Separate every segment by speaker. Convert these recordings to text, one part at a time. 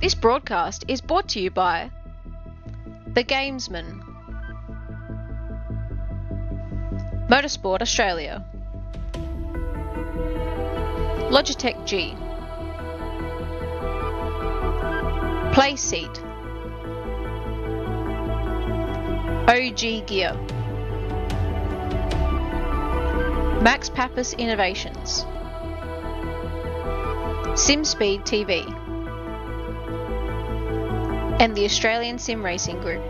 Speaker 1: This broadcast is brought to you by The Gamesman, Motorsport Australia, Logitech G, Playseat, OG Gear, Max Pappas Innovations, SimSpeed TV, and the Australian Sim Racing Group.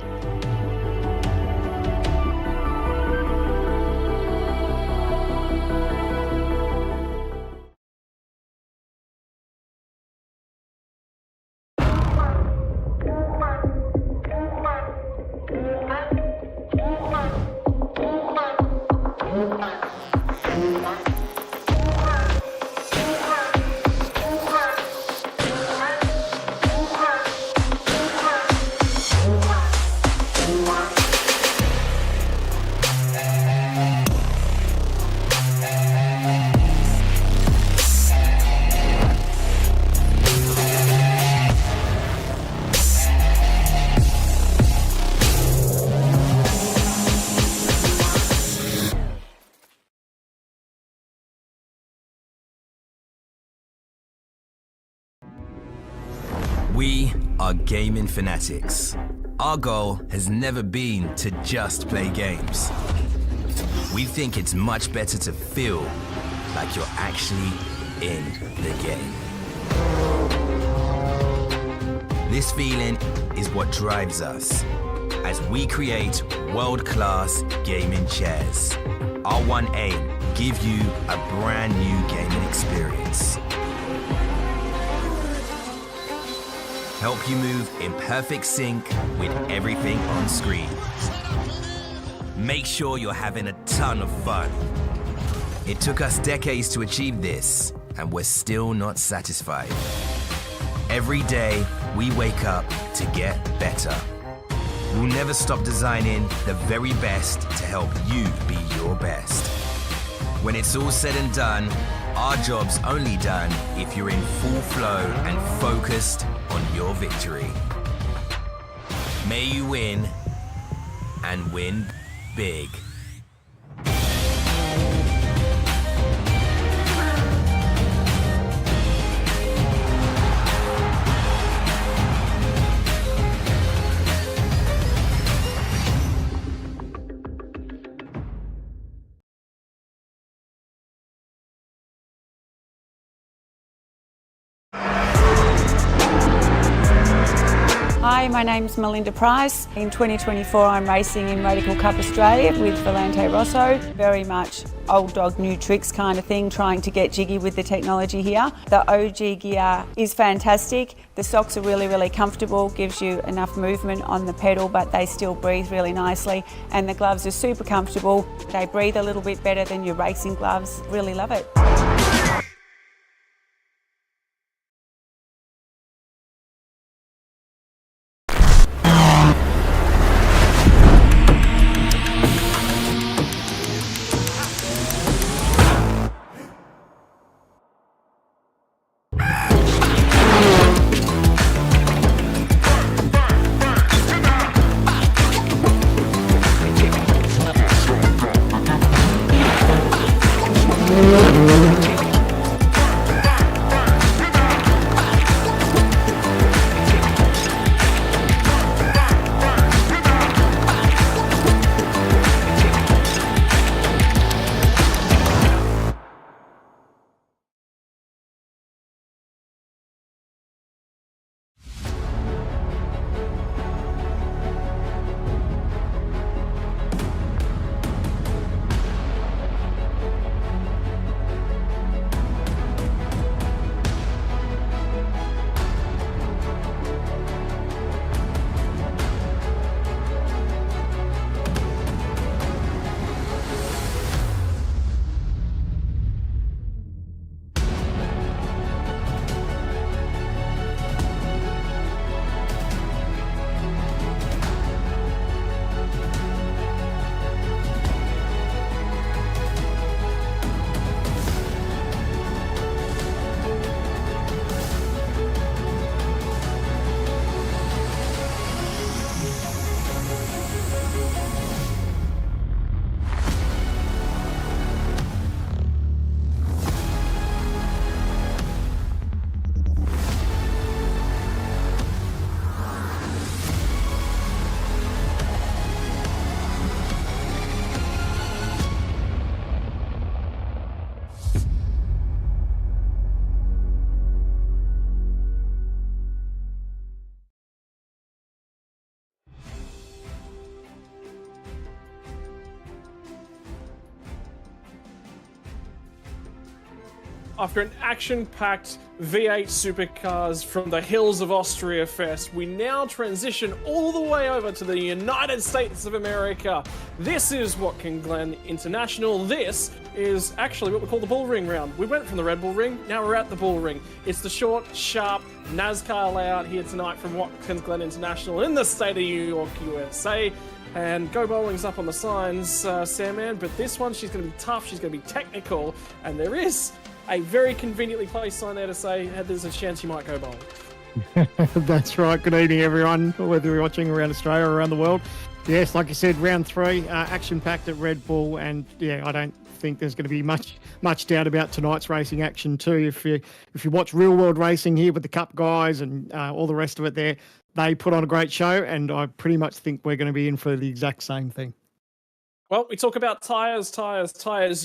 Speaker 2: We are gaming fanatics. Our goal has never been to just play games. We think it's much better to feel like you're actually in the game. This feeling is what drives us as we create world-class gaming chairs. Our one aim, give you a brand new gaming experience. Help you move in perfect sync with everything on screen. Make sure you're having a ton of fun. It took us decades to achieve this, and we're still not satisfied. Every day, we wake up to get better. We'll never stop designing the very best to help you be your best. When it's all said and done, our job's only done if you're in full flow and focused on your victory. May you win, and win big.
Speaker 3: Hi, my name's Melinda Price. In 2024 I'm racing in Motorsport Cup Australia with Volante Rosso. Very much old dog new tricks kind of thing, trying to get jiggy with the technology here. The OG gear is fantastic. The socks are really comfortable, gives you enough movement on the pedal but they still breathe really nicely, and the gloves are super comfortable. They breathe a little bit better than your racing gloves. Really love it.
Speaker 4: after an action-packed V8 supercars from the hills of Austria Fest, we now transition all the way over to the United States of America. This is Watkins Glen International. This is actually what we call the Bull Ring round. We went from the Red Bull Ring, now we're at the Bull Ring. It's the short, sharp NASCAR layout here tonight from Watkins Glen International in the state of New York, USA. And Go Bowling's up on the signs, Sandman, but this one, she's going to be tough, she's going to be technical, and there is a very conveniently placed sign there to say, hey, there's a chance you might go bowling.
Speaker 5: That's right. Good evening, everyone, whether you're watching around Australia or around the world. Yes, like you said, round 3, action-packed at Red Bull, and yeah, I don't think there's going to be much doubt about tonight's racing action too. If you watch real-world racing here with the Cup guys and all the rest of it there, they put on a great show, and I pretty much think we're going to be in for the exact same thing.
Speaker 4: Well, we talk about tyres.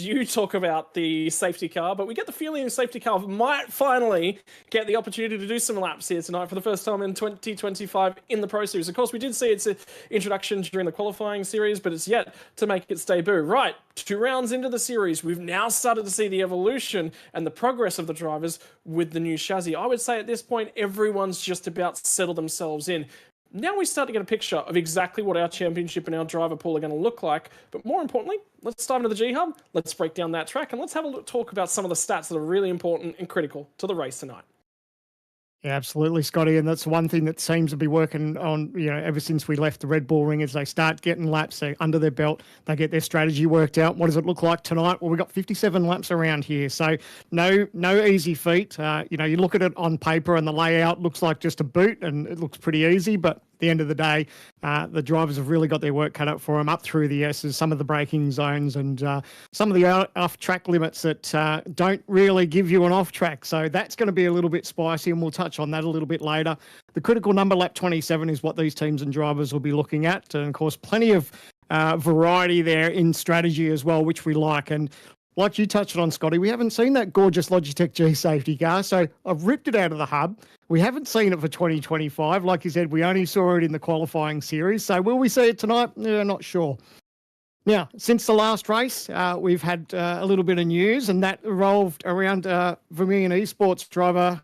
Speaker 4: You talk about the safety car, but we get the feeling the safety car might finally get the opportunity to do some laps here tonight for the first time in 2025 in the Pro Series. Of course, we did see its introduction during the qualifying series, but it's yet to make its debut. Right, 2 rounds into the series, we've now started to see the evolution and the progress of the drivers with the new chassis. I would say at this point, everyone's just about settled themselves in. Now we start to get a picture of exactly what our championship and our driver pool are going to look like. But more importantly, let's dive into the G-Hub, let's break down that track, and let's have a talk about some of the stats that are really important and critical to the race tonight.
Speaker 5: Yeah, absolutely, Scotty. And that's one thing that seems to be working on, ever since we left the Red Bull Ring, is they start getting laps under their belt. They get their strategy worked out. What does it look like tonight? Well, we've got 57 laps around here. So no easy feat. You look at it on paper and the layout looks like just a boot and it looks pretty easy, but at the end of the day, the drivers have really got their work cut out for them up through the S's, some of the braking zones and some of the off-track limits that don't really give you an off-track. So that's going to be a little bit spicy, and we'll touch on that a little bit later. The critical number, lap 27, is what these teams and drivers will be looking at. And, of course, plenty of variety there in strategy as well, which we like. And like you touched on, Scotty, we haven't seen that gorgeous Logitech G safety car, so I've ripped it out of the hub. We haven't seen it for 2025. Like you said, we only saw it in the qualifying series. So will we see it tonight? Yeah, not sure. Now, since the last race, we've had a little bit of news, and that revolved around Vermilion Esports driver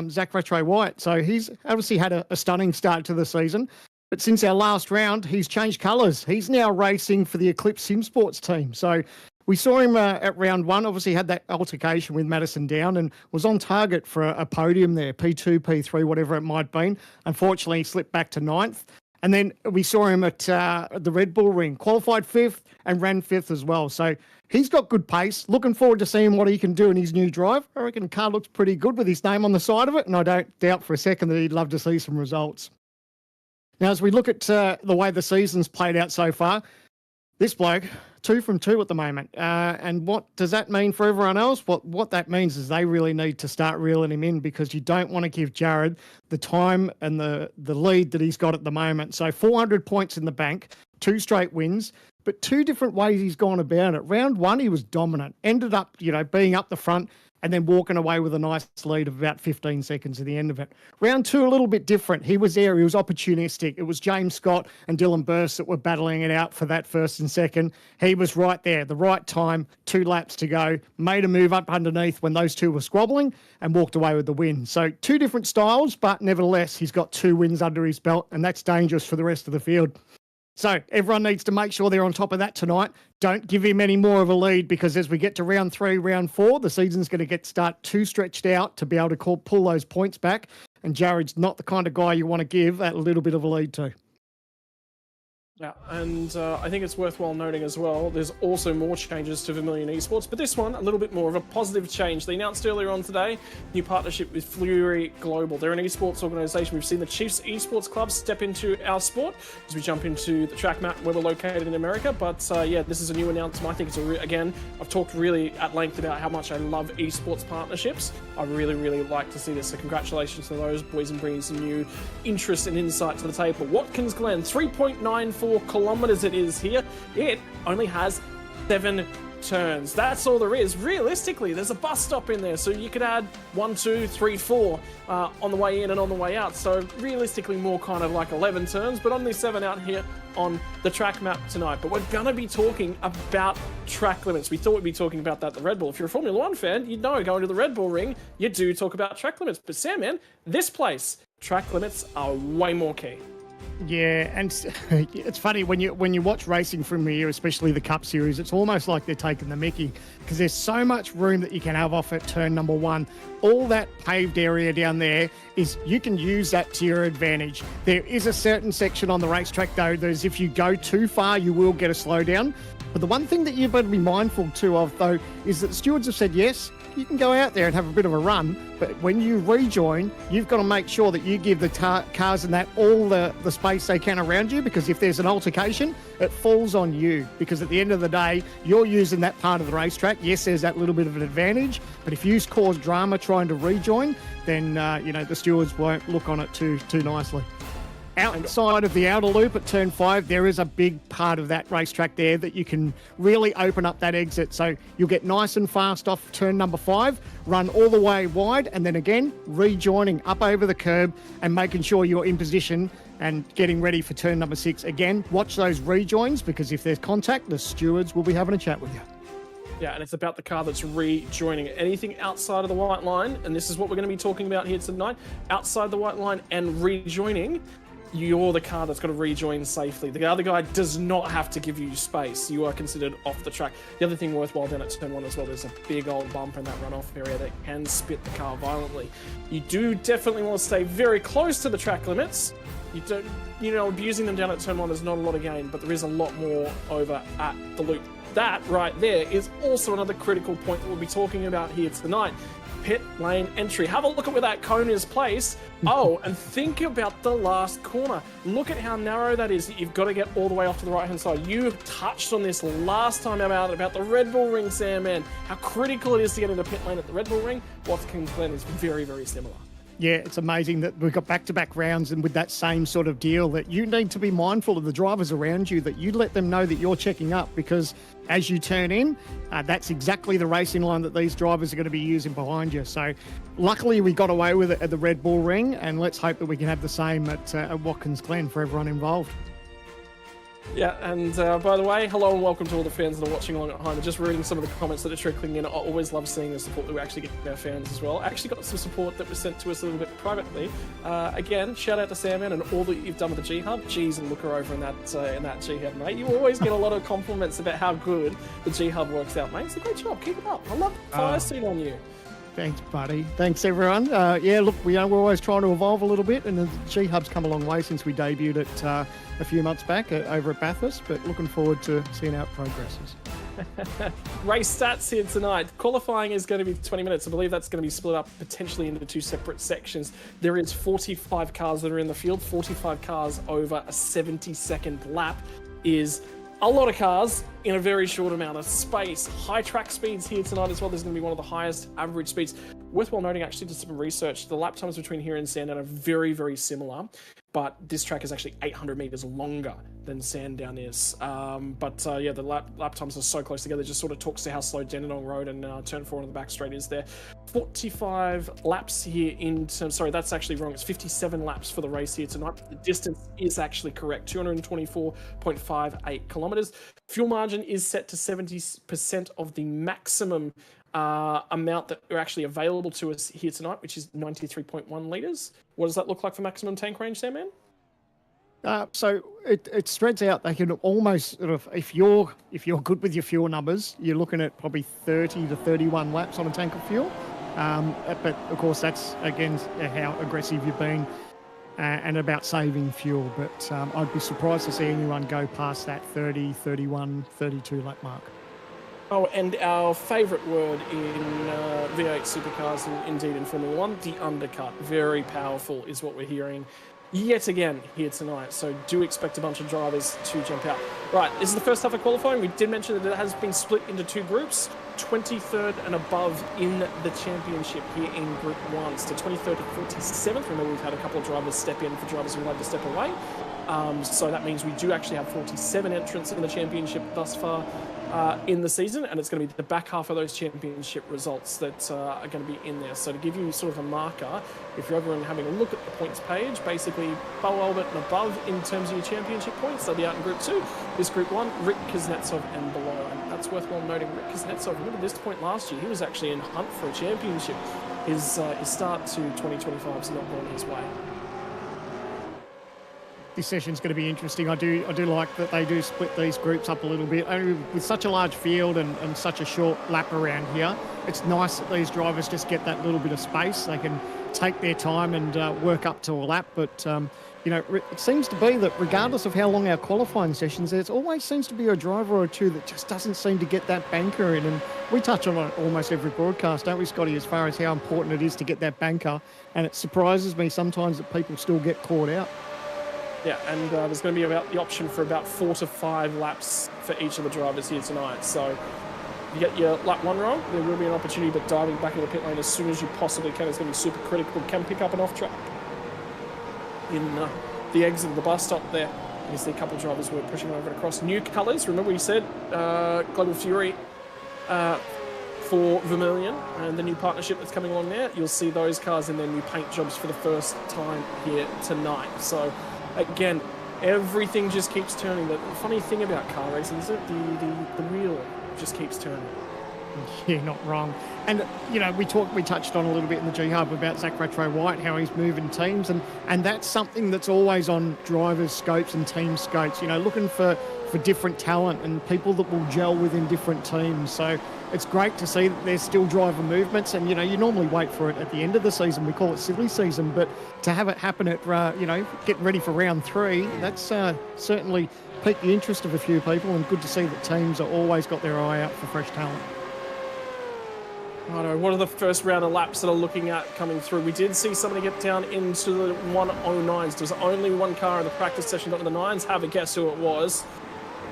Speaker 5: Zach Rattray White. So he's obviously had a stunning start to the season. But since our last round, he's changed colours. He's now racing for the Eclipse Sim Sports team. So we saw him at round 1, obviously had that altercation with Madison Down and was on target for a podium there, P2, P3, whatever it might have been. Unfortunately, he slipped back to 9th. And then we saw him at the Red Bull Ring, qualified 5th and ran 5th as well. So he's got good pace. Looking forward to seeing what he can do in his new drive. I reckon the car looks pretty good with his name on the side of it, and I don't doubt for a second that he'd love to see some results. Now, as we look at the way the season's played out so far, this bloke, 2 from 2 at the moment. And what does that mean for everyone else? What that means is they really need to start reeling him in, because you don't want to give Jared the time and the lead that he's got at the moment. So 400 points in the bank, 2 straight wins, but 2 different ways he's gone about it. Round 1, he was dominant, ended up, being up the front and then walking away with a nice lead of about 15 seconds at the end of it. Round 2, a little bit different. He was there. He was opportunistic. It was James Scott and Dylan Burst that were battling it out for that first and second. He was right there, the right time, 2 laps to go, made a move up underneath when those 2 were squabbling and walked away with the win. So 2 different styles, but nevertheless, he's got 2 wins under his belt, and that's dangerous for the rest of the field. So everyone needs to make sure they're on top of that tonight. Don't give him any more of a lead, because as we get to round 3, round 4, the season's going to start too stretched out to be able to pull those points back. And Jared's not the kind of guy you want to give that little bit of a lead to.
Speaker 4: Yeah, and I think it's worthwhile noting as well, there's also more changes to Vermilion Esports, but this one, a little bit more of a positive change. They announced earlier on today, new partnership with Fury Global. They're an esports organisation. We've seen the Chiefs Esports Club step into our sport as we jump into the track map where we're located in America. But this is a new announcement. I think it's again, I've talked really at length about how much I love esports partnerships. I really, really like to see this. So congratulations to those boys and bringing some new interest and insight to the table. Watkins Glen, 3.94 kilometers it is here. It only has 7 turns. That's all there is. Realistically, there's a bus stop in there, so you could add 1, 2, 3, 4 on the way in and on the way out. So realistically, more kind of like 11 turns, but on these 7 out here, on the track map tonight, but we're going to be talking about track limits. We thought we'd be talking about that at the Red Bull. If you're a Formula 1 fan, you'd know going to the Red Bull ring, you do talk about track limits. But Sam, man, this place, track limits are way more key.
Speaker 5: Yeah, and it's funny when you watch racing from here, especially the Cup Series, it's almost like they're taking the mickey because there's so much room that you can have off at turn number 1. All that paved area down there is you can use that to your advantage. There is a certain section on the racetrack though that is if you go too far, you will get a slowdown. But the one thing that you've got to be mindful too of though is that the stewards have said yes, you can go out there and have a bit of a run, but when you rejoin, you've got to make sure that you give the cars and that all the space they can around you, because if there's an altercation, it falls on you, because at the end of the day, you're using that part of the racetrack. Yes, there's that little bit of an advantage, but if you cause drama trying to rejoin, then the stewards won't look on it too nicely. Outside of the outer loop at turn 5, there is a big part of that racetrack there that you can really open up that exit. So you'll get nice and fast off turn number 5, run all the way wide, and then again, rejoining up over the curb and making sure you're in position and getting ready for turn number 6. Again, watch those rejoins, because if there's contact, the stewards will be having a chat with you.
Speaker 4: Yeah, and it's about the car that's rejoining. Anything outside of the white line, and this is what we're going to be talking about here tonight, outside the white line and rejoining, you're the car that's got to rejoin safely. The other guy does not have to give you space. You are considered off the track. The other thing worthwhile down at turn 1 as well, there's a big old bump in that runoff area that can spit the car violently. You do definitely want to stay very close to the track limits. You don't, abusing them down at turn 1 is not a lot of gain, but there is a lot more over at the loop. That right there is also another critical point that we'll be talking about here tonight. Pit lane entry. Have a look at where that cone is placed. Oh, and think about the last corner. Look at how narrow that is. You've got to get all the way off to the right-hand side. You touched on this last time about the Red Bull ring, Sam, man. How critical it is to get into pit lane at the Red Bull ring. Watkins Glen is very, very similar.
Speaker 5: Yeah, it's amazing that we've got back-to-back rounds, and with that same sort of deal that you need to be mindful of the drivers around you, that you let them know that you're checking up, because as you turn in, that's exactly the racing line that these drivers are going to be using behind you. So luckily we got away with it at the Red Bull ring, and let's hope that we can have the same at Watkins Glen for everyone involved.
Speaker 4: Yeah, and by the way, hello and welcome to all the fans that are watching along at home. Just reading some of the comments that are trickling in. I always love seeing the support that we actually get from our fans as well. I actually got some support that was sent to us a little bit privately. Again, shout out to Samman and all that you've done with the G Hub. Jeez, and look her over in that G Hub, mate. You always get a lot of compliments about how good the G Hub works out, mate. It's a great job. Keep it up. I love the fire seat on you.
Speaker 5: Thanks, buddy. Thanks, everyone. Look, we're always trying to evolve a little bit, and the G-Hub's come a long way since we debuted it a few months back over at Bathurst, but looking forward to seeing how it progresses.
Speaker 4: Race stats here tonight. Qualifying is going to be 20 minutes. I believe that's going to be split up potentially into 2 separate sections. There is 45 cars that are in the field. 45 cars over a 70-second lap is a lot of cars in a very short amount of space. High track speeds here tonight as well. There's going to be one of the highest average speeds. Worthwhile noting, actually, did some research. The lap times between here and Sandown are very, very similar, but this track is actually 800 meters longer than Sandown is. The lap times are so close together. It just sort of talks to how slow Dandenong Road and turn 4 on the back straight is there. 45 laps here in terms, sorry, that's actually wrong. It's 57 laps for the race here tonight. The distance is actually correct, 224.58 kilometers. Fuel margin is set to 70% of the maximum amount that are actually available to us here tonight, which is 93.1 litres. What does that look like for maximum tank range, Sam, man?
Speaker 5: So it spreads out. They can almost sort of, if you're good with your fuel numbers, you're looking at probably 30 to 31 laps on a tank of fuel. But of course, that's again how aggressive you've been and about saving fuel. But I'd be surprised to see anyone go past that 30, 31, 32 lap mark.
Speaker 4: Oh, and our favourite word in V8 supercars and indeed in Formula 1, the undercut. Very powerful is what we're hearing yet again here tonight. So do expect a bunch of drivers to jump out. Right, this is the first half of qualifying. We did mention that it has been split into 2 groups. 23rd and above in the championship here in Group 1. So 23rd to 47th. Remember, we've had a couple of drivers step in for drivers who like to step away. So that means we do actually have 47 entrants in the championship thus far. in the season, and it's going to be the back half of those championship results that are going to be in there. So to give you sort of a marker, if you're ever having a look at the points page, basically Bo Albert and above in terms of your championship points, they'll be out in Group 2. This Group 1, Rick Kuznetsov and below. And that's worthwhile noting. Rick Kuznetsov, remember this point last year, he was actually in hunt for a championship. His start to 2025 has not gone his way.
Speaker 5: This session's going to be interesting. I do like that they do split these groups up a little bit. Only with such a large field and such a short lap around here, it's nice that these drivers just get that little bit of space. They can take their time and work up to a lap. But, you know, it seems to be that regardless of how long our qualifying sessions, there always seems to be a driver or two that just doesn't seem to get that banker in. And we touch on it almost every broadcast, don't we, Scotty, as far as how important it is to get that banker. And it surprises me sometimes that people still get caught out.
Speaker 4: Yeah, and there's going to be about the option for about 4 to 5 laps for each of the drivers here tonight. So if you get your lap 1 wrong, there will be an opportunity, but diving back into the pit lane as soon as you possibly can is going to be super critical. Can pick up an off track in the exit of the bus stop there. You see a couple of drivers were pushing over and across. New colours, remember we said Global Fury for Vermilion and the new partnership that's coming along there. You'll see those cars in their new paint jobs for the first time here tonight. So again, everything just keeps turning. The funny thing about car racing is that the wheel just keeps turning.
Speaker 5: Yeah, not wrong. And, you know, we touched on a little bit in the G-Hub about Zach Ratro-White, how he's moving teams. And that's something that's always on drivers' scopes and team scopes, you know, looking for different talent and people that will gel within different teams. So it's great to see that there's still driver movements. And, you know, you normally wait for it at the end of the season. We call it silly season. But to have it happen at, you know, getting ready for round 3, that's certainly piqued the interest of a few people. And good to see that teams are always got their eye out for fresh talent.
Speaker 4: Righto, what are the first round of laps that are looking at coming through? We did see somebody get down into the 109s. There was only one car in the practice session got to the 9s. Have a guess who it was.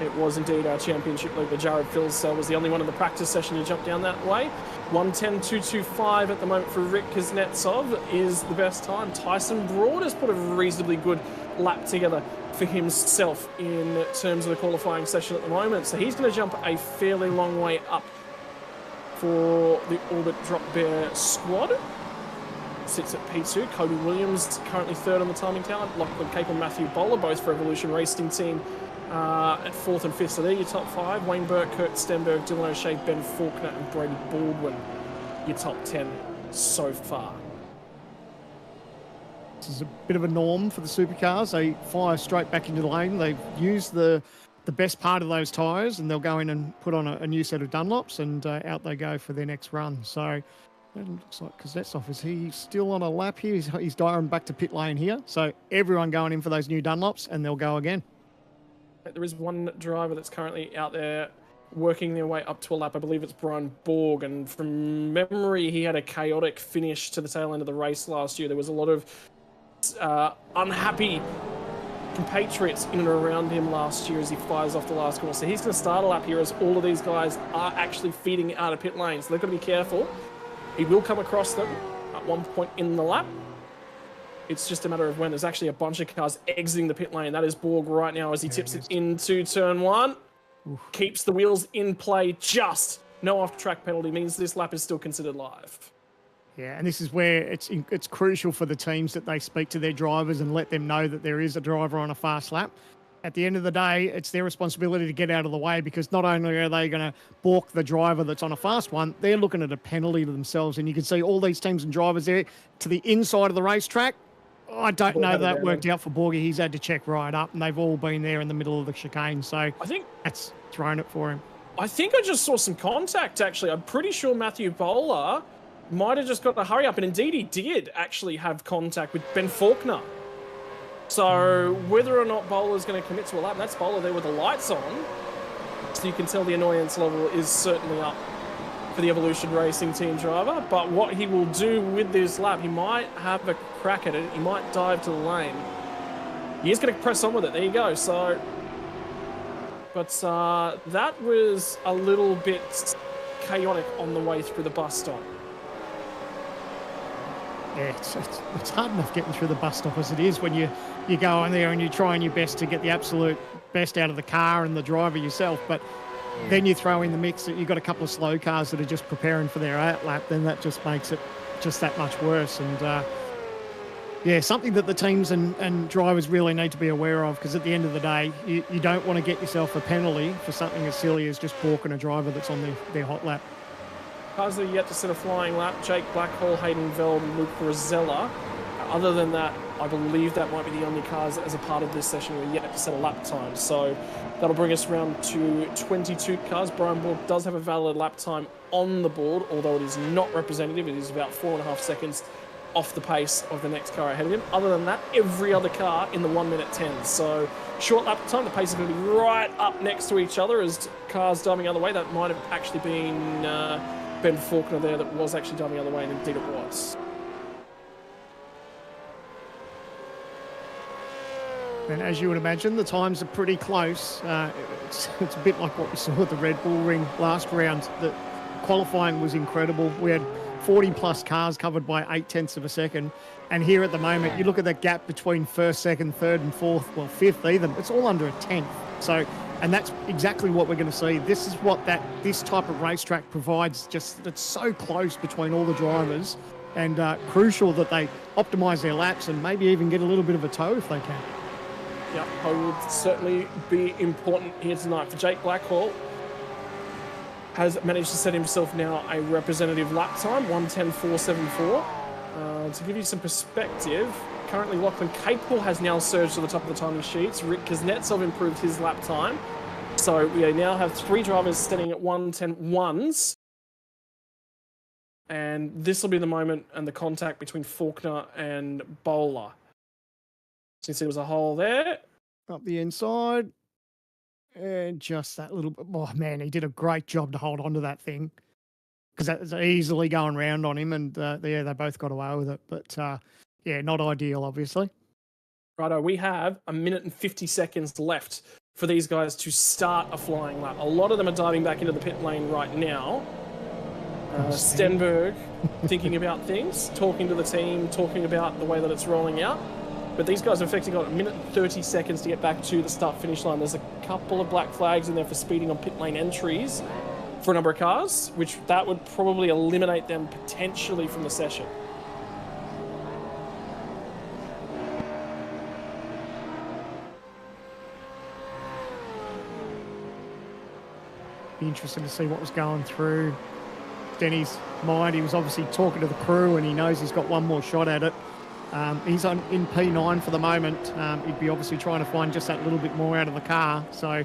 Speaker 4: It was indeed our championship leader, Jared Filsell, was the only one in the practice session to jump down that way. 1:10.225 at the moment for Rick Kuznetsov is the best time. Tyson Broad has put a reasonably good lap together for himself in terms of the qualifying session at the moment. So he's going to jump a fairly long way up for the Orbit Drop Bear squad. Sits at P2. Kobe Williams currently 3rd on the timing tower. Lachlan Cape and Matthew Bowler, both for Evolution Racing Team, at 4th and 5th. So they're your top 5. Wayne Burke, Kurt Stenberg, Dylan O'Shea, Ben Faulkner and Brady Baldwin, your top 10 so far.
Speaker 5: This is a bit of a norm for the supercars. They fire straight back into the lane. They've used the best part of those tyres, and they'll go in and put on a new set of Dunlops, and out they go for their next run. So it looks like Kuznetsov, is he still on a lap here? He's diving back to pit lane here. So everyone going in for those new Dunlops, and they'll go again.
Speaker 4: There is one driver that's currently out there working their way up to a lap. I believe it's Brian Borg, and from memory, he had a chaotic finish to the tail end of the race last year. There was a lot of unhappy compatriots in and around him last year as he fires off the last corner. So he's going to start a lap here as all of these guys are actually feeding out of pit lane. So they've got to be careful. He will come across them at one point in the lap. It's just a matter of when. There's actually a bunch of cars exiting the pit lane. That is Borg right now as he tips it into turn 1. Oof. Keeps the wheels in play just. No off-track penalty means this lap is still considered live.
Speaker 5: Yeah, and this is where it's crucial for the teams that they speak to their drivers and let them know that there is a driver on a fast lap. At the end of the day, it's their responsibility to get out of the way, because not only are they going to balk the driver that's on a fast one, they're looking at a penalty to themselves. And you can see all these teams and drivers there to the inside of the racetrack. I don't know that worked out for Borgie. He's had to check right up, and they've all been there in the middle of the chicane. So I think that's thrown it for him.
Speaker 4: I think I just saw some contact, actually. I'm pretty sure Matthew Bowler might have just got to hurry up, and indeed he did actually have contact with Ben Faulkner. So whether or not Bowler's going to commit to a lap, that's Bowler there with the lights on. So you can tell the annoyance level is certainly up for the Evolution Racing Team driver. But what he will do with this lap, he might have a crack at it. He might dive to the lane. He is going to press on with it. There you go. So, but that was a little bit chaotic on the way through the bus stop.
Speaker 5: Yeah, it's hard enough getting through the bus stop as it is when you go in there and you're trying your best to get the absolute best out of the car and the driver yourself. But then you throw in the mix that you've got a couple of slow cars that are just preparing for their outlap, then that just makes it just that much worse. And yeah, something that the teams and drivers really need to be aware of, because at the end of the day, you don't want to get yourself a penalty for something as silly as just balking a driver that's on their hot lap.
Speaker 4: Cars that are yet to set a flying lap, Jake Blackhall, Hayden Veld, and Luke Rosella. Other than that, I believe that might be the only cars as a part of this session who are yet to set a lap time. So that'll bring us round to 22 cars. Brian Borg does have a valid lap time on the board, although it is not representative. It is about 4.5 seconds off the pace of the next car ahead of him. Other than that, every other car in the 1 minute 10. So short lap time, the pace is going to be right up next to each other as cars diving the other way. That might have actually been Ben Faulkner there that was actually diving the other way, and indeed it was.
Speaker 5: And as you would imagine, the times are pretty close. It's a bit like what we saw at the Red Bull Ring last round. The qualifying was incredible. We had 40 plus cars covered by 0.8 of a second. And here at the moment, you look at that gap between first, second, third and fourth, well, fifth even, it's all under a tenth. So, and that's exactly what we're going to see. This is what this type of racetrack provides. Just it's so close between all the drivers, and crucial that they optimise their laps and maybe even get a little bit of a tow if they can.
Speaker 4: Yeah, I would certainly be important here tonight. For Jake Blackhall, has managed to set himself now a representative lap time, 1:10.474. To give you some perspective, currently Lachlan Capel has now surged to the top of the timing sheets. Rick Kuznetsov improved his lap time. So we now have 3 drivers standing at 1:10.1s. And this will be the moment and the contact between Faulkner and Bowler. So you see there was a hole there.
Speaker 5: Up the inside. And just that little bit. Oh, man, he did a great job to hold on to that thing, because that's easily going round on him, and yeah, they both got away with it. But yeah, not ideal, obviously.
Speaker 4: Righto, we have 1 minute and 50 seconds left for these guys to start a flying lap. A lot of them are diving back into the pit lane right now. Stenberg thinking about things, talking to the team, talking about the way that it's rolling out. But these guys have effectively got 1 minute and 30 seconds to get back to the start-finish line. There's a couple of black flags in there for speeding on pit lane entries for a number of cars, which that would probably eliminate them potentially from the session.
Speaker 5: Be interesting to see what was going through Denny's mind. He was obviously talking to the crew, and he knows he's got one more shot at it. He's in P9 for the moment. He'd be obviously trying to find just that little bit more out of the car. So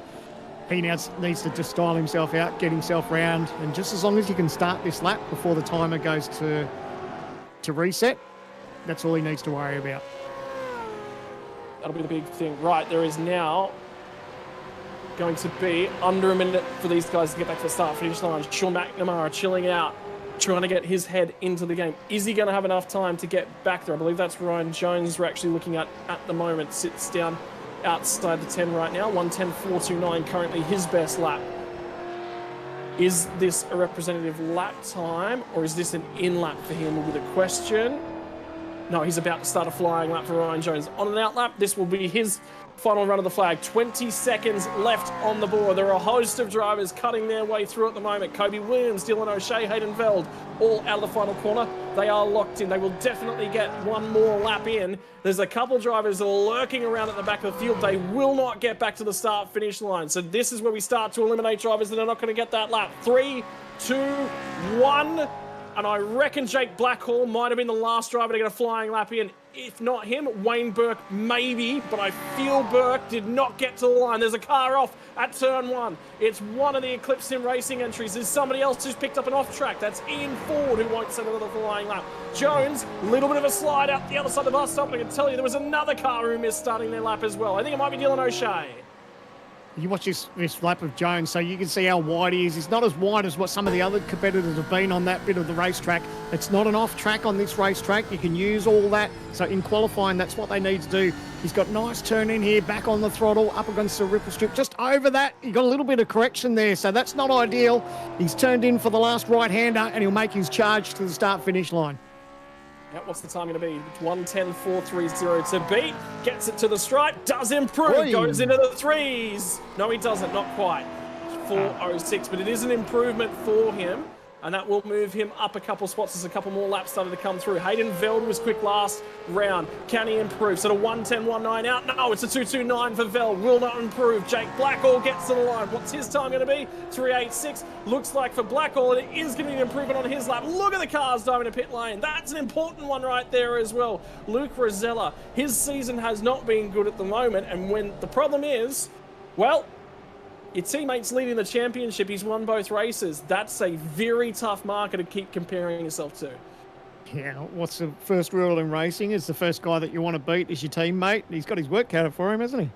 Speaker 5: he now needs to just style himself out, get himself round, and just as long as he can start this lap before the timer goes to reset, that's all he needs to worry about.
Speaker 4: That'll be the big thing. Right, there is now going to be under a minute for these guys to get back to the start-finish line. Sean McNamara chilling out, trying to get his head into the game. Is he going to have enough time to get back there? I believe that's Ryan Jones we're actually looking at the moment. Sits down outside the 10 right now. 1:10.429, currently his best lap. Is this a representative lap time, or is this an in-lap for him, will be the question. No, he's about to start a flying lap for Ryan Jones. On an out-lap, this will be his final run of the flag. 20 seconds left on the board. There are a host of drivers cutting their way through at the moment. Kobe Williams, Dylan O'Shea, Hayden Veld, all out of the final corner. They are locked in. They will definitely get one more lap in. There's a couple drivers that are lurking around at the back of the field. They will not get back to the start-finish line. So this is where we start to eliminate drivers that are not going to get that lap. 3, 2, 1. And I reckon Jake Blackhall might have been the last driver to get a flying lap in. If not him, Wayne Burke maybe, but I feel Burke did not get to the line. There's a car off at turn 1. It's one of the Eclipse Sim Racing entries. There's somebody else who's picked up an off track. That's Ian Ford, who won't set another flying lap. Jones, a little bit of a slide out the other side of the bus stop. I can tell you there was another car who missed starting their lap as well. I think it might be Dylan O'Shea.
Speaker 5: You watch this lap of Jones, so you can see how wide he is. He's not as wide as what some of the other competitors have been on that bit of the racetrack. It's not an off track on this racetrack. You can use all that. So in qualifying, that's what they need to do. He's got nice turn in here, back on the throttle, up against the ripple strip. Just over that, he got a little bit of correction there, so that's not ideal. He's turned in for the last right-hander, and he'll make his charge to the start-finish line.
Speaker 4: What's the time going to be? 1:10.430 to beat. Gets it to the stripe. Does improve. Goes into the 3s. No, he doesn't. Not quite. 4:06, but it is an improvement for him, and that will move him up a couple spots as a couple more laps started to come through. Hayden Veld was quick last round. Can he improve? So a 1:10.19 out. No, it's a 2:29 for Veld. Will not improve. Jake Blackall gets to the line. What's his time going to be? 3:86. Looks like for Blackall, it is going to be an improvement on his lap. Look at the cars diving to pit lane. That's an important one right there as well. Luke Rosella, his season has not been good at the moment, and when the problem is, well, your teammate's leading the championship. He's won both races. That's a very tough marker to keep comparing yourself to.
Speaker 5: Yeah, what's the first rule in racing? Is the first guy that you want to beat is your teammate. He's got his work cut out for him, hasn't he?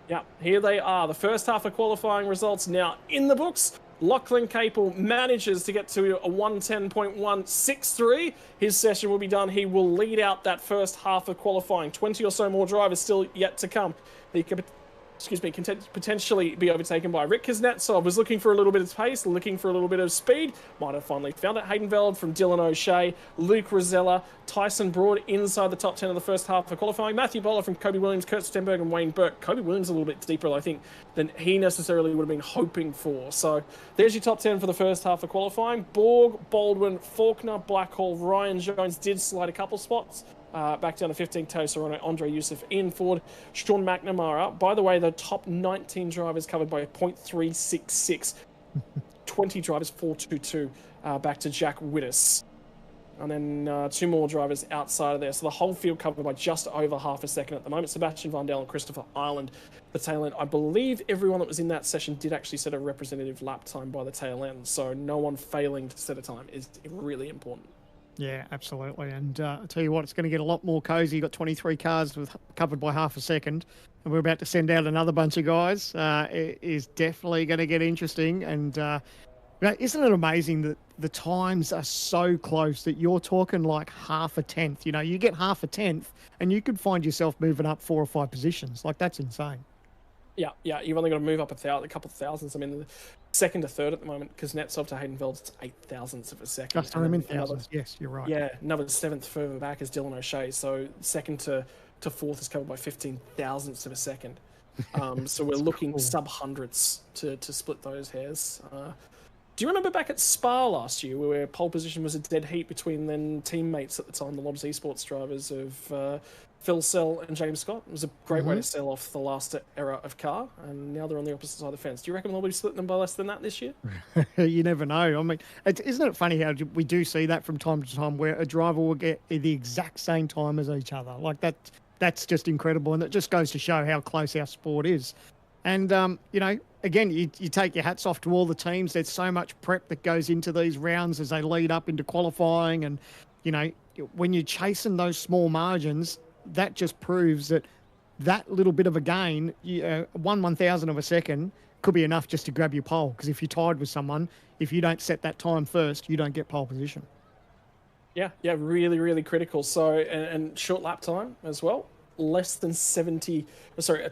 Speaker 4: Yeah, here they are. The first half of qualifying results now in the books. Lachlan Capel manages to get to a 1:10.163. His session will be done. He will lead out that first half of qualifying. 20 or so more drivers still yet to come. He could, can potentially be overtaken by Rick Kuznetsov. Was looking for a little bit of pace, looking for a little bit of speed. Might have finally found it. Hayden Veld from Dylan O'Shea, Luke Rosella, Tyson Broad inside the top 10 of the first half of qualifying. Matthew Bowler from Kobe Williams, Kurt Stenberg and Wayne Burke. Kobe Williams a little bit deeper, I think, than he necessarily would have been hoping for. So there's your top 10 for the first half of qualifying. Borg, Baldwin, Faulkner, Blackhall, Ryan Jones did slide a couple spots. Back down to 15, Tao Serrano, Andre Youssef, Ian Ford, Sean McNamara. By the way, the top 19 drivers covered by a .366. 20 drivers, 422, back to Jack Wittes. And then two more drivers outside of there. So the whole field covered by just over half a second at the moment. Sebastian Vondel and Christopher Ireland, the tail end. I believe everyone that was in that session did actually set a representative lap time by the tail end. So no one failing to set a time is really important.
Speaker 5: Yeah, absolutely. And I'll tell you what, it's going to get a lot more cosy. You've got 23 cars covered by half a second, and we're about to send out another bunch of guys. It is definitely going to get interesting. And isn't it amazing that the times are so close that you're talking like half a tenth? You know, you get half a tenth, and you could find yourself moving up 4 or 5 positions. Like, that's insane. Yeah,
Speaker 4: you've only got to move up a couple of thousands. I mean, second to third at the moment, because Kuznetsov to Hayden Veld, it's 8 thousandths of a second.
Speaker 5: Just I'm in thousands. Yes, you're right.
Speaker 4: Yeah, another 7th further back is Dylan O'Shea. So second to fourth is covered by 15 thousandths of a second. So we're looking sub-hundredths to split those hairs. Do you remember back at Spa last year, where pole position was a dead heat between then teammates at the time, the Lobs Esports drivers of Phil Sell and James Scott? It was a great way to sell off the last era of car, and now they're on the opposite side of the fence. Do you reckon they'll be splitting them by less than that this year?
Speaker 5: You never know. I mean, isn't it funny how we do see that from time to time, where a driver will get the exact same time as each other? Like that's just incredible, and it just goes to show how close our sport is. And you know, again, you take your hats off to all the teams. There's so much prep that goes into these rounds as they lead up into qualifying, and you know, when you're chasing those small margins, that just proves that little bit of a gain, 1/1000 of a second, could be enough just to grab your pole. Because if you're tied with someone, if you don't set that time first, you don't get pole position.
Speaker 4: Yeah, really, really critical. So, and short lap time as well. Less than 70, sorry, a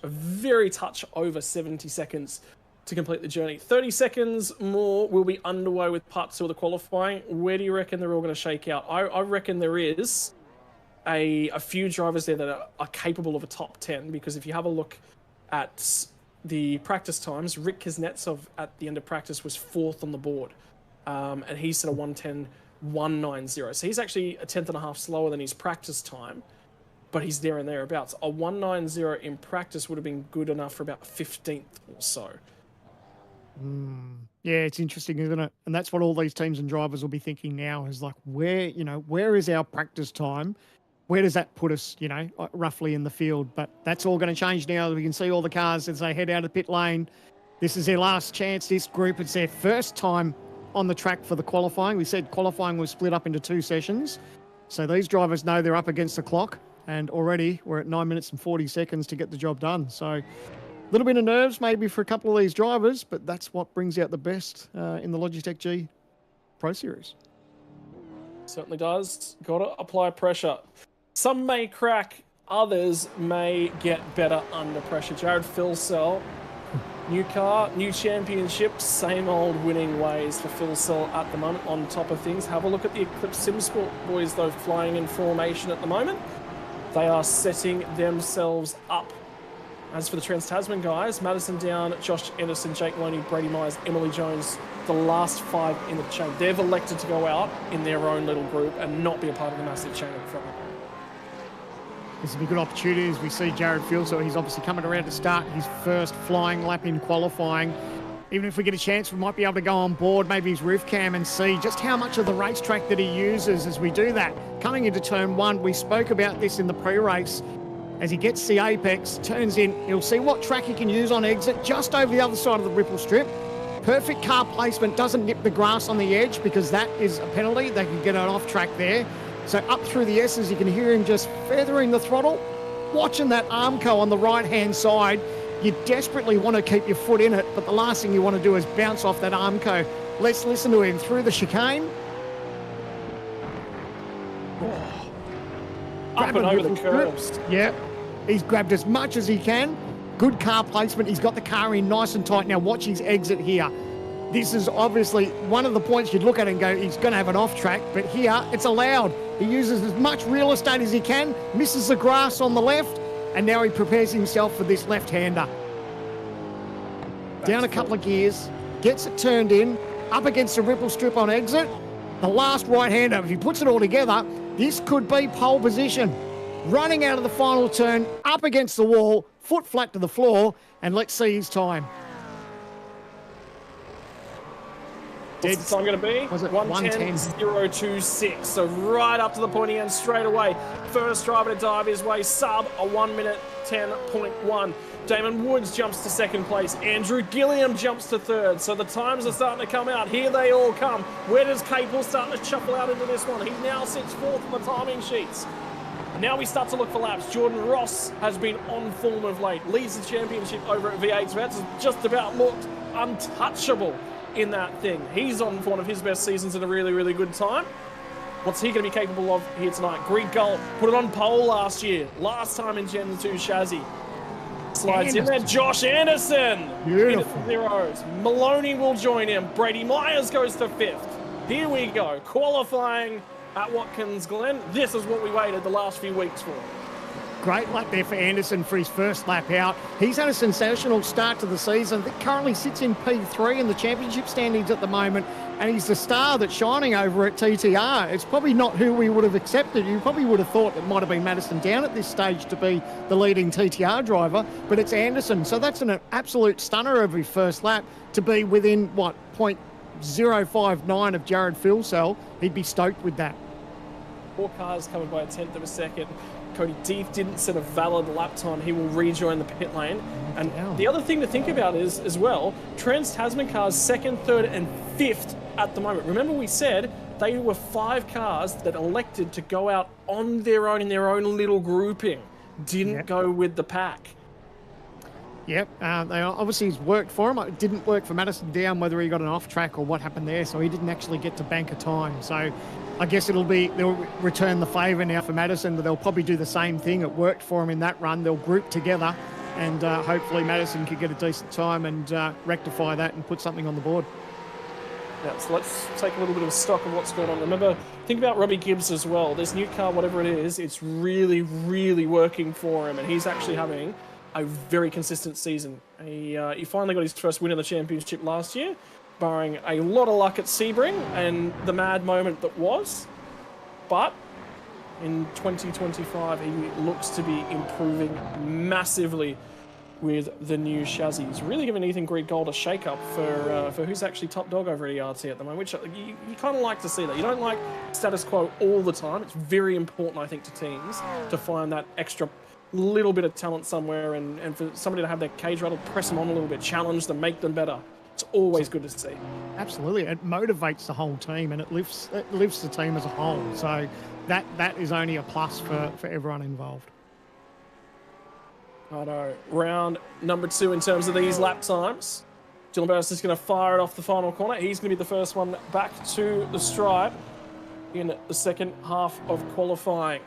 Speaker 4: very touch over 70 seconds to complete the journey. 30 seconds more will be underway with part 2 of the qualifying. Where do you reckon they're all going to shake out? I reckon there is a few drivers there that are capable of a top 10, because if you have a look at the practice times, Rick Kuznetsov at the end of practice was 4th on the board, and he set a 1:10.190. So he's actually a tenth and a half slower than his practice time, but he's there and thereabouts. A 1:90 in practice would have been good enough for about 15th or so.
Speaker 5: Yeah, it's interesting, isn't it? And that's what all these teams and drivers will be thinking now, is like, where is our practice time? Where does that put us, roughly in the field? But that's all going to change now. We can see all the cars as they head out of the pit lane. This is their last chance. This group, it's their first time on the track for the qualifying. We said qualifying was split up into 2 sessions. So these drivers know they're up against the clock. And already we're at 9 minutes and 40 seconds to get the job done. So a little bit of nerves maybe for a couple of these drivers, but that's what brings out the best in the Logitech G Pro Series.
Speaker 4: Certainly does. Got to apply pressure. Some may crack, others may get better under pressure. Jared Filsell, new car, new championship, same old winning ways for Filsell at the moment on top of things. Have a look at the Eclipse Simsport boys, though, flying in formation at the moment. They are setting themselves up As for the Trans-Tasman guys, Madison Down, Josh Anderson, Jake Loney, Brady Myers, Emily Jones, the last 5 in the chain. They've elected to go out in their own little group and not be a part of the massive chain up front.
Speaker 5: This will be a good opportunity as we see Jared Field. So he's obviously coming around to start his first flying lap in qualifying. Even if we get a chance, we might be able to go on board, maybe his roof cam, and see just how much of the racetrack that he uses as we do that. Coming into turn 1, we spoke about this in the pre-race. As he gets the apex, turns in, he'll see what track he can use on exit, just over the other side of the ripple strip. Perfect car placement, doesn't nip the grass on the edge because that is a penalty. They can get an off track there. So up through the S's, you can hear him just feathering the throttle, watching that Armco on the right-hand side. You desperately want to keep your foot in it, but the last thing you want to do is bounce off that Armco. Let's listen to him through the chicane.
Speaker 4: Up and over the curves.
Speaker 5: Yeah, he's grabbed as much as he can. Good car placement. He's got the car in nice and tight. Now watch his exit here. This is obviously one of the points you'd look at and go, he's going to have an off track, but here it's allowed. He uses as much real estate as he can, misses the grass on the left, and now he prepares himself for this left-hander. Down a couple of gears, gets it turned in, up against the ripple strip on exit. The last right-hander, if he puts it all together, this could be pole position. Running out of the final turn, up against the wall, foot flat to the floor, and let's see his time.
Speaker 4: What's the time going to be?
Speaker 5: Was it
Speaker 4: 1:10.026. So right up to the pointy end straight away. First driver to dive his way, sub a 1:10.1. Damon Woods jumps to second place. Andrew Gilliam jumps to third. So the times are starting to come out. Here they all come. Where does Capel start to shuffle out into this one? He now sits fourth on the timing sheets. Now we start to look for laps. Jordan Ross has been on form of late. Leads the championship over at V8. That's just about looked untouchable in that thing. He's on for one of his best seasons at a really, really good time. What's he going to be capable of here tonight? Greg Galt put it on pole last year. Last time in Gen 2 chassis. Slides in there. Josh Anderson.
Speaker 5: Beautiful.
Speaker 4: Zeros. Maloney will join him. Brady Myers goes to fifth. Here we go. Qualifying at Watkins Glen. This is what we waited the last few weeks for.
Speaker 5: Great lap there for Anderson for his first lap out. He's had a sensational start to the season. That currently sits in P3 in the championship standings at the moment, and he's the star that's shining over at TTR. It's probably not who we would have accepted. You probably would have thought it might have been Madison Down at this stage to be the leading TTR driver, but it's Anderson. So that's an absolute stunner of his first lap to be within, what, 0.059 of Jared Filsell. He'd be stoked with that.
Speaker 4: 4 cars covered by a tenth of a second. Cody Deeth didn't set a valid lap time. He will rejoin the pit lane. And the other thing to think about is, as well, Trans-Tasman cars 2nd, 3rd and 5th at the moment. Remember we said they were 5 cars that elected to go out on their own in their own little grouping. Didn't go with the pack.
Speaker 5: Yep, they obviously it's worked for him. It didn't work for Madison Down, whether he got an off track or what happened there. So he didn't actually get to bank a time. So I guess they'll return the favour now for Madison. They'll probably do the same thing. It worked for him in that run. They'll group together, and hopefully Madison could get a decent time and rectify that and put something on the board.
Speaker 4: Yeah, so let's take a little bit of stock of what's going on. Remember, think about Robbie Gibbs as well. This new car, whatever it is, it's really, really working for him, and he's actually having a very consistent season. He finally got his first win in the championship last year, barring a lot of luck at Sebring and the mad moment that was. But in 2025, he looks to be improving massively with the new chassis. He's really giving Ethan Greg Gold a shake-up for who's actually top dog over at ERT at the moment, which you kind of like to see that. You don't like status quo all the time. It's very important, I think, to teams to find that extra little bit of talent somewhere and for somebody to have their cage rattled, press them on a little bit, challenge them, make them better. It's always good to see.
Speaker 5: Absolutely. It motivates the whole team and it lifts the team as a whole. So that is only a plus for everyone involved.
Speaker 4: I know. Round number 2 in terms of these lap times. Dylan Burris is going to fire it off the final corner. He's going to be the first one back to the stripe in the second half of qualifying.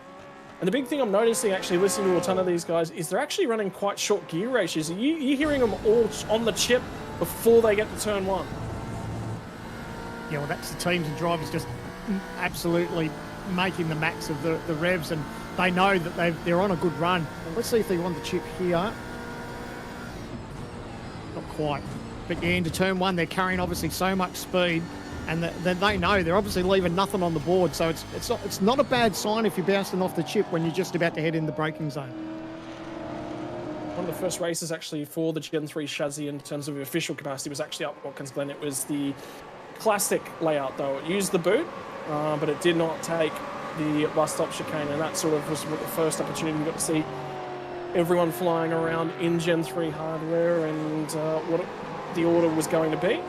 Speaker 4: And the big thing I'm noticing, actually, listening to a ton of these guys, is they're actually running quite short gear ratios. You're hearing them all on the chip before they get to turn 1.
Speaker 5: Yeah, well, that's the teams and drivers just absolutely making the max of the revs, and they know that they're on a good run. Well, let's see if they want the chip here. quite. But yeah, into turn one, they're carrying obviously so much speed, and they know they're obviously leaving nothing on the board. So it's not a bad sign if you're bouncing off the chip when you're just about to head in the braking zone.
Speaker 4: One of the first races actually for the Gen 3 chassis in terms of official capacity was actually up Watkins Glen. It was the classic layout though. It used the boot, but it did not take the bus stop chicane, and that sort of was the first opportunity we got to see everyone flying around in Gen 3 hardware and what the order was going to be.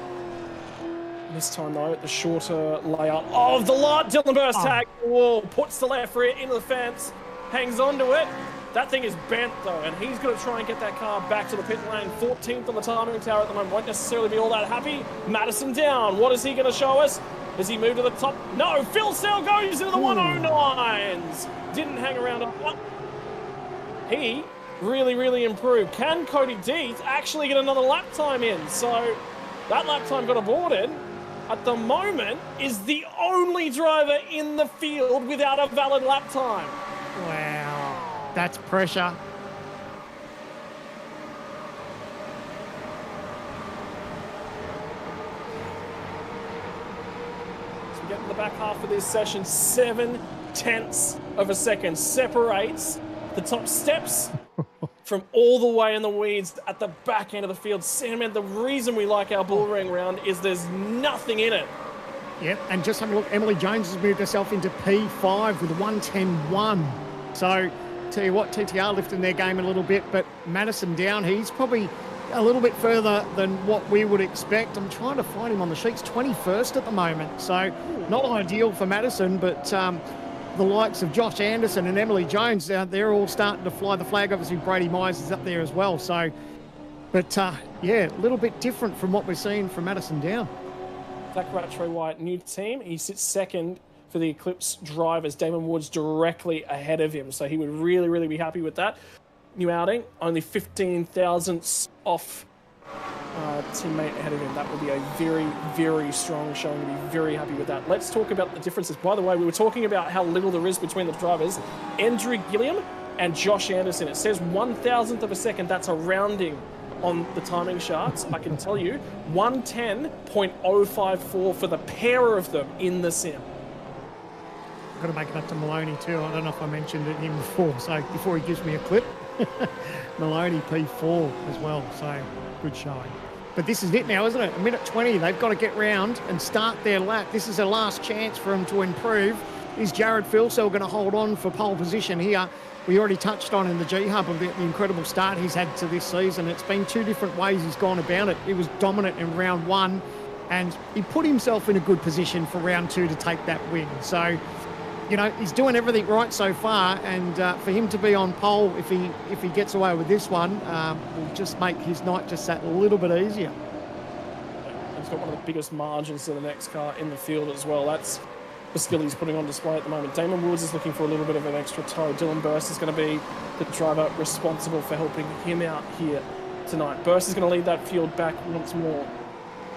Speaker 4: This time though, the shorter layout of the lot. Dylan Burst tag the wall, puts the left rear into the fence, hangs onto it. That thing is bent though, and he's going to try and get that car back to the pit lane. 14th on the timing tower at the moment. Won't necessarily be all that happy. Madison down. What is he going to show us? Does he move to the top? No, Phil Sell goes into the 109s. Didn't hang around. He really improved. Can Cody Deeth actually get another lap time in? So that lap time got aborted. At the moment, is the only driver in the field without a valid lap time.
Speaker 5: Wow, that's pressure.
Speaker 4: So we get to the back half of this session, 7/10 of a second separates the top steps from all the way in the weeds at the back end of the field. Sandman, the reason we like our bullring round is there's nothing in it.
Speaker 5: Yep, and just have a look, Emily Jones has moved herself into P5 with a 1:10.1. So, tell you what, TTR lifting their game a little bit, but Madison down, he's probably a little bit further than what we would expect. I'm trying to find him on the sheets, 21st at the moment. So, not ideal for Madison, but the likes of Josh Anderson and Emily Jones, they're all starting to fly the flag. Obviously, Brady Myers is up there as well. So, but yeah, a little bit different from what we're seeing from Madison down.
Speaker 4: Zach Rattray White, new team. He sits second for the Eclipse drivers. Damon Woods directly ahead of him. So he would really be happy with that. New outing, only 15 thousandths off teammate ahead of him. That will be a very strong showing. To be very happy with that. Let's talk about the differences. By the way, we were talking about how little there is between the drivers. Andrew Gilliam and Josh Anderson. It says 1,000th of a second. That's a rounding on the timing charts. I can tell you 110.054 for the pair of them in the sim.
Speaker 5: I've got to make it up to Maloney too. I don't know if I mentioned it him before. So before he gives me a clip, Maloney P4 as well. So good showing. But this is it now, isn't it? A minute 20. They've got to get round and start their lap. This is a last chance for them to improve. Is Jared Filsell going to hold on for pole position here? We already touched on in the G-Hub of the incredible start he's had to this season. It's been two different ways he's gone about it. He was dominant in round one, and he put himself in a good position for round two to take that win. So, you know, he's doing everything right so far, and for him to be on pole, if he gets away with this one, will just make his night just that little bit easier.
Speaker 4: He's got one of the biggest margins to the next car in the field as well. That's the skill he's putting on display at the moment. Damon Woods is looking for a little bit of an extra toe. Dylan Burst is going to be the driver responsible for helping him out here tonight. Burst is going to lead that field back once more.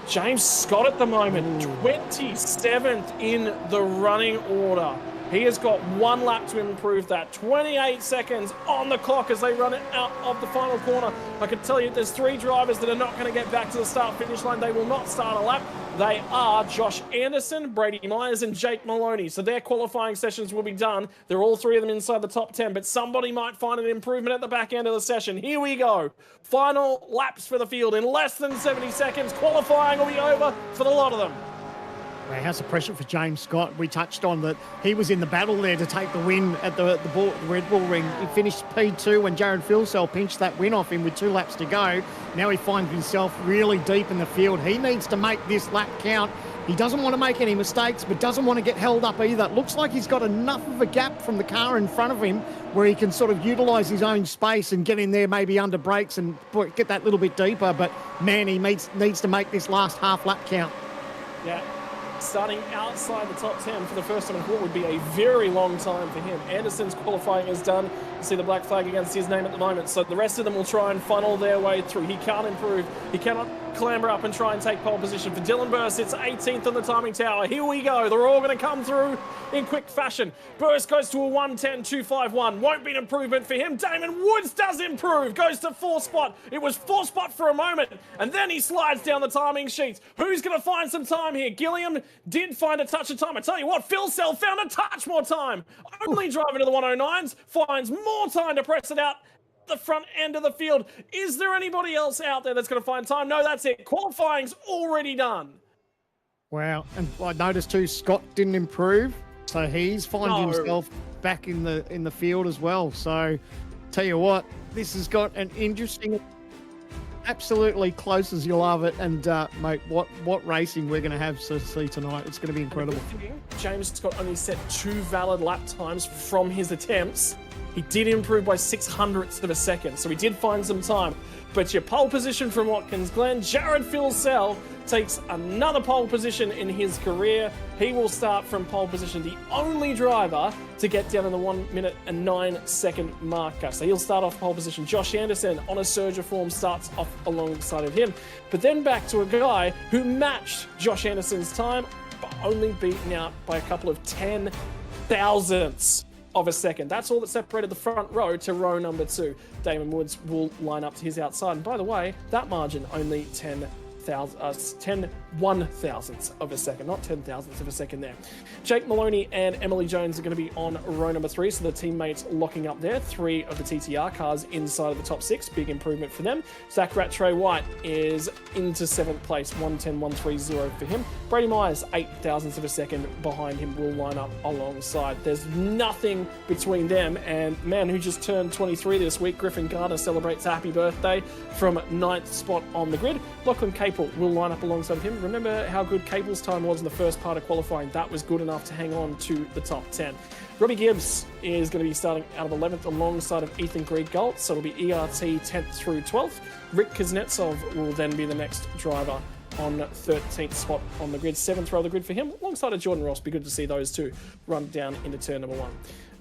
Speaker 4: James Scott at the moment, 27th in the running order. He has got one lap to improve that. 28 seconds on the clock as they run it out of the final corner. I can tell you there's three drivers that are not going to get back to the start-finish line. They will not start a lap. They are Josh Anderson, Brady Myers, and Jake Maloney. So their qualifying sessions will be done. They're all three of them inside the top 10, but somebody might find an improvement at the back end of the session. Here we go. Final laps for the field in less than 70 seconds. Qualifying will be over for the lot of them.
Speaker 5: Well, how's the pressure for James Scott? We touched on that he was in the battle there to take the win at the Red Bull Ring. He finished P2 when Jared Filsell pinched that win off him with 2 laps to go. Now he finds himself really deep in the field. He needs to make this lap count. He doesn't want to make any mistakes, but doesn't want to get held up either. It looks like he's got enough of a gap from the car in front of him where he can sort of utilise his own space and get in there maybe under brakes and get that little bit deeper. But, man, he needs to make this last half lap count.
Speaker 4: Yeah. Starting outside the top 10 for the first time in what would be a very long time for him. Anderson's qualifying is done. You see the black flag against his name at the moment. So the rest of them will try and funnel their way through. He can't improve. He cannot clamber up and try and take pole position. For Dylan Burst, it's 18th on the timing tower. Here we go. They're all going to come through in quick fashion. Burst goes to a 1:10.251. Won't be an improvement for him. Damon Woods does improve. Goes to 4th spot. It was 4th spot for a moment, and then he slides down the timing sheets. Who's going to find some time here? Gilliam did find a touch of time. I tell you what, Phil Sell found a touch more time. Only driving to the 109s, finds more time to press it out the front end of the field. Is there anybody else out there that's going to find time? No, that's it. Qualifying's already done.
Speaker 5: Wow. And I noticed too, Scott didn't improve, so he's finding himself back in the field as well. So tell you what, this has got an interesting, absolutely close as you love it. And mate, what racing we're going to have to see tonight. It's going to be incredible.
Speaker 4: James Scott only set 2 valid lap times from his attempts. He did improve by 600ths of a second, so he did find some time. But your pole position from Watkins Glen, Jared Philsell takes another pole position in his career. He will start from pole position, the only driver to get down in the 1 minute and 9 second marker. So he'll start off pole position. Josh Anderson, on a surge of form, starts off alongside of him. But then back to a guy who matched Josh Anderson's time, but only beaten out by a couple of 10 thousandths of a second. That's all that separated the front row to row number 2. Damon Woods will line up to his outside. And by the way, that margin only 10 1,000ths of a second, not 10 thousandths of a second there. Jake Maloney and Emily Jones are going to be on row number 3, so the teammates locking up there. 3 of the TTR cars inside of the top 6, big improvement for them. Zach Rattray White is into 7th place, 1:10.130 for him. Brady Myers, 8 thousandths of a second behind him, will line up alongside. There's nothing between them, and man who just turned 23 this week, Griffin Gardner, celebrates a happy birthday from 9th spot on the grid. Lachlan Capel will line up alongside him. Remember how good Capel's time was in the first part of qualifying? That was good enough to hang on to the top 10. Robbie Gibbs is going to be starting out of 11th alongside of Ethan Grieg-Galt, so it'll be ERT 10th through 12th. Rick Kuznetsov will then be the next driver on 13th spot on the grid. 7th row of the grid for him, alongside of Jordan Ross. Be good to see those two run down into turn number 1.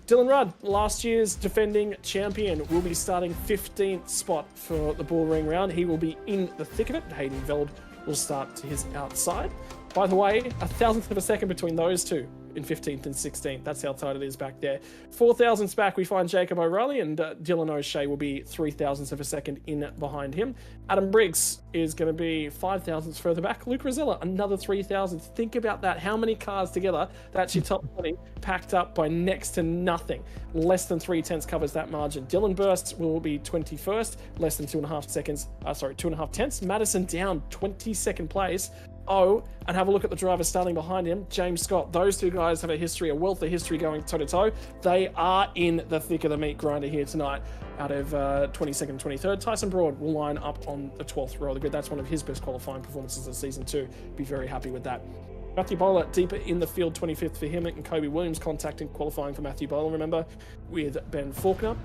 Speaker 4: Dylan Rudd, last year's defending champion, will be starting 15th spot for the bullring round. He will be in the thick of it. Hayden Veld will start to his outside. By the way, 1,000th of a second between those two in 15th and 16th. That's how tight it is back there. 4 thousandths back, we find Jacob O'Reilly, and Dylan O'Shea will be 3 thousandths of a second in behind him. Adam Briggs is going to be 5 thousandths further back. Luke Rosella, another 3 thousandths. Think about that. How many cars together? That's your top 20, packed up by next to nothing. Less than 3/10 covers that margin. Dylan Burst will be 21st, less than 2.5 tenths. Madison down 22nd place. And have a look at the driver starting behind him, James Scott. Those two guys have a wealth of history going toe-to-toe. They are in the thick of the meat grinder here tonight. Out of 22nd, 23rd, Tyson Broad will line up on the 12th row of the grid. That's one of his best qualifying performances of season 2. Be very happy with that. Matthew Bowler deeper in the field, 25th for him, and Kobe Williams contacting qualifying for Matthew Bowler, remember, with Ben Faulkner.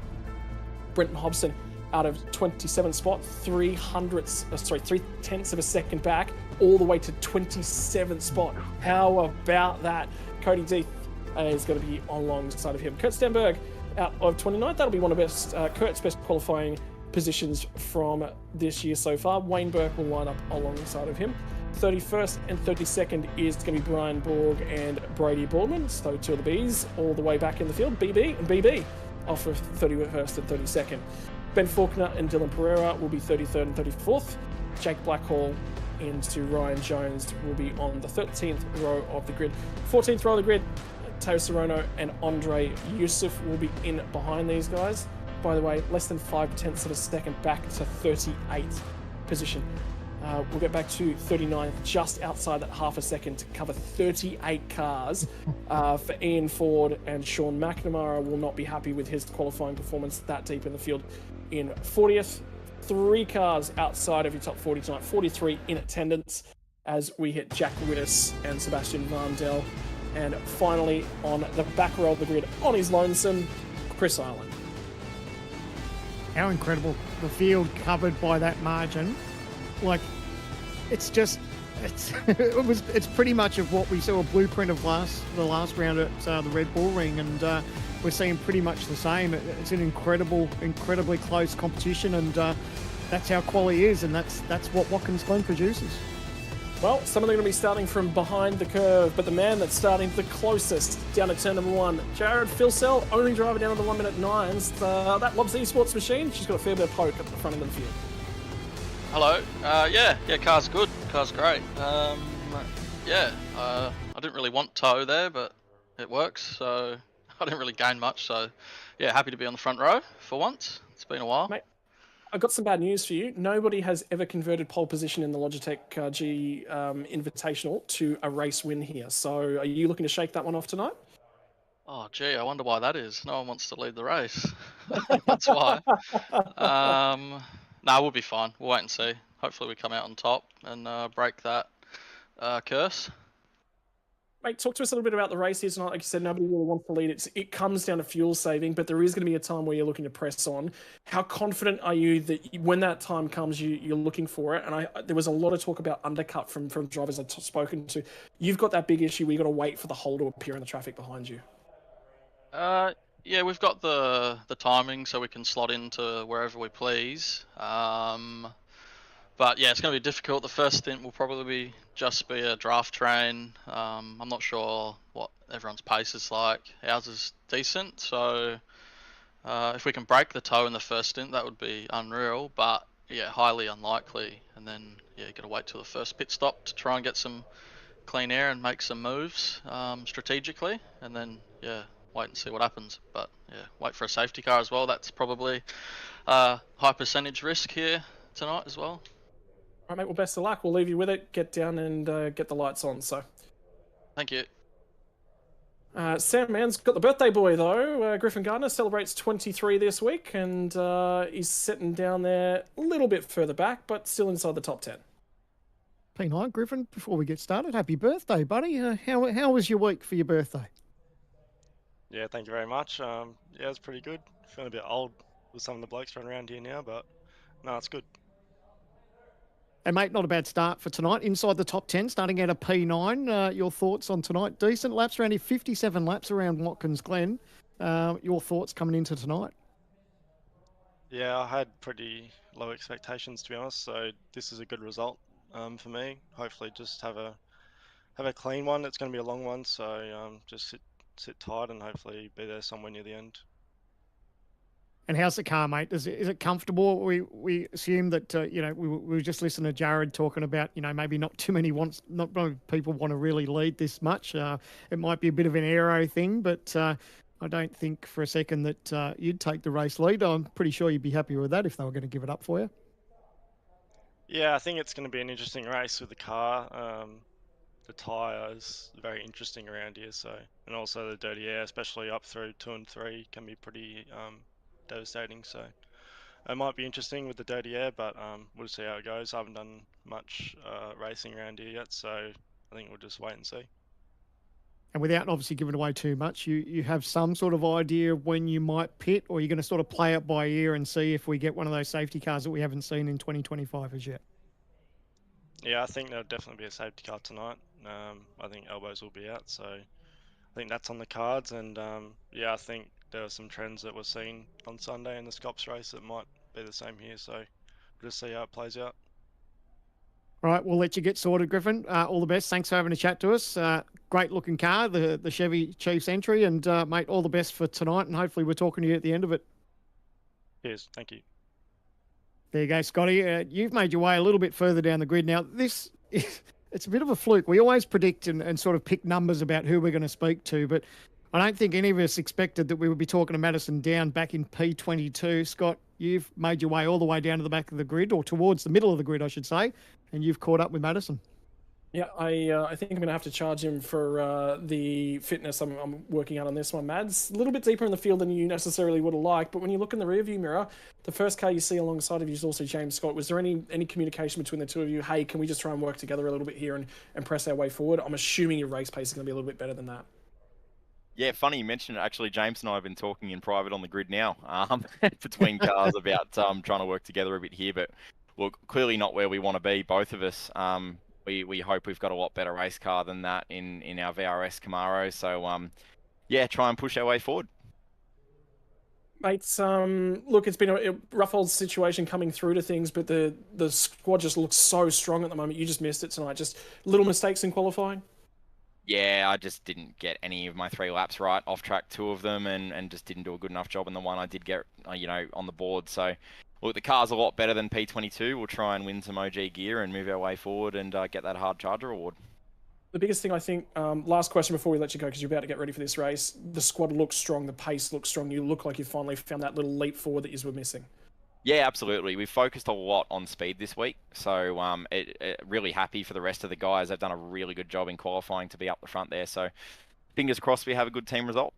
Speaker 4: Brenton Hobson out of 27th spot, 3/10ths of a second back, all the way to 27th spot. How about that? Cody Deeth is going to be alongside of him. Kurt Stenberg out of 29th. That'll be one of Kurt's best qualifying positions from this year so far. Wayne Burke will line up alongside of him. 31st and 32nd is going to be Brian Borg and Brady Baldwin. So 2 of the Bs all the way back in the field. BB and BB off of 31st and 32nd. Ben Faulkner and Dylan Pereira will be 33rd and 34th. Jake Blackhall into Ryan Jones will be on the 13th row of the grid. 14th row of the grid, Teo Sorono and Andre Yusuf will be in behind these guys. By the way, less than 5/10ths of a second back to 38th position. We'll get back to 39th, just outside that half a second to cover 38 cars for Ian Ford, and Sean McNamara will not be happy with his qualifying performance that deep in the field. In 40th, 3 cars outside of your top 40 tonight, 43 in attendance as we hit Jack Wittes and Sebastian Vandel. And finally, on the back row of the grid, on his lonesome, Chris Island.
Speaker 5: How incredible. The field covered by that margin. Like, it's pretty much of what we saw, a blueprint of the last round at the Red Bull Ring, and we're seeing pretty much the same. It's an incredibly close competition, and that's how quality is, and that's what Watkins Glen produces.
Speaker 4: Well, some of them are going to be starting from behind the curve, but the man that's starting the closest down to turn number 1, Jared Filsell, only driver down to the 1 minute 9s. That Lobs Esports machine, she's got a fair bit of poke at the front end of the field.
Speaker 6: Hello. Yeah, car's good. Car's great. I didn't really want tow there, but it works, so I didn't really gain much. So, yeah, happy to be on the front row for once. It's been a while.
Speaker 4: Mate, I've got some bad news for you. Nobody has ever converted pole position in the Logitech G Invitational to a race win here. So are you looking to shake that one off tonight?
Speaker 6: Oh, gee, I wonder why that is. No one wants to lead the race. That's why. Nah, we'll be fine. We'll wait and see. Hopefully we come out on top and break that curse.
Speaker 4: Mate, talk to us a little bit about the race here tonight. Like you said, nobody really wants to lead. It comes down to fuel saving, but there is going to be a time where you're looking to press on. How confident are you that when that time comes, you're looking for it? And there was a lot of talk about undercut from drivers I've spoken to. You've got that big issue where you've got to wait for the hole to appear in the traffic behind you.
Speaker 6: Yeah, we've got the timing so we can slot into wherever we please. But yeah, it's going to be difficult. The first stint will probably just be a draft train. I'm not sure what everyone's pace is like. Ours is decent, so if we can break the toe in the first stint, that would be unreal. But yeah, highly unlikely. And then yeah, you got to wait till the first pit stop to try and get some clean air and make some moves strategically, and then yeah, wait and see what happens. But yeah, wait for a safety car as well. That's probably high percentage risk here tonight as well.
Speaker 4: All right, mate, well, best of luck. We'll leave you with it. Get down and get the lights on. So,
Speaker 6: thank you.
Speaker 4: Sam Mann's got the birthday boy, though. Griffin Gardner celebrates 23 this week, and he's sitting down there a little bit further back, but still inside the top 10.
Speaker 5: P9, Griffin, before we get started, happy birthday, buddy. How was your week for your birthday?
Speaker 7: Yeah, thank you very much. Yeah, it's pretty good. Feeling a bit old with some of the blokes running around here now, but no, it's good.
Speaker 5: And mate, not a bad start for tonight. Inside the top 10, starting out a P9. Your thoughts on tonight? Decent laps around here, 57 laps around Watkins Glen. Your thoughts coming into tonight?
Speaker 7: Yeah, I had pretty low expectations, to be honest, so this is a good result for me. Hopefully just have a clean one. It's going to be a long one, so just sit tight and hopefully be there somewhere near the end.
Speaker 5: And how's the car, mate? Is it comfortable? We assume that we were just listening to Jared talking about maybe not many people want to really lead this much. It might be a bit of an aero thing, but I don't think for a second that you'd take the race lead. I'm pretty sure you'd be happy with that if they were going to give it up for you.
Speaker 7: Yeah, I think it's going to be an interesting race with the car. The tyre is very interesting around here, and also the dirty air, especially up through 2 and 3, can be pretty devastating. So it might be interesting with the dirty air, but we'll see how it goes. I haven't done much racing around here yet, so I think we'll just wait and see.
Speaker 5: And without obviously giving away too much, you have some sort of idea of when you might pit, or you're going to sort of play it by ear and see if we get one of those safety cars that we haven't seen in 2025 as yet?
Speaker 7: Yeah, I think there'll definitely be a safety car tonight. I think elbows will be out, so I think that's on the cards. And yeah, I think there are some trends that we're seeing on Sunday in the Scops race that might be the same here, so we'll just see how it plays out.
Speaker 5: All right, we'll let you get sorted, Griffin. All the best. Thanks for having a chat to us. Great looking car, the Chevy Chiefs entry, and mate, all the best for tonight, and hopefully we're talking to you at the end of it.
Speaker 7: Cheers, thank you.
Speaker 5: There you go, Scotty. You've made your way a little bit further down the grid. Now, it's a bit of a fluke. We always predict and sort of pick numbers about who we're going to speak to, but I don't think any of us expected that we would be talking to Madison Down back in P22. Scott, you've made your way all the way down to the back of the grid, or towards the middle of the grid, I should say, and you've caught up with Madison.
Speaker 4: Yeah, I think I'm going to have to charge him for the fitness I'm working out on this one, Mads. A little bit deeper in the field than you necessarily would have liked, but when you look in the rearview mirror, the first car you see alongside of you is also James Scott. Was there any communication between the two of you? Hey, can we just try and work together a little bit here and press our way forward? I'm assuming your race pace is going to be a little bit better than that.
Speaker 8: Yeah, funny you mentioned it. Actually, James and I have been talking in private on the grid now between cars about trying to work together a bit here, but we're clearly not where we want to be, both of us. We hope we've got a lot better race car than that in our VRS Camaro. So, yeah, try and push our way forward.
Speaker 4: Mates, look, it's been a rough old situation coming through to things, but the squad just looks so strong at the moment. You just missed it tonight. Just little mistakes in qualifying.
Speaker 8: Yeah, I just didn't get any of my 3 laps right. Off track 2 of them, and just didn't do a good enough job in the one I did get, on the board. So, look, the car's a lot better than P22. We'll try and win some OG gear and move our way forward and get that hard charger award.
Speaker 4: The biggest thing, I think, last question before we let you go, because you're about to get ready for this race. The squad looks strong. The pace looks strong. You look like you finally found that little leap forward that you were missing.
Speaker 8: Yeah, absolutely. We've focused a lot on speed this week, so really happy for the rest of the guys. They've done a really good job in qualifying to be up the front there. So, fingers crossed we have a good team result.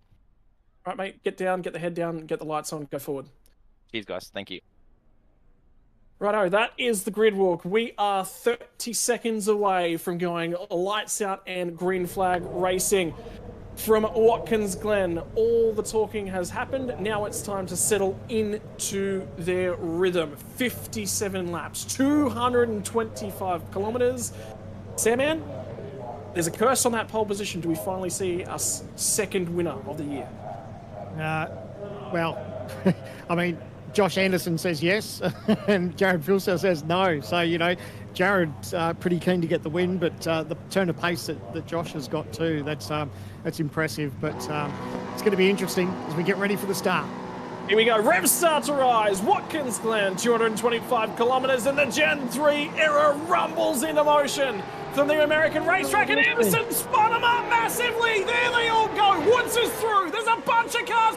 Speaker 4: All right, mate. Get down, get the head down, get the lights on, go forward.
Speaker 8: Cheers, guys. Thank you.
Speaker 4: Righto, that is the grid walk. We are 30 seconds away from going lights out and green flag racing. From Watkins Glen, all the talking has happened. Now it's time to settle into their rhythm. 57 laps, 225 kilometres. Sandman, there's a curse on that pole position. Do we finally see our second winner of the year?
Speaker 5: Well, I mean, Josh Anderson says yes, and Jared Filser says no. So, Jared's pretty keen to get the win, but the turn of pace that Josh has got too, that's impressive. But it's going to be interesting as we get ready for the start.
Speaker 4: Here we go. Rev start to rise. Watkins Glen, 225 kilometres, and the Gen 3 era rumbles into motion from the American racetrack, and Anderson spun them up massively. There they all go. Woods is through. There's a bunch of cars.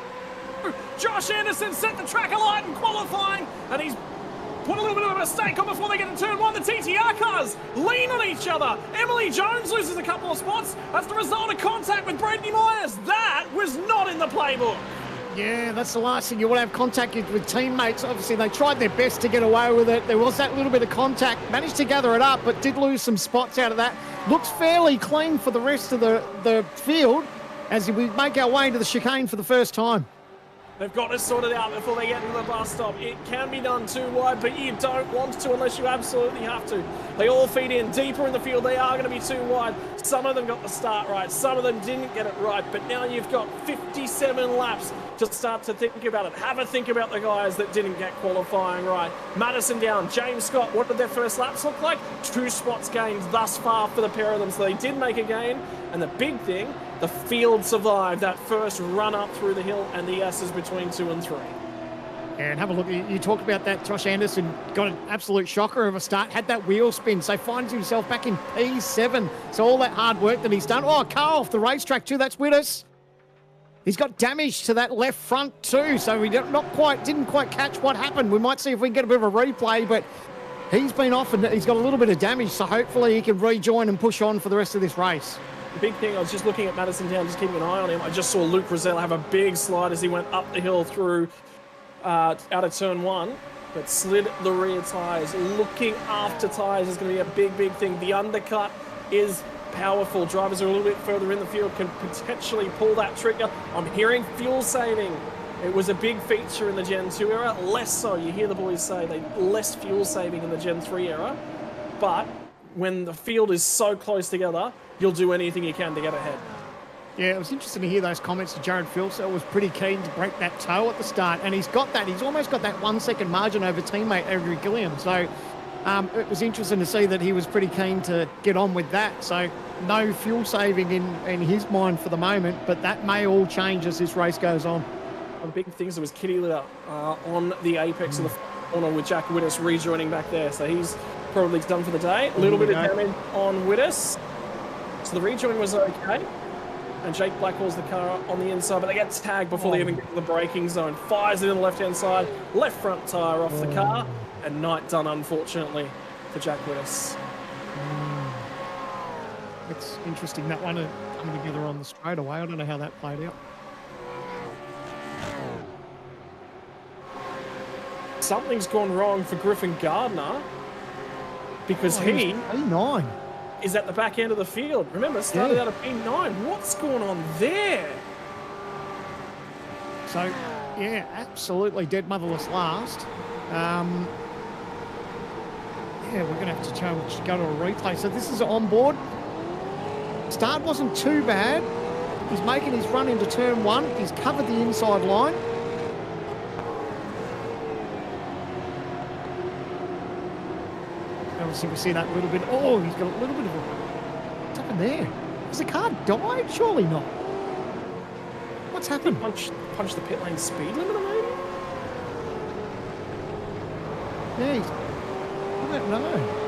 Speaker 4: Josh Anderson set the track alight in qualifying, and he's put a little bit of a mistake on before they get to turn 1. The TTR cars lean on each other. Emily Jones loses a couple of spots. That's the result of contact with Brittany Myers. That was not in the playbook.
Speaker 5: Yeah, that's the last thing. You want to have contact with teammates. Obviously, they tried their best to get away with it. There was that little bit of contact. Managed to gather it up, but did lose some spots out of that. Looks fairly clean for the rest of the field as we make our way into the chicane for the first time.
Speaker 4: They've got to sort it out before they get into the bus stop. It can be done too wide, but you don't want to unless you absolutely have to. They all feed in deeper in the field. They are going to be too wide. Some of them got the start right. Some of them didn't get it right. But now you've got 57 laps to start to think about it. Have a think about the guys that didn't get qualifying right. Madison down. James Scott, what did their first laps look like? 2 spots gained thus far for the pair of them. So they did make a gain. And the big thing, the field survived that first run up through the hill and the S's between 2 and 3.
Speaker 5: And have a look. You talk about that. Josh Anderson got an absolute shocker of a start. Had that wheel spin. So finds himself back in P7. So all that hard work that he's done. Oh, a car off the racetrack too. That's with us. He's got damage to that left front too. So we didn't quite catch what happened. We might see if we can get a bit of a replay, but he's been off and he's got a little bit of damage. So hopefully he can rejoin and push on for the rest of this race.
Speaker 4: The big thing, I was just looking at Madison down, just keeping an eye on him. I just saw Luke Rosell have a big slide as he went up the hill through out of turn 1, but slid the rear tyres. Looking after tyres is going to be a big thing. The undercut is powerful. Drivers are a little bit further in the field, can potentially pull that trigger. I'm hearing fuel saving. It was a big feature in the Gen 2 era, less so. You hear the boys say they less fuel saving in the Gen 3 era, but when the field is so close together, you'll do anything you can to get ahead.
Speaker 5: Yeah, it was interesting to hear those comments to Jared Filser. Was pretty keen to break that toe at the start, and he's got that. He's almost got that 1 second margin over teammate Avery Gilliam. So it was interesting to see that he was pretty keen to get on with that. So no fuel saving in his mind for the moment, but that may all change as this race goes on.
Speaker 4: One of the big things, there was Kitty Litter on the apex of the corner with Jack Wittes rejoining back there. So he's probably done for the day. A little bit of damage on Wittes. So the rejoin was okay. And Jake Blackwell's the car on the inside, but they get tagged before they even get to the braking zone. Fires it in the left-hand side, left front tyre off the car, and night done, unfortunately, for Jack Wittes.
Speaker 5: It's interesting, that one coming together on the straightaway. I don't know how that played out.
Speaker 4: Something's gone wrong for Griffin Gardner, because he
Speaker 5: P9
Speaker 4: is at the back end of the field. Remember, started out of P9. What's going on there?
Speaker 5: So, yeah, absolutely dead motherless last. Yeah, we're going to have to go to a replay. So this is on board. Start wasn't too bad. He's making his run into turn 1. He's covered the inside line. obviously we see that little bit. Oh, he's got a little bit of a... What's happened there? Has the car died? Surely not. What's happened?
Speaker 4: Punch the pit lane speed limiter, maybe?
Speaker 5: Yeah, I don't know.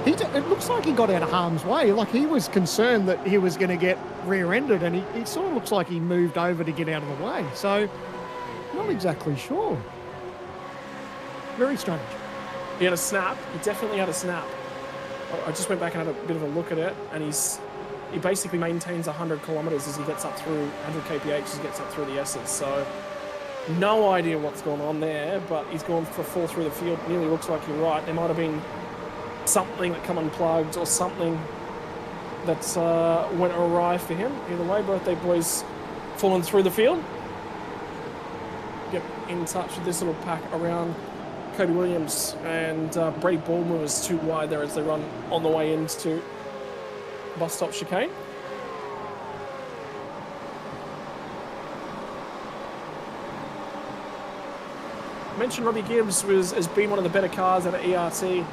Speaker 5: It looks like he got out of harm's way. Like he was concerned that he was going to get rear-ended, and it sort of looks like he moved over to get out of the way. So, not exactly sure. Very strange.
Speaker 4: He had a snap. He definitely had a snap. I just went back and had a bit of a look at it, and he basically maintains 100 kilometers as he gets up through 100 kph as he gets up through the S's. So, no idea what's going on there, but he's gone for full through the field. Nearly looks like you're right. There might have been something that come unplugged or something that went awry for him. Either way, birthday boys falling through the field. Get in touch with this little pack around Cody Williams, and Brady Baldwin was too wide there as they run on the way into bus stop chicane. I mentioned Robbie Gibbs has been one of the better cars out of ERT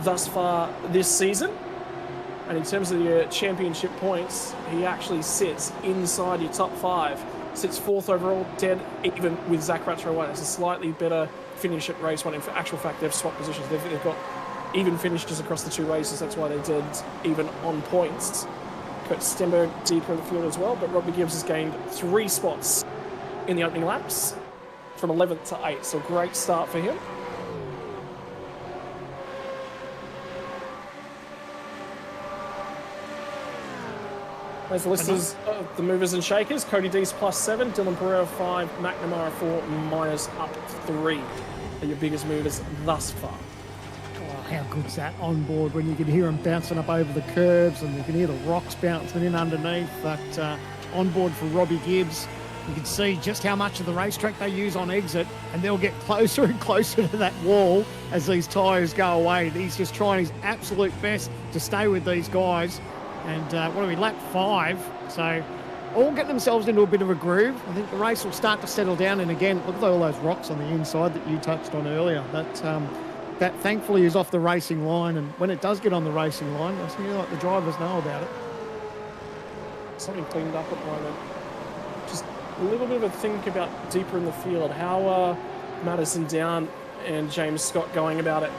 Speaker 4: thus far this season, and in terms of the championship points, he actually sits inside your top 5, sits 4th overall, dead even with Zach Ratcher. It's a slightly better finish at race 1. In actual fact, they've swapped positions. They've got even finishes across the 2 races. That's why they're dead even on points. Kurt Stenberg deeper in the field as well, but Robbie Gibbs has gained 3 spots in the opening laps from 11th to 8th, so great start for him. There's the listers of the movers and shakers. Cody Deese +7, Dylan Pereira 5, McNamara 4, minus up 3 are your biggest movers thus far.
Speaker 5: Oh, how good's that on board when you can hear them bouncing up over the curbs and you can hear the rocks bouncing in underneath. But on board for Robbie Gibbs, you can see just how much of the racetrack they use on exit, and they'll get closer and closer to that wall as these tyres go away. He's just trying his absolute best to stay with these guys. And what are we, lap 5? So all getting themselves into a bit of a groove. I think the race will start to settle down. And again, look at all those rocks on the inside that you touched on earlier. That thankfully is off the racing line. And when it does get on the racing line, I feel like the drivers know about it.
Speaker 4: Something cleaned up at the moment. Just a little bit of a think about deeper in the field. How are Madison Down and James Scott going about it?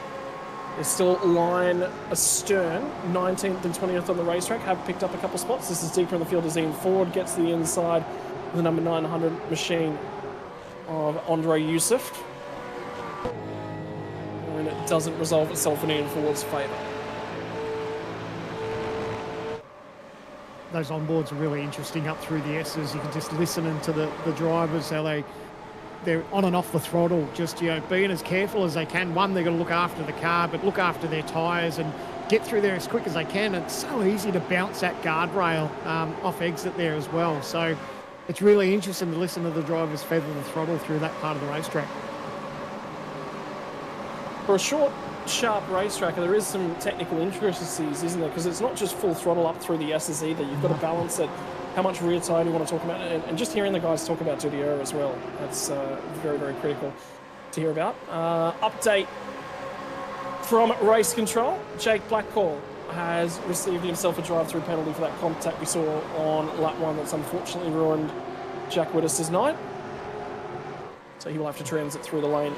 Speaker 4: They're still line astern, 19th and 20th on the racetrack, have picked up a couple spots. This is deeper in the field as Ian Ford gets the inside of the number 900 machine of Andre Youssef. And it doesn't resolve itself in Ian Ford's favour.
Speaker 5: Those onboards are really interesting up through the S's. You can just listen into the drivers, how they're on and off the throttle, just, being as careful as they can. One, they're going to look after the car, but look after their tyres and get through there as quick as they can. It's so easy to bounce that guardrail off exit there as well. So it's really interesting to listen to the drivers feather the throttle through that part of the racetrack.
Speaker 4: For a short, sharp racetrack, there is some technical intricacies, isn't there? Because it's not just full throttle up through the S's either. You've got to balance it. How much rear tyre do you want to talk about? And just hearing the guys talk about dirty air as well. That's very, very critical to hear about. Update from race control. Jake Blackcall has received himself a drive-through penalty for that contact we saw on lap 1 that's unfortunately ruined Jack Whittis's night. So he will have to transit through the lane.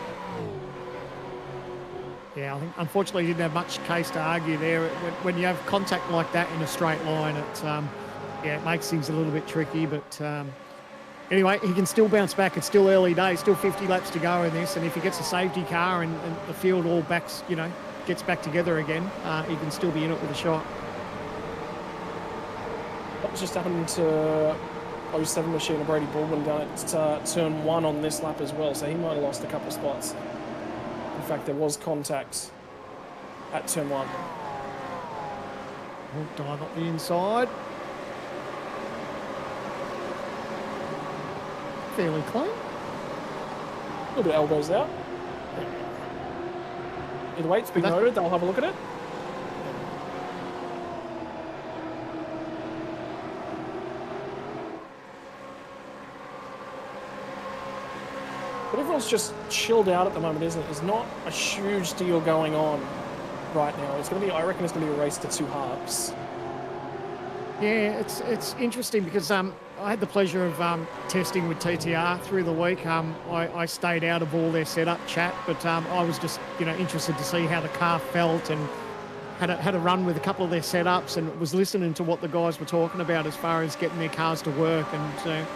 Speaker 5: Yeah, I think unfortunately he didn't have much case to argue there. When you have contact like that in a straight line, it makes things a little bit tricky, but anyway, he can still bounce back. It's still early days, still 50 laps to go in this, and if he gets a safety car and the field all backs, gets back together again, he can still be in it with a shot.
Speaker 4: What just happened to 07 machine of Brady Baldwin down at turn 1 on this lap as well, so he might have lost a couple of spots. In fact, there was contact at turn 1.
Speaker 5: We'll dive up the inside. Fairly clean.
Speaker 4: A little bit of elbows out. Either way, it's been noted. They'll have a look at it. But everyone's just chilled out at the moment, isn't it? There's not a huge deal going on right now. It's going to be, I reckon it's going to be a race to 2 halves.
Speaker 5: Yeah, it's interesting because I had the pleasure of testing with TTR through the week. I stayed out of all their setup chat, but I was just interested to see how the car felt, and had a run with a couple of their setups, and was listening to what the guys were talking about as far as getting their cars to work, and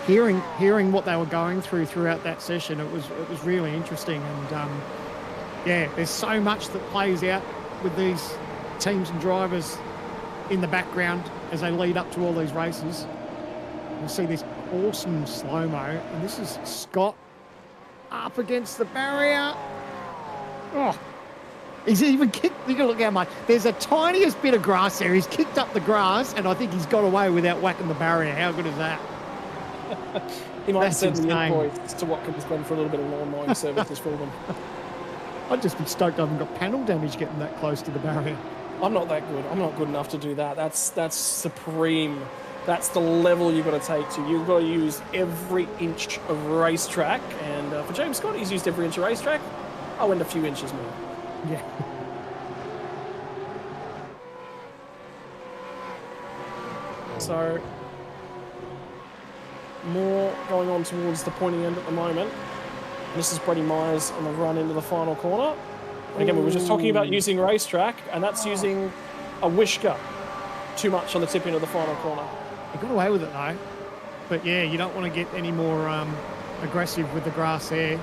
Speaker 5: hearing what they were going throughout that session. It was really interesting, and yeah, there's so much that plays out with these teams and drivers in the background as they lead up to all these races. We'll see this awesome slow-mo, and this is Scott up against the barrier. Oh, he's even kicked. You can look how much. There's a tiniest bit of grass there. He's kicked up the grass, and I think he's got away without whacking the barrier. How good is that?
Speaker 4: He might send the invoice to Watkins Glen for a little bit of lawn mowing services for them.
Speaker 5: I'd just be stoked I haven't got panel damage getting that close to the barrier.
Speaker 4: I'm not that good. I'm not good enough to do that. That's supreme. That's the level you've got to take to. You've got to use every inch of racetrack. And for James Scott, he's used every inch of racetrack. I went a few inches more.
Speaker 5: Yeah.
Speaker 4: So, more going on towards the pointy end at the moment. This is Brady Myers on the run into the final corner. And again, we were just talking about using racetrack, and that's using a whisker too much on the tip end of the final corner.
Speaker 5: He got away with it though. But yeah, you don't want to get any more aggressive with the grass there.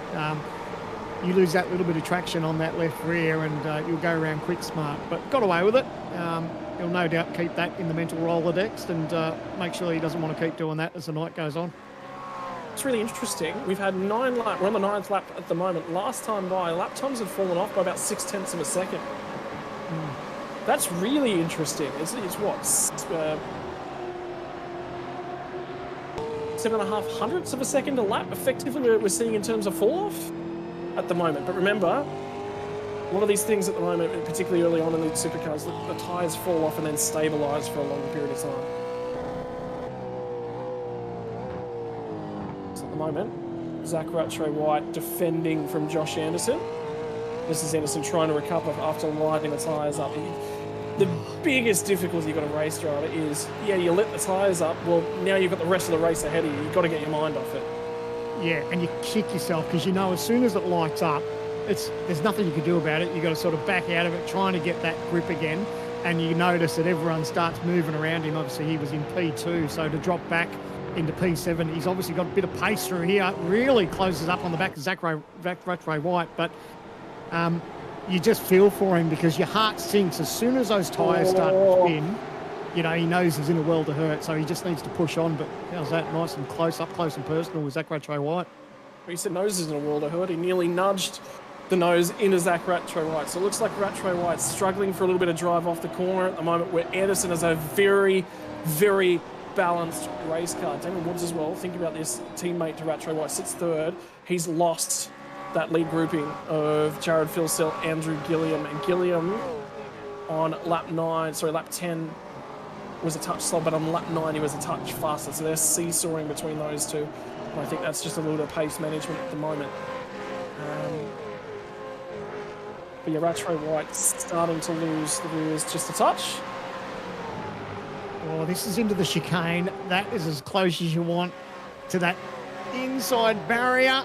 Speaker 5: You lose that little bit of traction on that left rear, and you'll go around quick smart. But got away with it. He'll no doubt keep that in the mental Rolodex, and make sure he doesn't want to keep doing that as the night goes on.
Speaker 4: It's really interesting. We've had 9 laps. We're on the 9th lap at the moment. Last time by, lap times had fallen off by about 0.6 of a second. That's really interesting. It's what? 7.5 hundredths of a second a lap, effectively, we're seeing in terms of fall-off at the moment. But remember, a lot of these things at the moment, particularly early on in the supercars, the tyres fall off and then stabilise for a long period of time. Moment, Zach Rattray-White defending from Josh Anderson. This is Anderson trying to recover after lighting the tyres up. The biggest difficulty you've got a race driver is, yeah, you lit the tyres up, well, now you've got the rest of the race ahead of you. You've got to get your mind off it.
Speaker 5: Yeah, and you kick yourself because as soon as it lights up, there's nothing you can do about it. You've got to sort of back out of it, trying to get that grip again, and you notice that everyone starts moving around him. Obviously, he was in P2, so to drop back into P7, he's obviously got a bit of pace through here. Really closes up on the back of Zach Rattray-White, but you just feel for him because your heart sinks as soon as those tyres start to spin. He knows he's in a world of hurt, so he just needs to push on. But how's that? Nice and close, up close and personal with Zach Rattray-White.
Speaker 4: He said nose is in a world of hurt. He nearly nudged the nose into Zach Rattray-White. So it looks like Rattray-White's struggling for a little bit of drive off the corner at the moment, where Anderson is a very, very balanced race car. Damon Woods as well. Think about this teammate to Rattray-White sits third. He's lost that lead grouping of Jared Philsell, Andrew Gilliam, and Gilliam on lap 10 was a touch slow, but on lap 9 he was a touch faster. So they're seesawing between those two. And I think that's just a little bit of pace management at the moment. But yeah, Rattray-White's starting to lose the rears just a touch.
Speaker 5: Oh, this is into the chicane. That is as close as you want to that inside barrier.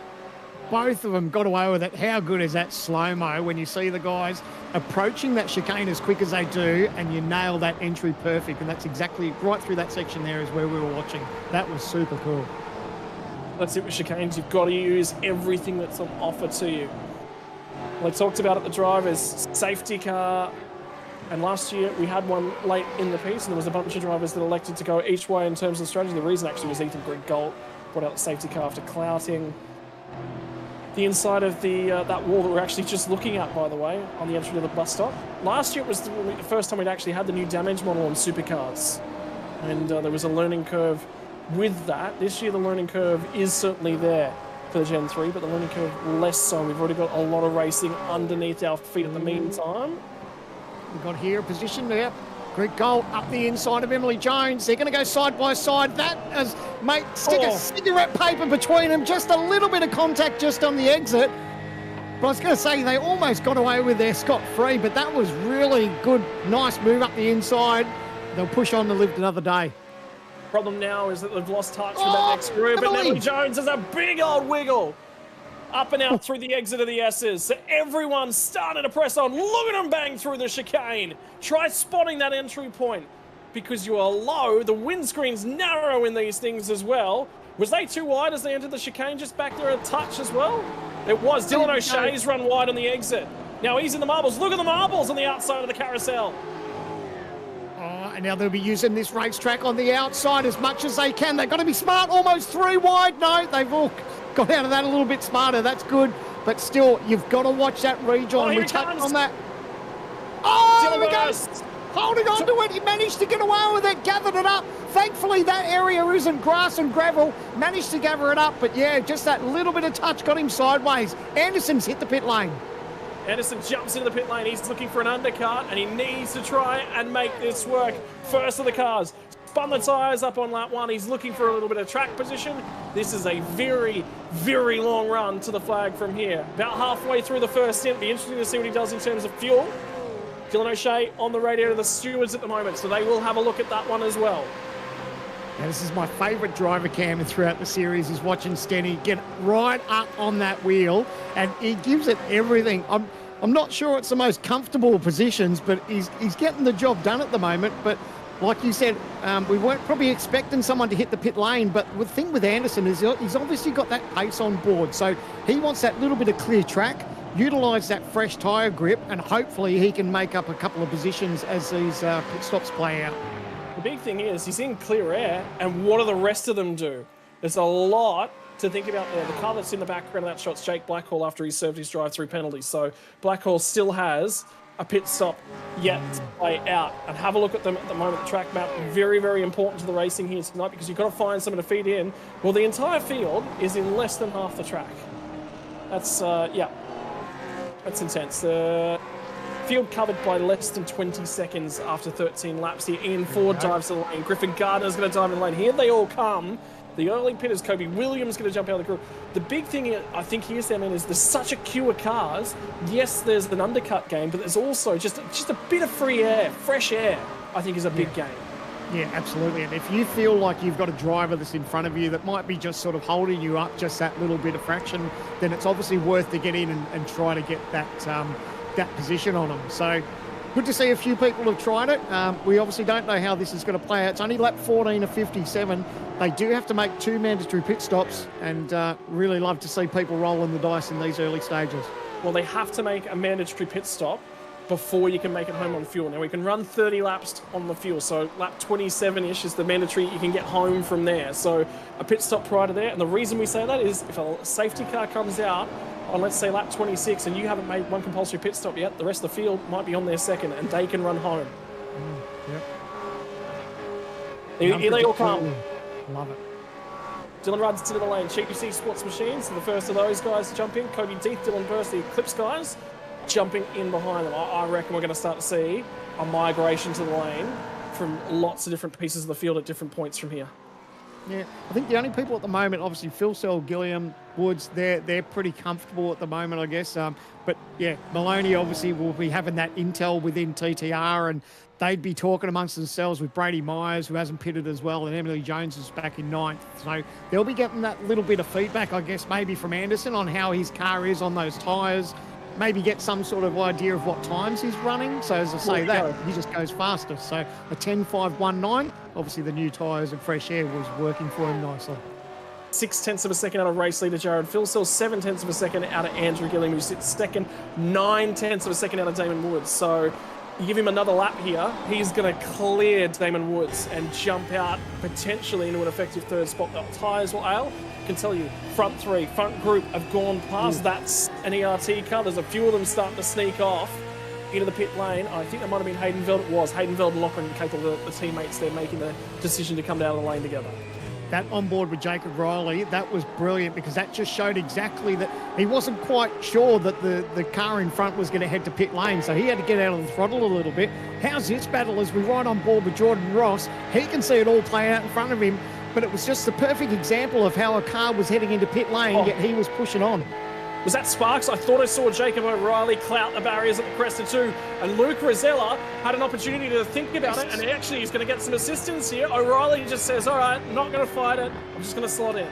Speaker 5: Both of them got away with it. How good is that slow-mo when you see the guys approaching that chicane as quick as they do, and you nail that entry perfect. And that's exactly right through that section there is where we were watching. That was super cool.
Speaker 4: That's it with chicanes. You've got to use everything that's on offer to you. Well, I talked about it, the drivers, safety car. And last year we had one late in the piece, and there was a bunch of drivers that elected to go each way in terms of strategy. The reason actually was Ethan Greg-Galt brought out the safety car after clouting the inside of that wall that we're actually just looking at, by the way, on the entry to the bus stop. Last year it was the first time we'd actually had the new damage model on supercars, and there was a learning curve with that. This year the learning curve is certainly there for the Gen 3, but the learning curve less so. We've already got a lot of racing underneath our feet in the meantime.
Speaker 5: We've got here a position there. Greg Gold up the inside of Emily Jones. They're going to go side by side. That as stick a cigarette paper between them. Just a little bit of contact just on the exit. But I was going to say, they almost got away with their scot-free, but that was really good, nice move up the inside. They'll push on to live another day.
Speaker 4: Problem now is that they've lost touch with that next group, but Natalie Jones has a big old wiggle. Up and out through the exit of the S's. So everyone's starting to press on. Look at them bang through the chicane. Try spotting that entry point. Because you are low, the windscreen's narrow in these things as well. Was they too wide as they entered the chicane just back there a touch as well? It was. Dylan O'Shea's run wide on the exit. Now he's in the marbles. Look at the marbles on the outside of the carousel.
Speaker 5: And now they'll be using this racetrack on the outside as much as they can. They've got to be smart, almost 3 wide. No, they've all got out of that a little bit smarter. That's good. But still, you've got to watch that rejoin. We touched on that. Oh, there we go. Holding on to it. He managed to get away with it, gathered it up. Thankfully, that area isn't grass and gravel. Managed to gather it up. But yeah, just that little bit of touch got him sideways. Anderson's hit the pit lane.
Speaker 4: Anderson jumps into the pit lane. He's looking for an undercut, and he needs to try and make this work. First of the cars. Spun the tyres up on lap 1. He's looking for a little bit of track position. This is a very, very long run to the flag from here. About halfway through the first stint. Be interesting to see what he does in terms of fuel. Dylan O'Shea on the radio to the stewards at the moment, so they will have a look at that one as well.
Speaker 5: Now, this is my favourite driver cam throughout the series, is watching Stenny get right up on that wheel, and he gives it everything. I'm not sure it's the most comfortable positions, but he's getting the job done at the moment. But like you said, we weren't probably expecting someone to hit the pit lane, but the thing with Anderson is he's obviously got that pace on board, so he wants that little bit of clear track, utilise that fresh tyre grip, and hopefully he can make up a couple of positions as these pit stops play out.
Speaker 4: The big thing is he's in clear air, and what do the rest of them do? There's a lot to think about there. The car that's in the background of that shot's Jake Blackhall after he served his drive-through penalty. So Blackhall still has a pit stop yet to play out. And have a look at them at the moment. The track map, very, very important to the racing here tonight, because you've got to find someone to feed in. Well, the entire field is in less than half the track. That's, yeah, that's intense. Field covered by less than 20 seconds after 13 laps here. Ian Ford dives to the lane. Griffin Gardner's going to dive in the lane. Here they all come. The early pitters, Kobe Williams going to jump out of the group. The big thing I think here, Sam, is there's such a queue of cars. Yes, there's an undercut game, but there's also just a bit of free air, fresh air, I think is a big game.
Speaker 5: Yeah, absolutely. And if you feel like you've got a driver that's in front of you that might be just sort of holding you up just that little bit of fraction, then it's obviously worth to get in and try to get that position on them. So good to see a few people have tried it. We obviously don't know how this is going to play out. It's only lap 14 of 57. They do have to make 2 mandatory pit stops, and really love to see people rolling the dice in these early stages.
Speaker 4: Well, they have to make a mandatory pit stop before you can make it home on fuel. Now, we can run 30 laps on the fuel, so lap 27-ish is the mandatory. You can get home from there. So a pit stop prior to there, and the reason we say that is if a safety car comes out on, let's say, lap 26 and you haven't made one compulsory pit stop yet, the rest of the field might be on their second and they can run home. Yep. Here they all come.
Speaker 5: Love it.
Speaker 4: Dylan runs into the lane. GPC Sports Machines, so the first of those guys to jump in. Cody Deeth, Dylan Burst, the Eclipse guys, jumping in behind them. I reckon we're going to start to see a migration to the lane from lots of different pieces of the field at different points from here.
Speaker 5: Yeah, I think the only people at the moment, obviously Phil Sell, Gilliam, Woods, they're pretty comfortable at the moment, I guess. But yeah, Maloney obviously will be having that intel within TTR, and they'd be talking amongst themselves with Brady Myers, who hasn't pitted as well, and Emily Jones is back in 9th. So they'll be getting that little bit of feedback, I guess, maybe from Anderson on how his car is on those tyres. Maybe get some sort of idea of what times he's running. So as I say that, he just goes faster. So a 10.519, obviously the new tyres and fresh air was working for him nicely.
Speaker 4: 0.6 of a second out of race leader Jared Philsell, 0.7 of a second out of Andrew Gilliam, who sits second, 0.9 of a second out of Damon Woods. So you give him another lap here, he's going to clear Damon Woods and jump out potentially into an effective third spot. The tyres will ail. I can tell you, front group have gone past. That's an ERT car. There's a few of them starting to sneak off into the pit lane. I think that might have been Hayden Veld. It was Hayden Veld and Lachlan Capel, the teammates there, making the decision to come down the lane together.
Speaker 5: That on board with Jacob Riley, that was brilliant, because that just showed exactly that he wasn't quite sure that the car in front was going to head to pit lane, so he had to get out of the throttle a little bit. How's this battle as we ride on board with Jordan Ross? He can see it all play out in front of him, but it was just the perfect example of how a car was heading into pit lane, yet he was pushing on.
Speaker 4: Was that Sparks? I thought I saw Jacob O'Reilly clout the barriers at the crest of 2, and Luke Rosella had an opportunity to think about it, and actually he's going to get some assistance here. O'Reilly just says, all right, not going to fight it. I'm just going to slot in.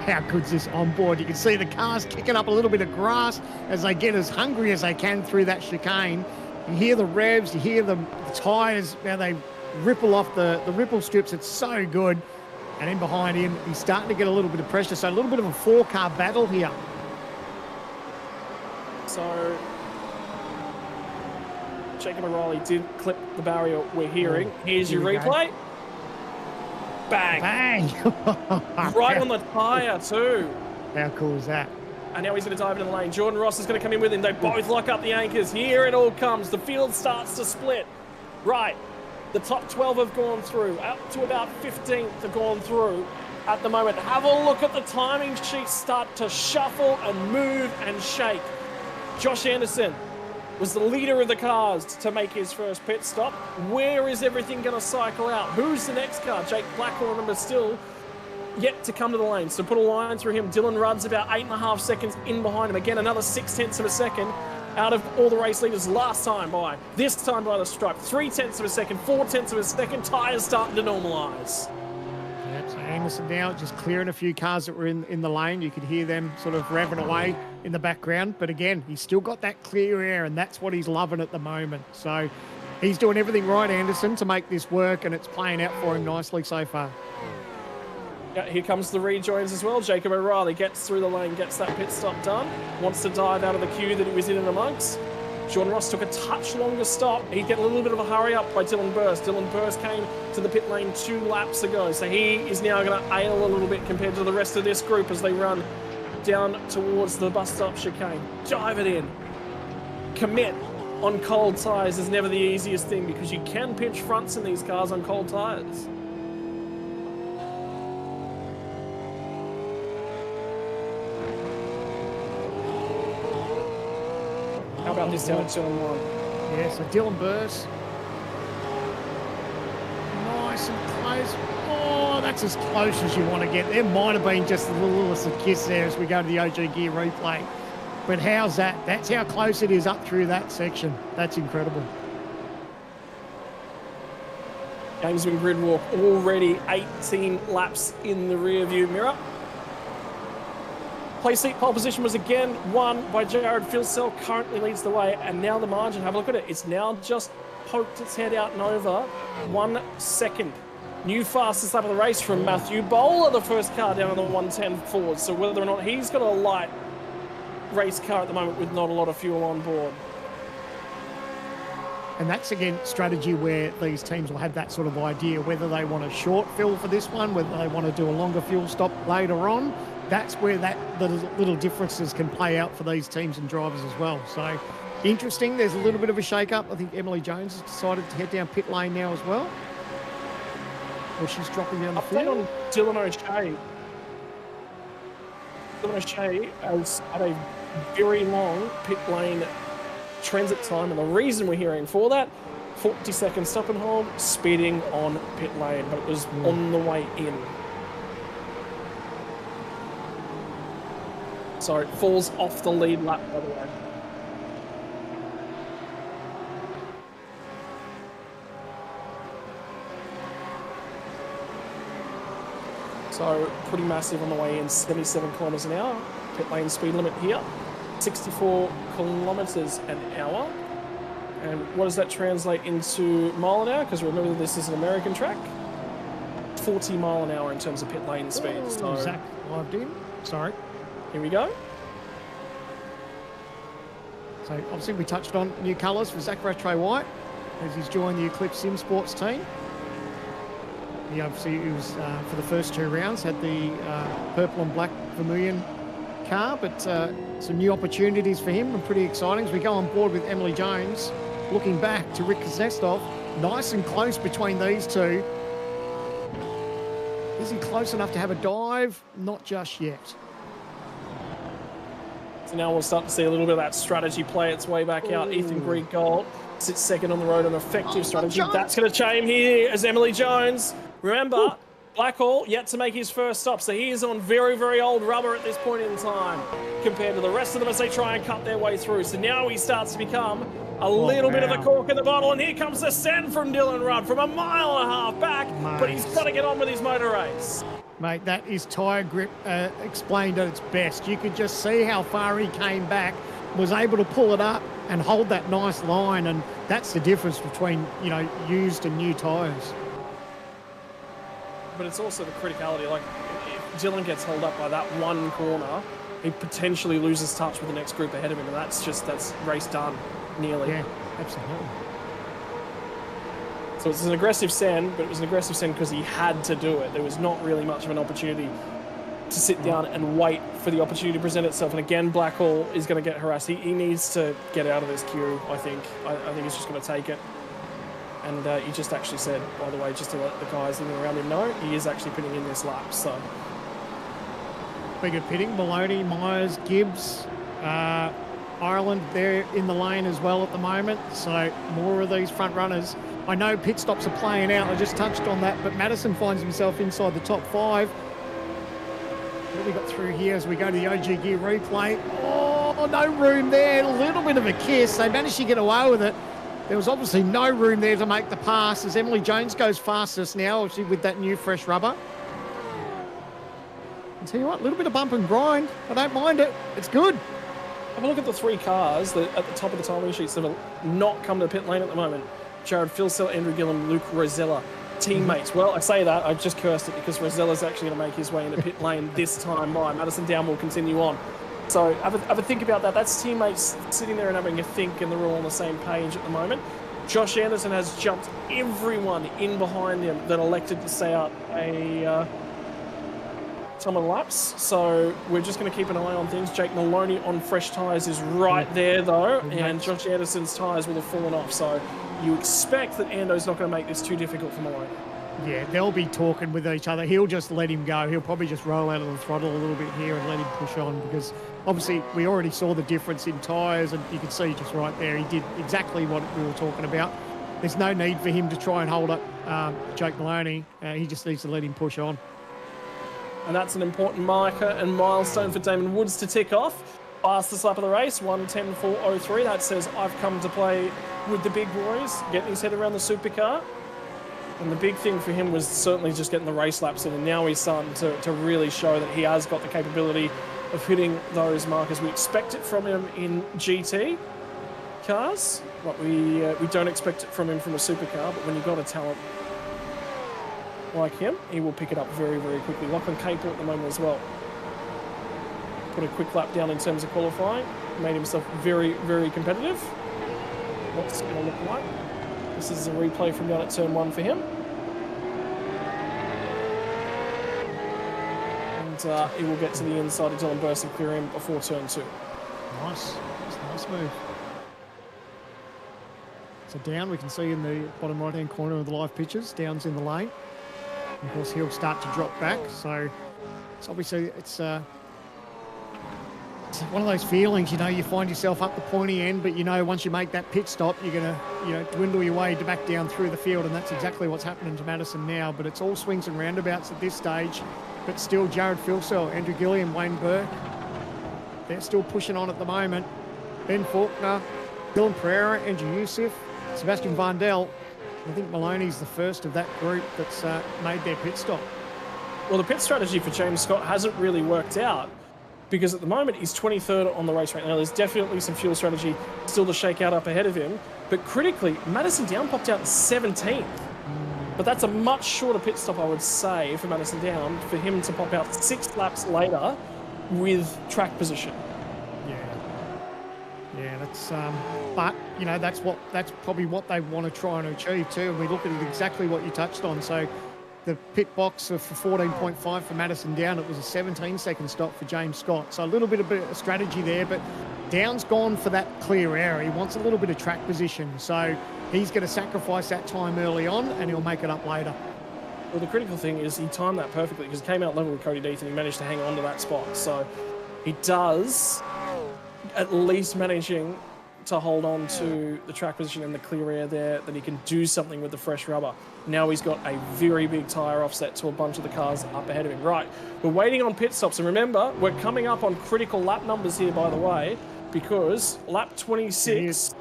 Speaker 5: How good's this on board? You can see the cars kicking up a little bit of grass as they get as hungry as they can through that chicane. You hear the revs, you hear the tyres, how they ripple off the ripple strips. It's so good. And in behind him, he's starting to get a little bit of pressure. So a little bit of a 4-car battle here.
Speaker 4: So Jacob O'Reilly did clip the barrier we're hearing. Here's your replay. Bang.
Speaker 5: Bang.
Speaker 4: Right on the tyre too.
Speaker 5: How cool is that?
Speaker 4: And now he's going to dive into the lane. Jordan Ross is going to come in with him. They both lock up the anchors. Here it all comes. The field starts to split. Right. The top 12 have gone through. Up to about 15th have gone through at the moment. Have a look at the timing sheets start to shuffle and move and shake. Josh Anderson was the leader of the cars to make his first pit stop. Where is everything going to cycle out? Who's the next car? Jake Blackhorn, remember, still yet to come to the lane. So put a line through him. Dylan Rudd's about 8.5 seconds in behind him. Again, another 0.6 of a second out of all the race leaders last time by. This time by the stripe. 0.3 of a second, 0.4 of a second. Tyres starting to normalise.
Speaker 5: Yep, so Anderson now just clearing a few cars that were in the lane. You could hear them sort of revving away in the background. But again, he's still got that clear air, and that's what he's loving at the moment. So he's doing everything right, Anderson, to make this work, and it's playing out for him nicely so far.
Speaker 4: Yeah, here comes the rejoins as well. Jacob O'Reilly gets through the lane, gets that pit stop done. Wants to dive out of the queue that he was in and amongst. Jordan Ross took a touch longer stop. He'd get a little bit of a hurry up by Dylan Burst. Dylan Burst came to the pit lane 2 laps ago, so he is now going to ail a little bit compared to the rest of this group as they run down towards the bus stop chicane. Dive it in. Commit on cold tyres is never the easiest thing because you can pinch fronts in these cars on cold tyres. How about this down at turn 1?
Speaker 5: Yeah, so Dylan Burst. Nice and close. Oh, that's as close as you want to get. There might have been just a little kiss there as we go to the OG Gear replay. But how's that? That's how close it is up through that section. That's incredible.
Speaker 4: Gamesman grid walk already 18 laps in the rear view mirror. Play seat pole position was again won by Jared Filsell, currently leads the way, and now the margin, have a look at it, it's now just poked its head out and over 1 second. New fastest lap of the race from Matthew Bowler, the first car down on the 110 Ford, so whether or not he's got a light race car at the moment with not a lot of fuel on board.
Speaker 5: And that's, again, strategy where these teams will have that sort of idea, whether they want a short fill for this one, whether they want to do a longer fuel stop later on. That's where the little differences can play out for these teams and drivers as well. So interesting. There's a little bit of a shake-up. I think Emily Jones has decided to head down pit lane now as well. Or she's dropping down the field.
Speaker 4: Update on Dylan O'Shea. Dylan O'Shea has had a very long pit lane transit time, and the reason we're hearing for that, 40-second stop and hold, speeding on pit lane, but it was on the way in. So it falls off the lead lap, by the way. So pretty massive on the way in, 77 kilometres an hour. Pit lane speed limit here, 64 kilometres an hour. And what does that translate into mile an hour? Because remember, this is an American track. 40 mile an hour in terms of pit lane speed.
Speaker 5: Oh,
Speaker 4: so
Speaker 5: Zach lived in. Sorry.
Speaker 4: Here we go.
Speaker 5: So obviously we touched on new colours for Zach Rattray White as he's joined the Eclipse Sim Sports team. He obviously was, for the first 2 rounds, had the purple and black vermilion car, but some new opportunities for him and pretty exciting as we go on board with Emily Jones. Looking back to Rick Kuznetsov, nice and close between these two. Is he close enough to have a dive? Not just yet.
Speaker 4: So now we'll start to see a little bit of that strategy play its way back out. Ethan Green-Gold sits second on the road, an effective strategy. That's going to change here as Emily Jones. Remember, Blackhall yet to make his first stop, so he is on very, very old rubber at this point in time compared to the rest of them as they try and cut their way through. So now he starts to become a little bit of the cork in the bottle, and here comes the send from Dylan Rudd from 1.5 miles back, but he's got to get on with his motor race.
Speaker 5: Mate, that is tyre grip explained at its best. You could just see how far he came back, was able to pull it up and hold that nice line, and that's the difference between, you know, used and new tyres.
Speaker 4: But it's also the criticality, like if Dylan gets held up by that one corner, he potentially loses touch with the next group ahead of him, and that's race done, nearly.
Speaker 5: Yeah, absolutely.
Speaker 4: So it's an aggressive send, but it was an aggressive send because he had to do it. There was not really much of an opportunity to sit down and wait for the opportunity to present itself. And again, Blackhall is going to get harassed. He needs to get out of this queue, I think. I think he's just going to take it. And he just actually said, by the way, just to let the guys living around him know, he is actually putting in this lap. So,
Speaker 5: bigger pitting, Maloney, Myers, Gibbs, Ireland, they're in the lane as well at the moment. So more of these front runners. I know pit stops are playing out. I just touched on that, but Madison finds himself inside the top 5. What have we got through here as we go to the OG Gear replay? Oh, no room there. A little bit of a kiss. They managed to get away with it. There was obviously no room there to make the pass as Emily Jones goes fastest now, obviously with that new fresh rubber. I'll tell you what, a little bit of bump and grind. I don't mind it. It's good.
Speaker 4: have a look at the 3 cars that at the top of the timing sheets that have not come to pit lane at the moment. Jared Filsell, Andrew Gillam, Luke Rosella. Teammates. Well, I say that, I just cursed it because Rosella's actually going to make his way into pit lane this time by. Madison Down will continue on. So have a think about that. That's teammates sitting there and having a think, and they're all on the same page at the moment. Josh Anderson has jumped everyone in behind him that elected to stay out a some of the laps. So we're just going to keep an eye on things. Jake Maloney on fresh tyres is right there though, and Josh Anderson's tyres will have fallen off. So you expect that Ando's not going to make this too difficult for Maloney.
Speaker 5: Yeah, they'll be talking with each other. He'll just let him go. He'll probably just roll out of the throttle a little bit here and let him push on, because obviously we already saw the difference in tyres, and you can see just right there, he did exactly what we were talking about. There's no need for him to try and hold up Jake Maloney. He just needs to let him push on.
Speaker 4: And that's an important marker and milestone for Damon Woods to tick off. Fastest lap of the race, 1:10.403. That says, I've come to play with the big boys, getting his head around the supercar. And the big thing for him was certainly just getting the race laps in, and now he's starting to really show that he has got the capability of hitting those markers. We expect it from him in GT cars, but we don't expect it from him from a supercar. But when you've got a talent like him, he will pick it up very, very quickly. Lachlan Capel at the moment as well. Put a quick lap down in terms of qualifying. Made himself very, very competitive. What's it going to look like? This is a replay from down at turn 1 for him. And he will get to the inside of Dylan Burst and clear him before turn 2.
Speaker 5: Nice. That's a nice move. So Down, we can see in the bottom right-hand corner of the live pictures, Down's in the lane. Of course, he'll start to drop back. So it's obviously, it's one of those feelings, you know, you find yourself up the pointy end, but you know, once you make that pit stop, you're going to, you know, dwindle your way back down through the field, and that's exactly what's happening to Madison now. But it's all swings and roundabouts at this stage. But still, Jared Filsell, Andrew Gilliam, Wayne Burke, they're still pushing on at the moment. Ben Faulkner, Dylan Pereira, Andrew Youssef, Sebastian Vandel. I think Maloney's the first of that group that's made their pit stop.
Speaker 4: Well, the pit strategy for James Scott hasn't really worked out, because at the moment he's 23rd on the race right now. There's definitely some fuel strategy still to shake out up ahead of him. But critically, Madison Down popped out in 17th. But that's a much shorter pit stop, I would say, for Madison Down, for him to pop out 6 laps later with track position.
Speaker 5: Yeah, that's but you know, that's probably what they want to try and achieve too. And we look at it exactly what you touched on. So the pit box for 14.5 for Madison Down, it was a 17-second stop for James Scott. So a little bit of a strategy there, but Down's gone for that clear air. He wants a little bit of track position. So he's going to sacrifice that time early on, and he'll make it up later.
Speaker 4: Well, the critical thing is he timed that perfectly, because he came out level with Cody Death and he managed to hang on to that spot. So he does at least managing to hold on to the track position and the clear air there, that he can do something with the fresh rubber. Now he's got a very big tyre offset to a bunch of the cars up ahead of him. Right, we're waiting on pit stops. And remember, we're coming up on critical lap numbers here, by the way, because lap 26,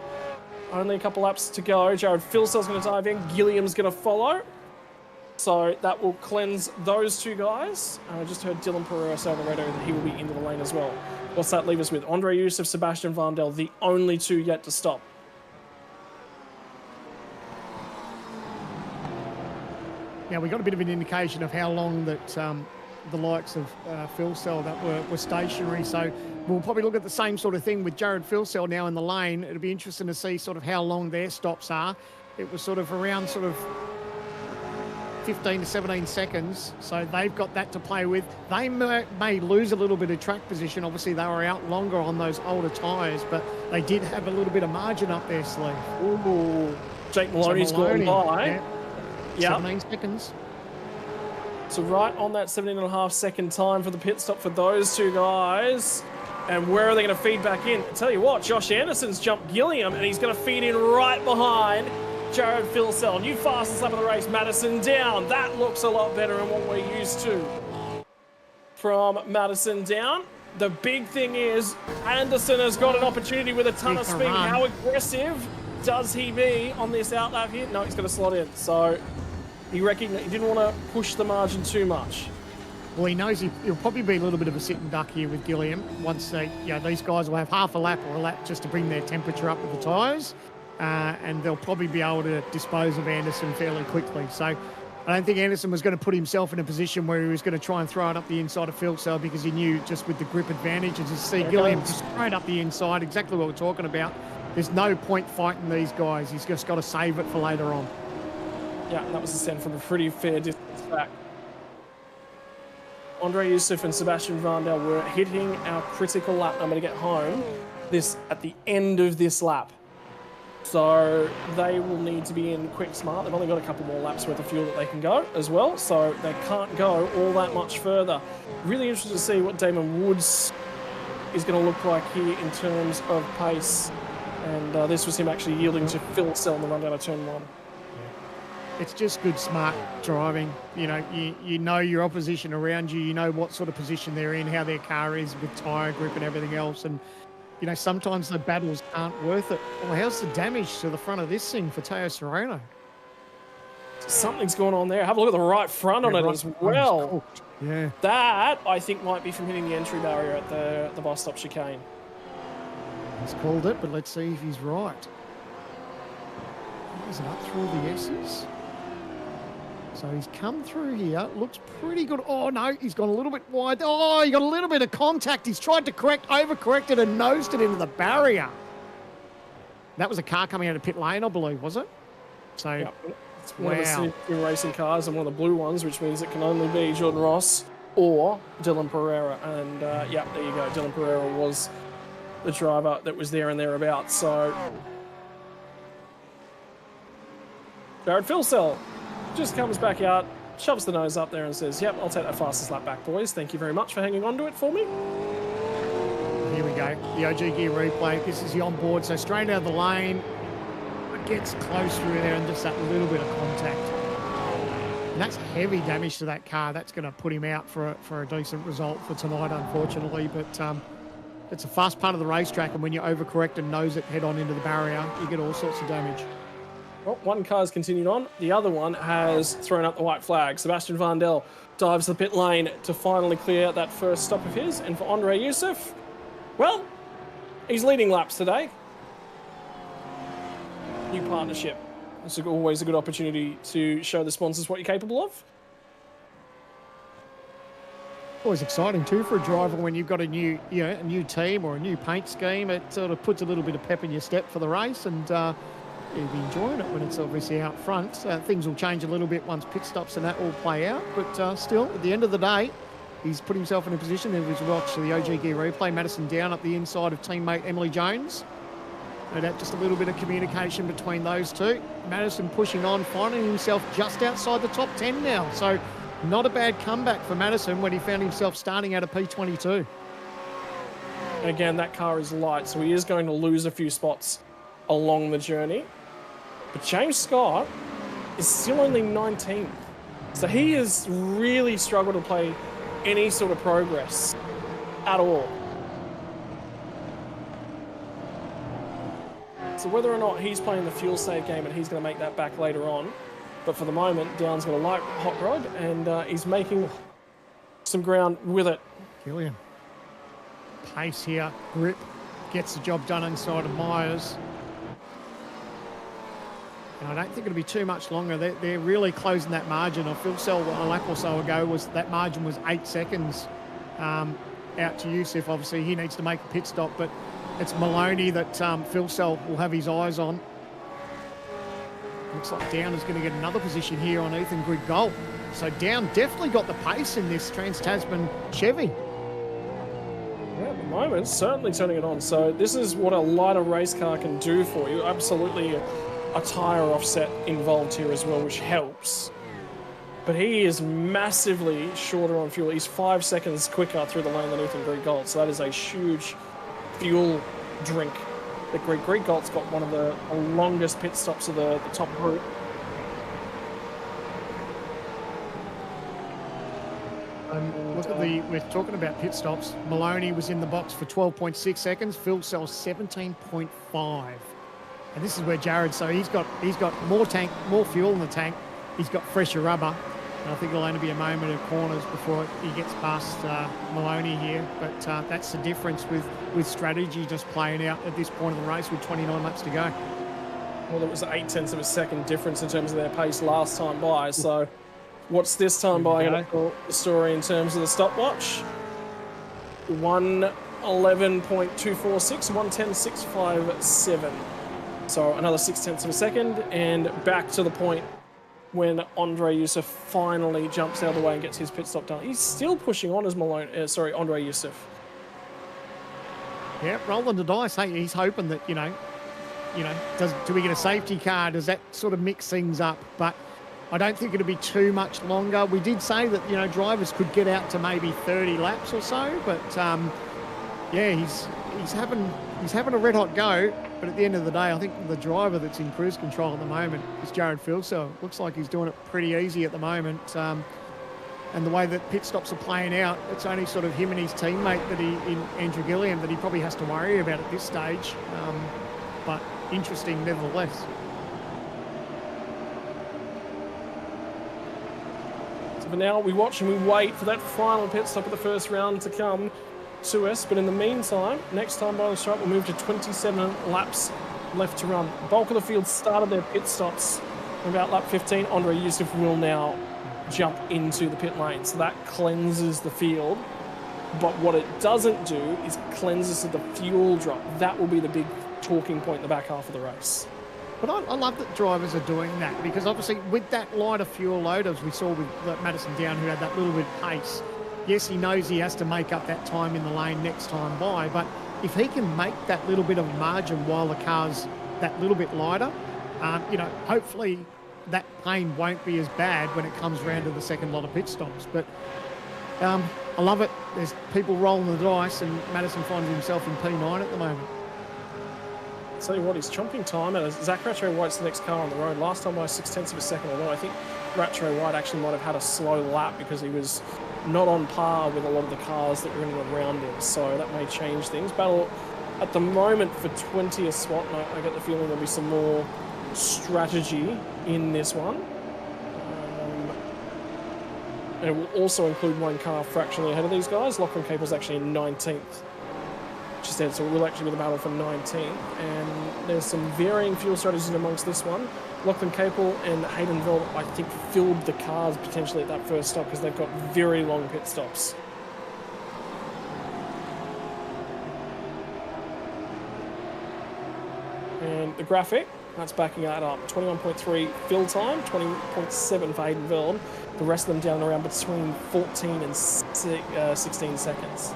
Speaker 4: only a couple laps to go. Jared Filsell's going to dive in. Gilliam's going to follow. So that will cleanse those two guys. I just heard Dylan Pereira say on the radio that he will be into the lane as well. What's that leave us with? Andre Youssef, Sebastian Vandel, the only two yet to stop.
Speaker 5: Now, we got a bit of an indication of how long that the likes of Filsell that were stationary. So we'll probably look at the same sort of thing with Jared Filsell now in the lane. It'll be interesting to see sort of how long their stops are. It was sort of around sort of 15 to 17 seconds, so they've got that to play with. They may lose a little bit of track position. Obviously, they were out longer on those older tyres, but they did have a little bit of margin up their sleeve.
Speaker 4: Ooh, Jake Maloney's gone by.
Speaker 5: Yeah. 17 seconds.
Speaker 4: So right on that 17.5 second time for the pit stop for those two guys. And where are they going to feed back in? I tell you what, Josh Anderson's jumped Gilliam, and he's going to feed in right behind Jared Filsell. New fastest lap of the race, Madison down. That looks a lot better than what we're used to from Madison down. The big thing is Anderson has got an opportunity with a ton of speed. How aggressive does he be on this outlap here? No, he's going to slot in. So he reckoned that he didn't want to push the margin too much.
Speaker 5: Well, he knows he'll probably be a little bit of a sitting duck here with Gilliam. Once these guys will have half a lap or a lap just to bring their temperature up with the tyres. And they'll probably be able to dispose of Anderson fairly quickly. So I don't think Anderson was going to put himself in a position where he was going to try and throw it up the inside of Filsell, because he knew just with the grip advantage, as you see Gilliam just straight up the inside, exactly what we're talking about. There's no point fighting these guys. He's just got to save it for later on.
Speaker 4: Yeah, that was a send from a pretty fair distance back. Andre Youssef and Sebastian Vandel were hitting our critical lap number to get home at the end of this lap. So they will need to be in quick smart. They've only got a couple more laps worth of fuel that they can go as well, so they can't go all that much further. Really interested to see what Damon Woods is going to look like here in terms of pace. And this was him actually yielding to Filsell in the run down of turn one.
Speaker 5: It's just good, smart driving. You know your opposition around you. You know what sort of position they're in, how their car is with tyre grip and everything else. And sometimes the battles aren't worth it. Well, how's the damage to the front of this thing for Teo Serrano?
Speaker 4: Something's going on there. Have a look at the right front on it as well.
Speaker 5: Yeah.
Speaker 4: That, I think, might be from hitting the entry barrier at the bus stop chicane.
Speaker 5: He's called it, but let's see if he's right. Is it up through the S's? So he's come through here. Looks pretty good. Oh, no, he's gone a little bit wide. Oh, he got a little bit of contact. He's tried to overcorrected and nosed it into the barrier. That was a car coming out of pit lane, I believe, was it? So,
Speaker 4: yep. It's one of the racing cars and one of the blue ones, which means it can only be Jordan Ross or Dylan Pereira. And, there you go. Dylan Pereira was the driver that was there and thereabouts. So, Jared Filsell just comes back out, shoves the nose up there and says, yep, I'll take that fastest lap back, boys. Thank you very much for hanging on to it for me.
Speaker 5: Here we go. The OG gear replay. This is the onboard. So straight out of the lane. It gets close through there and just that little bit of contact. And that's heavy damage to that car. That's going to put him out for a decent result for tonight, unfortunately. But it's a fast part of the racetrack, and when you overcorrect and nose it head on into the barrier, you get all sorts of damage.
Speaker 4: Well, one car's continued on. The other one has thrown up the white flag. Sebastian Vandel dives the pit lane to finally clear that first stop of his. And for Andre Youssef, well, he's leading laps today. New partnership. It's always a good opportunity to show the sponsors what you're capable of.
Speaker 5: Always exciting too for a driver when you've got a new team or a new paint scheme. It sort of puts a little bit of pep in your step for the race, and you'll be enjoying it when it's obviously out front. Things will change a little bit once pit stops and that all play out, but still, at the end of the day, he's put himself in a position. There was watch the OG gear replay. Madison down up the inside of teammate Emily Jones. No doubt just a little bit of communication between those two. Madison pushing on, finding himself just outside the top 10 now. So not a bad comeback for Madison when he found himself starting out of P22.
Speaker 4: And again, that car is light, so he is going to lose a few spots along the journey. But James Scott is still only 19th. So he has really struggled to play any sort of progress at all. So whether or not he's playing the fuel save game and he's going to make that back later on, but for the moment, Down's got a light hot rod and he's making some ground with it.
Speaker 5: Gillian. Pace here, grip, gets the job done inside of Myers. And I don't think it'll be too much longer. They're really closing that margin. Phil Sell a lap or so ago that margin was 8 seconds out to Yusuf. Obviously, he needs to make a pit stop, but it's Maloney that Phil Sell will have his eyes on. Looks like Down is going to get another position here on Ethan Grigol. So Down definitely got the pace in this Trans-Tasman Chevy.
Speaker 4: Yeah, at the moment, certainly turning it on. So this is what a lighter race car can do for you. Absolutely a tyre offset involved here as well, which helps. But he is massively shorter on fuel. He's 5 seconds quicker through the lane than Ethan Grigol. So that is a huge fuel drink. The Grigol's got one of the longest pit stops of the top group.
Speaker 5: Look at we're talking about pit stops. Maloney was in the box for 12.6 seconds. Phil Sells 17.5. And this is where Jared, so he's got more fuel in the tank. He's got fresher rubber. And I think it'll only be a moment of corners before he gets past Maloney here. But that's the difference with strategy just playing out at this point of the race with 29 laps to go.
Speaker 4: Well, it was 0.8 of a second difference in terms of their pace last time by. So what's this time by going to tell the story in terms of the stopwatch? 1:11.246, 1:10.657. So another 0.6 of a second, and back to the point when Andre Yusuf finally jumps out of the way and gets his pit stop done. He's still pushing on as Andre Yusuf.
Speaker 5: Yeah, rolling the dice. Hey, he's hoping that, do we get a safety car? Does that sort of mix things up? But I don't think it'll be too much longer. We did say that, drivers could get out to maybe 30 laps or so, but yeah, he's having a red hot go. But at the end of the day, I think the driver that's in cruise control at the moment is Jared Filso. Looks like he's doing it pretty easy at the moment. And the way that pit stops are playing out, it's only sort of him and his teammate in Andrew Gilliam that he probably has to worry about at this stage. But interesting nevertheless.
Speaker 4: So for now, we watch and we wait for that final pit stop of the first round to come to us. But in the meantime, next time by the stripe, we'll move to 27 laps left to run. The bulk of the field started their pit stops about lap 15. Andre Yusuf will now jump into the pit lane. So that cleanses the field. But what it doesn't do is cleanses the fuel drop. That will be the big talking point in the back half of the race.
Speaker 5: But I love that drivers are doing that, because obviously with that lighter fuel load, as we saw with Madison Down, who had that little bit of pace, yes, he knows he has to make up that time in the lane next time by, but if he can make that little bit of margin while the car's that little bit lighter, hopefully that pain won't be as bad when it comes around to the second lot of pit stops. But I love it. There's people rolling the dice, and Madison finds himself in P9 at the moment.
Speaker 4: I'll tell you what, he's chomping time, and Zach Rattray White's the next car on the road. Last time by 0.6 of a second, although I think Rattray White actually might have had a slow lap because he was not on par with a lot of the cars that were in and around him, so that may change things. Battle at the moment for 20th spot, and I get the feeling there'll be some more strategy in this one. And it will also include one car fractionally ahead of these guys. Lachlan Capel's actually in 19th. Just said, so it will actually be the battle for 19th. And there's some varying fuel strategies amongst this one. Lachlan Capel and Hayden Veld, I think, filled the cars potentially at that first stop because they've got very long pit stops. And the graphic, that's backing that up. 21.3 fill time, 20.7 for Hayden Veld. The rest of them down around between 14 and 16 seconds.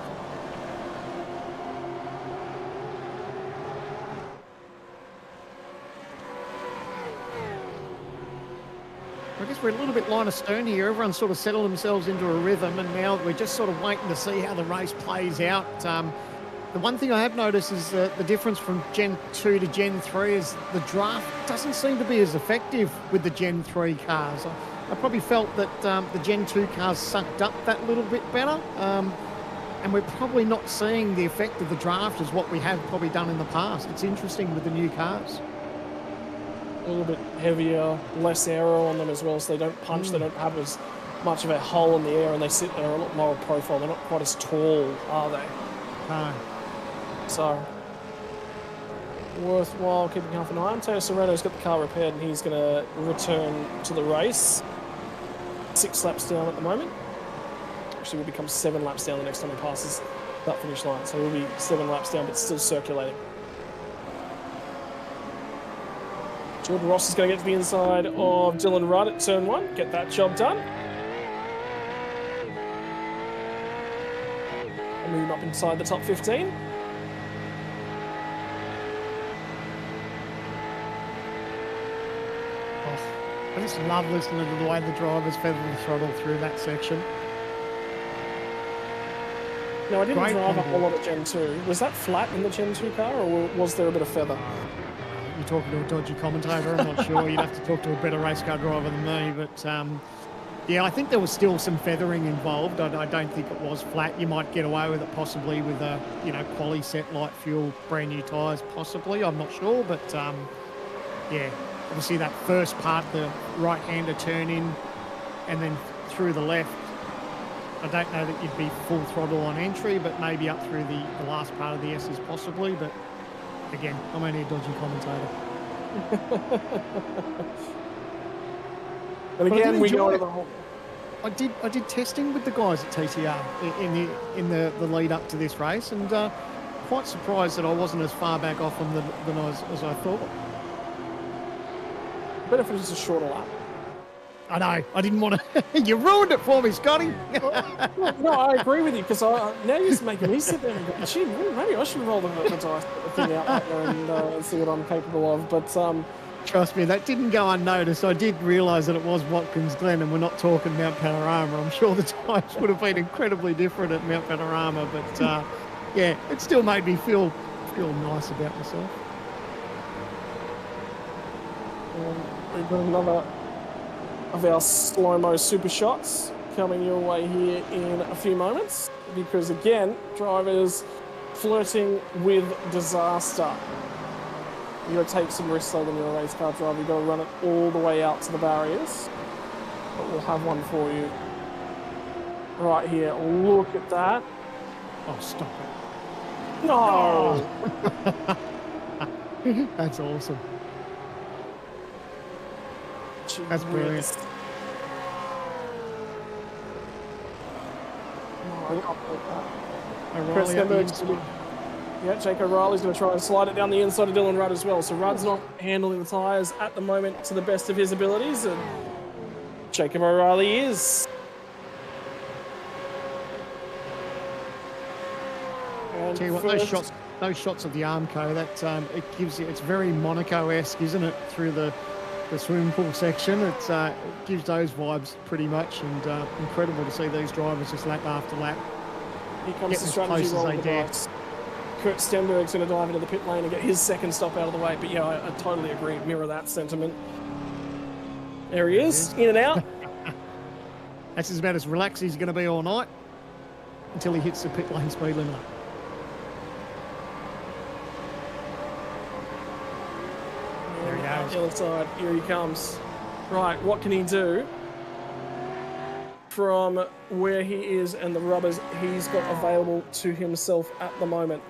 Speaker 5: I guess we're a little bit line astern here. Everyone's sort of settled themselves into a rhythm, and now we're just sort of waiting to see how the race plays out. The one thing I have noticed is the difference from Gen 2 to Gen 3 is the draft doesn't seem to be as effective with the Gen 3 cars. I probably felt that the Gen 2 cars sucked up that little bit better. And we're probably not seeing the effect of the draft as what we have probably done in the past. It's interesting with the new cars.
Speaker 4: A little bit heavier, less aero on them as well, so they don't punch, they don't have as much of a hole in the air, and they sit there a lot lower profile. They're not quite as tall, are they?
Speaker 5: No.
Speaker 4: So, worthwhile keeping half an eye on. Teo Serrano's got the car repaired, and he's going to return to the race. 6 laps down at the moment. Actually, will become 7 laps down the next time he passes that finish line. So he'll be 7 laps down, but still circulating. Jordan Ross is going to get to the inside of Dylan Rudd at turn 1. Get that job done. And move him up inside the top 15.
Speaker 5: I just love listening to the way the drivers feather the throttle through that section.
Speaker 4: No, I didn't
Speaker 5: Great
Speaker 4: drive a
Speaker 5: combo.
Speaker 4: whole lot of Gen 2. Was that flat in the Gen 2 car, or was there a bit of feather?
Speaker 5: You're talking to a dodgy commentator, I'm not sure. You'd have to talk to a better race car driver than me. But, yeah, I think there was still some feathering involved. I don't think it was flat. You might get away with it possibly with a, quali set, light fuel, brand new tyres, possibly. I'm not sure. But, yeah, obviously that first part, the right-hander turn in and then through the left, I don't know that you'd be full throttle on entry, but maybe up through the last part of the S's possibly. But again, I'm only a dodgy commentator.
Speaker 4: But again, we know the whole...
Speaker 5: I did testing with the guys at TTR in the lead up to this race, and quite surprised that I wasn't as far back off them than as I thought.
Speaker 4: Better if it was a shorter lap.
Speaker 5: I know. I didn't want to. You ruined it for me, Scotty.
Speaker 4: No, I agree with you, because now you're just making me sit there and go, gee, maybe I should roll the dice, put the thing out there and see what I'm capable of. But
Speaker 5: trust me, that didn't go unnoticed. I did realise that it was Watkins Glen, and we're not talking Mount Panorama. I'm sure the tyres would have been incredibly different at Mount Panorama, but yeah, it still made me feel nice about myself.
Speaker 4: We've got another of our slow-mo super shots coming your way here in a few moments, because again, drivers flirting with disaster. You got to take some risks though when you're a race car driver. You've got to run it all the way out to the barriers, but we'll have one for you right here. Look at that.
Speaker 5: Oh, stop
Speaker 4: No.
Speaker 5: it. That's awesome. That's brilliant.
Speaker 4: Jake O'Reilly's going to try and slide it down the inside of Dylan Rudd as well. So Rudd's not handling the tyres at the moment to the best of his abilities, and Jacob O'Reilly is. And
Speaker 5: Tell you what, those shots of the Armco, that it gives you, it's very Monaco-esque, isn't it? Through the swimming pool section, it gives those vibes pretty much, and incredible to see these drivers just lap after lap.
Speaker 4: Here comes the strategy roll of the dice. Kurt Stenberg's going to dive into the pit lane and get his second stop out of the way. But yeah, I totally agree. Mirror that sentiment. There he is, in and out.
Speaker 5: That's about as relaxed as he's going to be all night until he hits the pit lane speed limiter. There he goes.
Speaker 4: The other side, here he comes. Right, what can he do from where he is and the rubbers he's got available to himself at the moment?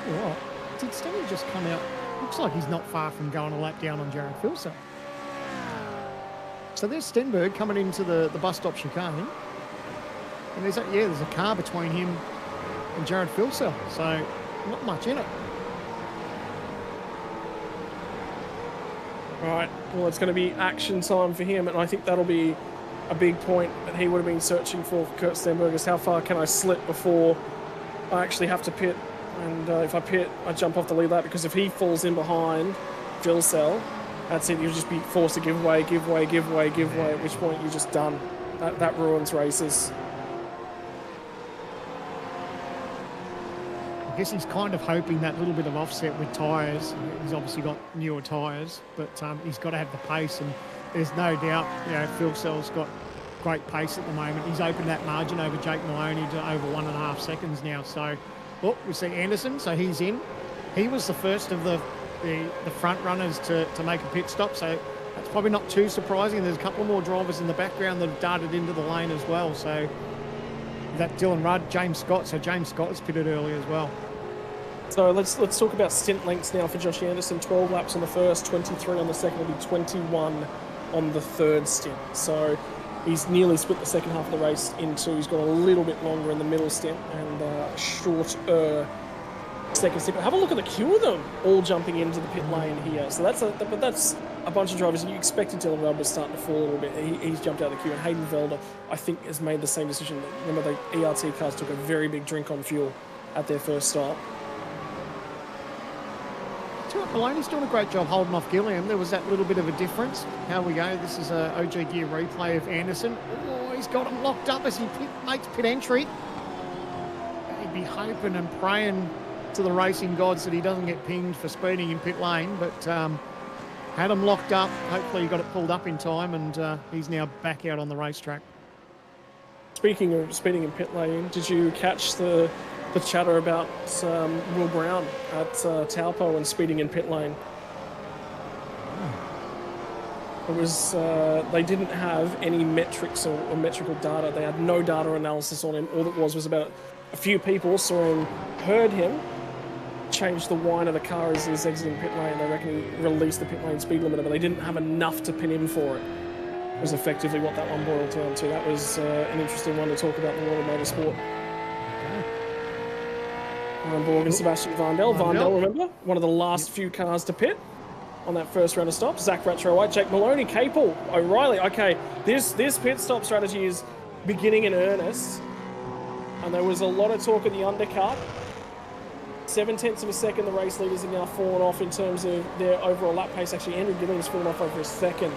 Speaker 5: What? Did Stenberg just come out? Looks like he's not far from going a lap down on Jared Filson. So there's Stenberg coming into the bus stop chicane. And there's a car between him and Jared Filson. So not much in it.
Speaker 4: Right, well, it's going to be action time for him, and I think that'll be a big point that he would have been searching for Kurt Stenberg, is how far can I slip before I actually have to pit. And if I pit, I jump off the lead lap, because if he falls in behind Phil Cell, That's it. You'll just be forced to give way, at which point you're just done. That ruins races.
Speaker 5: I guess he's kind of hoping that little bit of offset with tyres. He's obviously got newer tyres, but he's got to have the pace, and there's no doubt, Phil Sell's got great pace at the moment. He's opened that margin over Jake Maloney to over 1.5 seconds now. So, look, we see Anderson, so he's in. He was the first of the front runners to make a pit stop, so that's probably not too surprising. There's a couple more drivers in the background that have darted into the lane as well. So that Dylan Rudd, James Scott, so James Scott was pitted early as well.
Speaker 4: So let's talk about stint lengths now for Josh Anderson. 12 laps on the first, 23 on the second, will be 21 on the third stint. So he's nearly split the second half of the race in two. He's got a little bit longer in the middle stint and shorter second stint. But have a look at the queue of them all jumping into the pit lane here. So that's a bunch of drivers. You expected Dylan Rudd was starting to fall a little bit. He's jumped out of the queue, and Hayden Velder, I think, has made the same decision. Remember, the ERT cars took a very big drink on fuel at their first stop.
Speaker 5: Maloney's doing a great job holding off Gilliam. There was that little bit of a difference. How we go. This is a OG Gear replay of Anderson. Oh, he's got him locked up as he makes pit entry. He'd be hoping and praying to the racing gods that he doesn't get pinged for speeding in pit lane, but had him locked up. Hopefully he got it pulled up in time, and he's now back out on the racetrack.
Speaker 4: Speaking of speeding in pit lane, did you catch the chatter about Will Brown at Taupo and speeding in pit lane? It was they didn't have any metrics or metrical data. They had no data analysis on him. All it was about a few people saw him, heard him, changed the whine of the car as he was exiting pit lane. They reckon he released the pit lane speed limiter, but they didn't have enough to pin him for it. It was effectively what that one boiled down to. That was an interesting one to talk about in the world of motorsport. Borg and Sebastian Vandel. Vandel, remember, one of the last few cars to pit on that first round of stops. Zach Ratcher-White, Jake Maloney, Capel, O'Reilly. Okay, this pit stop strategy is beginning in earnest. And there was a lot of talk in the undercut. 0.7 of a second, the race leaders have now fallen off in terms of their overall lap pace. Actually, Andrew Gilliam's fallen off over a second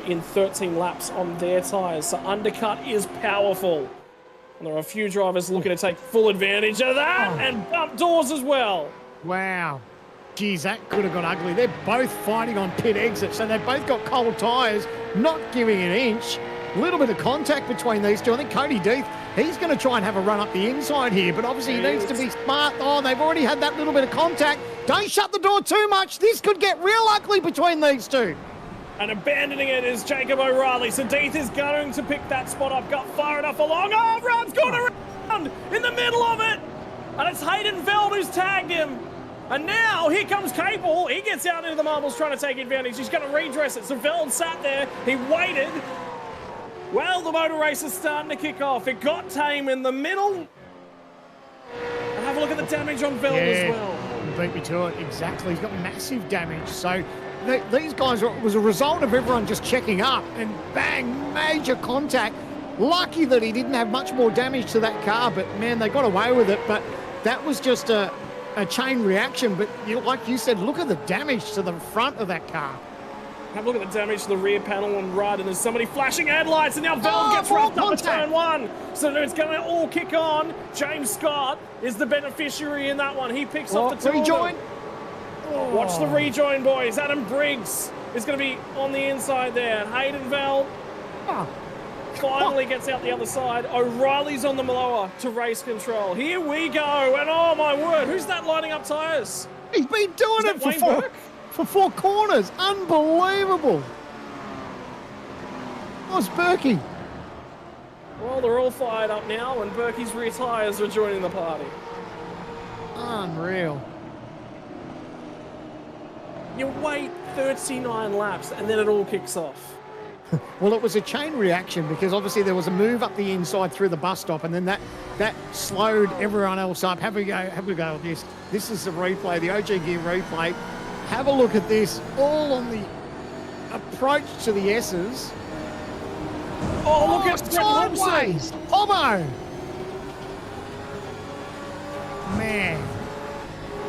Speaker 4: in 13 laps on their tyres. So undercut is powerful. And there are a few drivers looking to take full advantage of that and bump doors as well.
Speaker 5: Wow. Geez, that could have got ugly. They're both fighting on pit exit, so they've both got cold tyres, not giving an inch. A little bit of contact between these two. I think Cody Deeth, he's going to try and have a run up the inside here, but obviously he needs to be smart. Oh, they've already had that little bit of contact. Don't shut the door too much. This could get real ugly between these two.
Speaker 4: And abandoning it is Jacob O'Reilly. So Deeth is going to pick that spot up. Got far enough along. Oh, everyone's gone around in the middle of it. And it's Hayden Veld who's tagged him. And now here comes Capel. He gets out into the marbles trying to take advantage. He's going to redress it. So Veld sat there. He waited. Well, the motor race is starting to kick off. It got tame in the middle. And have a look at the damage on Veld as well.
Speaker 5: Beat me to it. Exactly. He's got massive damage. So these guys, it was a result of everyone just checking up and bang, major contact. Lucky that he didn't have much more damage to that car, but man, they got away with it. But that was just a chain reaction. But like you said, look at the damage to the front of that car.
Speaker 4: Have a look at the damage to the rear panel on Rudd, and there's somebody flashing headlights, and now Veld gets rocked up at turn one. So it's going to all kick on. James Scott is the beneficiary in that one. He picks off the two.
Speaker 5: Rejoin.
Speaker 4: Watch the rejoin, boys. Adam Briggs is going to be on the inside there. Hayden Veld finally gets out the other side. O'Reilly's on the blower to race control. Here we go. And oh my word, who's that lining up tyres?
Speaker 5: He's been doing it for four corners. Unbelievable. Oh, it's Berkey.
Speaker 4: Well, they're all fired up now, and Berkey's rear tyres are joining the party.
Speaker 5: Unreal.
Speaker 4: You wait 39 laps, and then it all kicks off.
Speaker 5: Well, it was a chain reaction because obviously there was a move up the inside through the bus stop, and then that slowed everyone else up. Have a go at this. This is the replay, the OG Gear replay. Have a look at this, all on the approach to the S's.
Speaker 4: Oh, look at
Speaker 5: sideways! Hobo! Man.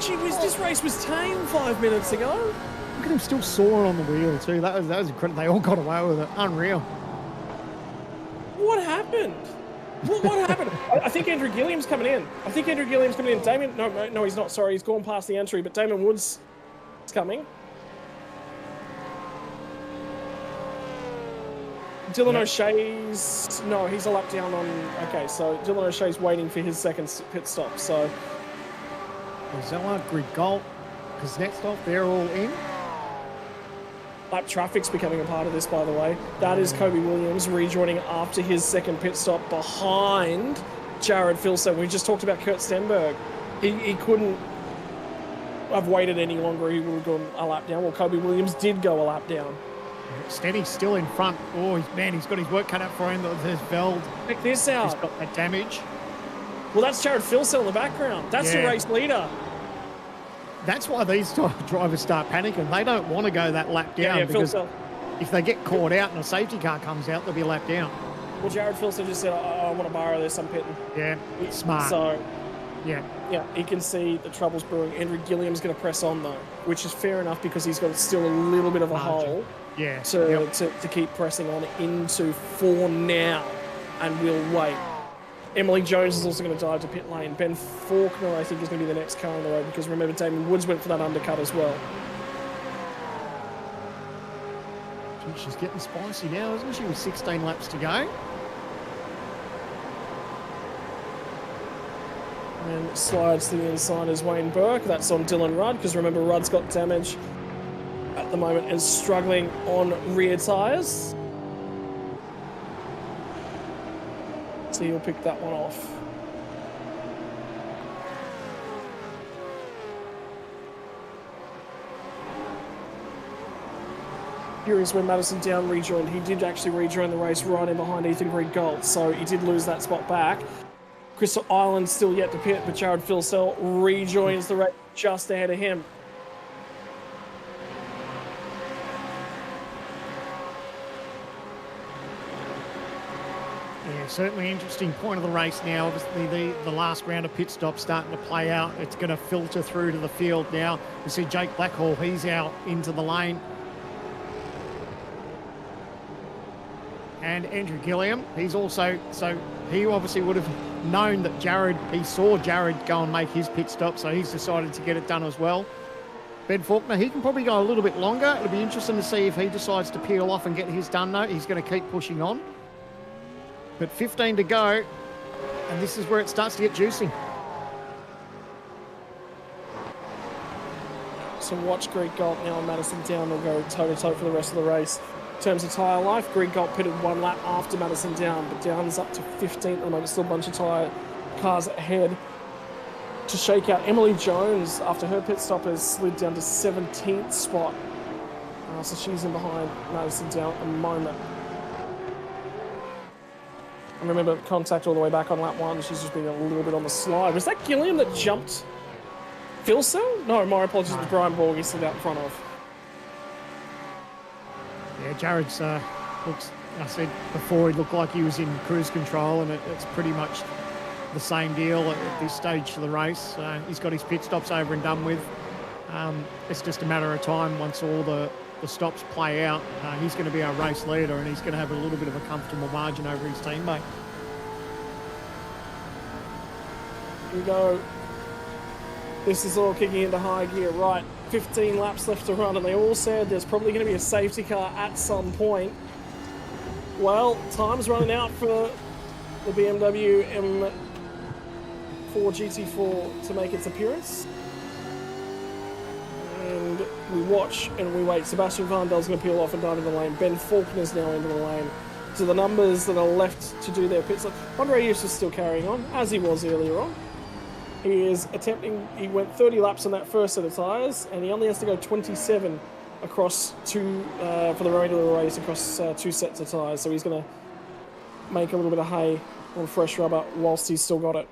Speaker 4: Gee whiz, this race was tame 5 minutes ago. Look
Speaker 5: at him still soaring on the wheel too. That was incredible. They all got away with it. Unreal.
Speaker 4: What happened? What happened? I think Andrew Gilliam's coming in. Damien, no, he's not. Sorry, he's gone past the entry, but Damon Woods is coming. Dylan O'Shea's... No, he's a lap down on... Okay, so Dylan O'Shea's waiting for his second pit stop, so...
Speaker 5: Zella, Grigolt, Kuznetsov, they're all in.
Speaker 4: Lap traffic's becoming a part of this, by the way. That is Kobe Williams rejoining after his second pit stop behind Jared Filson. We just talked about Kurt Stenberg. He couldn't have waited any longer. He would have gone a lap down. Well, Kobe Williams did go a lap down.
Speaker 5: Steady's still in front. Oh, he's got his work cut out for him. There's Veld.
Speaker 4: Check this out.
Speaker 5: He's got that damage.
Speaker 4: Well, that's Jared Filson in the background. That's the race leader.
Speaker 5: That's why these drivers start panicking. They don't want to go that lap down because if they get caught out and a safety car comes out, they'll be a lap down.
Speaker 4: Well, Jared Filson just said, I want to borrow this, I'm pitting.
Speaker 5: Yeah, it's smart.
Speaker 4: So, yeah, he can see the trouble's brewing. Andrew Gilliam's going to press on, though, which is fair enough because he's got still a little bit of a hole to keep pressing on into for now, and we'll wait. Emily Jones is also going to dive to pit lane. Ben Faulkner, I think, is going to be the next car on the road because remember, Damon Woods went for that undercut as well.
Speaker 5: She's getting spicy now, isn't she? With 16 laps to go.
Speaker 4: And slides to the inside as Wayne Burke. That's on Dylan Rudd because remember, Rudd's got damage at the moment and struggling on rear tyres. So he'll pick that one off. Here is where Madison Down rejoined. He did actually rejoin the race right in behind Ethan Grigolt, so he did lose that spot back. Crystal Island still yet to pit, but Jared Filsell rejoins the race just ahead of him.
Speaker 5: Yeah, certainly interesting point of the race now. Obviously, the last round of pit stops starting to play out. It's going to filter through to the field now. We see Jake Blackhall, he's out into the lane. And Andrew Gilliam, he's also, so he obviously would have known that he saw Jared go and make his pit stop, so he's decided to get it done as well. Ben Faulkner, he can probably go a little bit longer. It'll be interesting to see if he decides to peel off and get his done though. He's going to keep pushing on. But 15 to go, and this is where it starts to get juicy.
Speaker 4: So watch Greg Galt now and Madison Down. They'll go toe-to-toe for the rest of the race. In terms of tyre life, Greg Galt pitted one lap after Madison Down, but Down's up to 15 at the moment. Still a bunch of tyre cars ahead to shake out. Emily Jones, after her pit stop, has slid down to 17th spot. So she's in behind Madison Down at the moment. I remember contact all the way back on lap one. She's just been a little bit on the slide. Was that Gilliam that jumped Filson? No, my apologies. It was Brian Borg he slid out in front of.
Speaker 5: Yeah, Jared's looks, I said before, he looked like he was in cruise control, and it's pretty much the same deal at this stage of the race. He's got his pit stops over and done with. It's just a matter of time once all the stops play out. He's going to be our race leader, and he's going to have a little bit of a comfortable margin over his teammate.
Speaker 4: Here we go. This is all kicking into high gear. Right, 15 laps left to run, and they all said there's probably going to be a safety car at some point. Well, time's running out for the BMW M4 GT4 to make its appearance. And we watch and we wait. Sebastian Vandel's going to peel off and dive into the lane. Ben Faulkner's now into the lane. So the numbers that are left to do their pit stop. Andre Hughes is still carrying on, as he was earlier on. He is attempting, he went 30 laps on that first set of tyres, and he only has to go 27 across two, for the remainder of the race, across two sets of tyres. So he's going to make a little bit of hay on fresh rubber whilst he's still got it.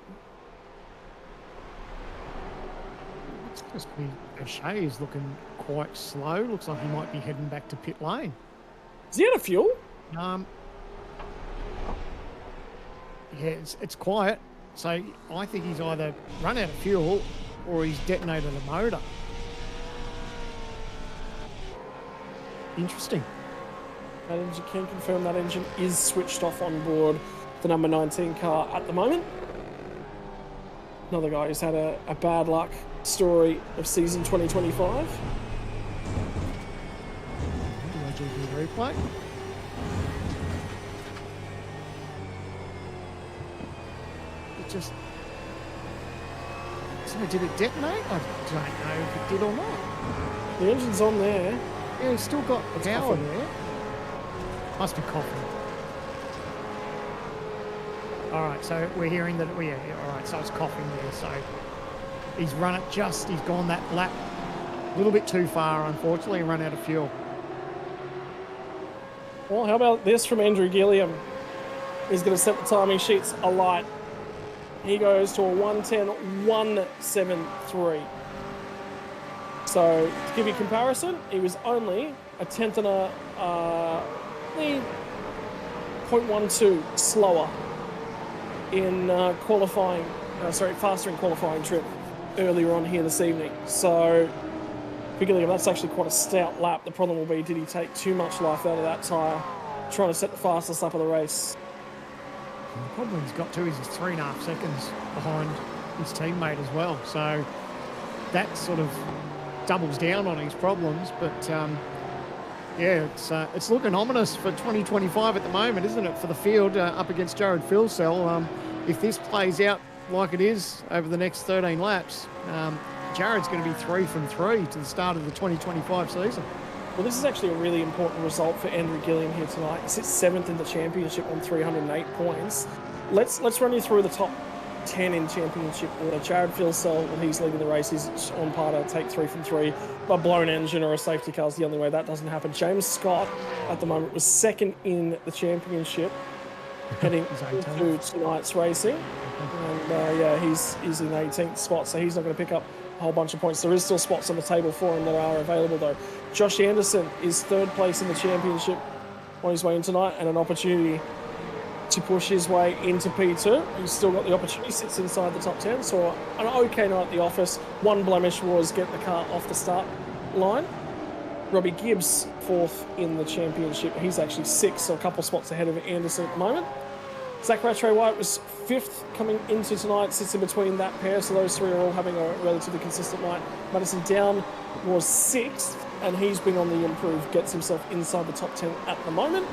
Speaker 5: It's just be, O'Shea is looking quite slow. Looks like he might be heading back to pit lane.
Speaker 4: Is he out of fuel?
Speaker 5: Yeah, it's quiet. So I think he's either run out of fuel or he's detonated a motor. Interesting.
Speaker 4: And you can confirm that engine is switched off on board the number 19 car at the moment. Another guy who's had a bad luck story of season 2025.
Speaker 5: Replay. It just... So did it detonate? I don't know if it did or not.
Speaker 4: The engine's on there.
Speaker 5: Yeah, he's still got power there. Must be coughing. All right, so we're hearing that, all right, so it's coughing there. So he's run it he's gone that lap a little bit too far, unfortunately, and run out of fuel.
Speaker 4: Well, how about this from Andrew Gilliam? He's going to set the timing sheets alight. He goes to a 1:10.173. So, to give you a comparison, he was only a tenth and a 0.12 slower in qualifying, faster in qualifying trip earlier on here this evening. So, for Gilliam, that's actually quite a stout lap. The problem will be, did he take too much life out of that tyre, trying to set the fastest lap of the race?
Speaker 5: The problem he's got too is he's 3.5 seconds behind his teammate as well. So that sort of doubles down on his problems. But yeah, it's looking ominous for 2025 at the moment, isn't it, for the field up against Jared Filsell? If this plays out like it is over the next 13 laps, Jared's going to be 3 from 3 to the start of the 2025 season.
Speaker 4: Well, this is actually a really important result for Andrew Gilliam here tonight. He sits 7th in the championship on 308 points. Let's run you through the top 10 in championship order. Jared Filsell, when he's leading the race, he's on par to take 3 from 3. A blown engine or a safety car is the only way that doesn't happen. James Scott, at the moment, was 2nd in the championship, heading into tonight's racing. And yeah, he's in 18th spot, so he's not going to pick up a whole bunch of points. There is still spots on the table for him that are available, though. Josh Anderson is 3rd place in the championship on his way in tonight, and an opportunity to push his way into P2. He's still got the opportunity, sits inside the top 10, so an okay night at the office. One blemish was getting the car off the start line. Robbie Gibbs, 4th in the championship. He's actually 6th, so a couple spots ahead of Anderson at the moment. Zach Rattray-White was 5th coming into tonight, sits in between that pair, so those three are all having a relatively consistent night. Madison Down was 6th, and he's been on the improve, gets himself inside the top 10 at the moment.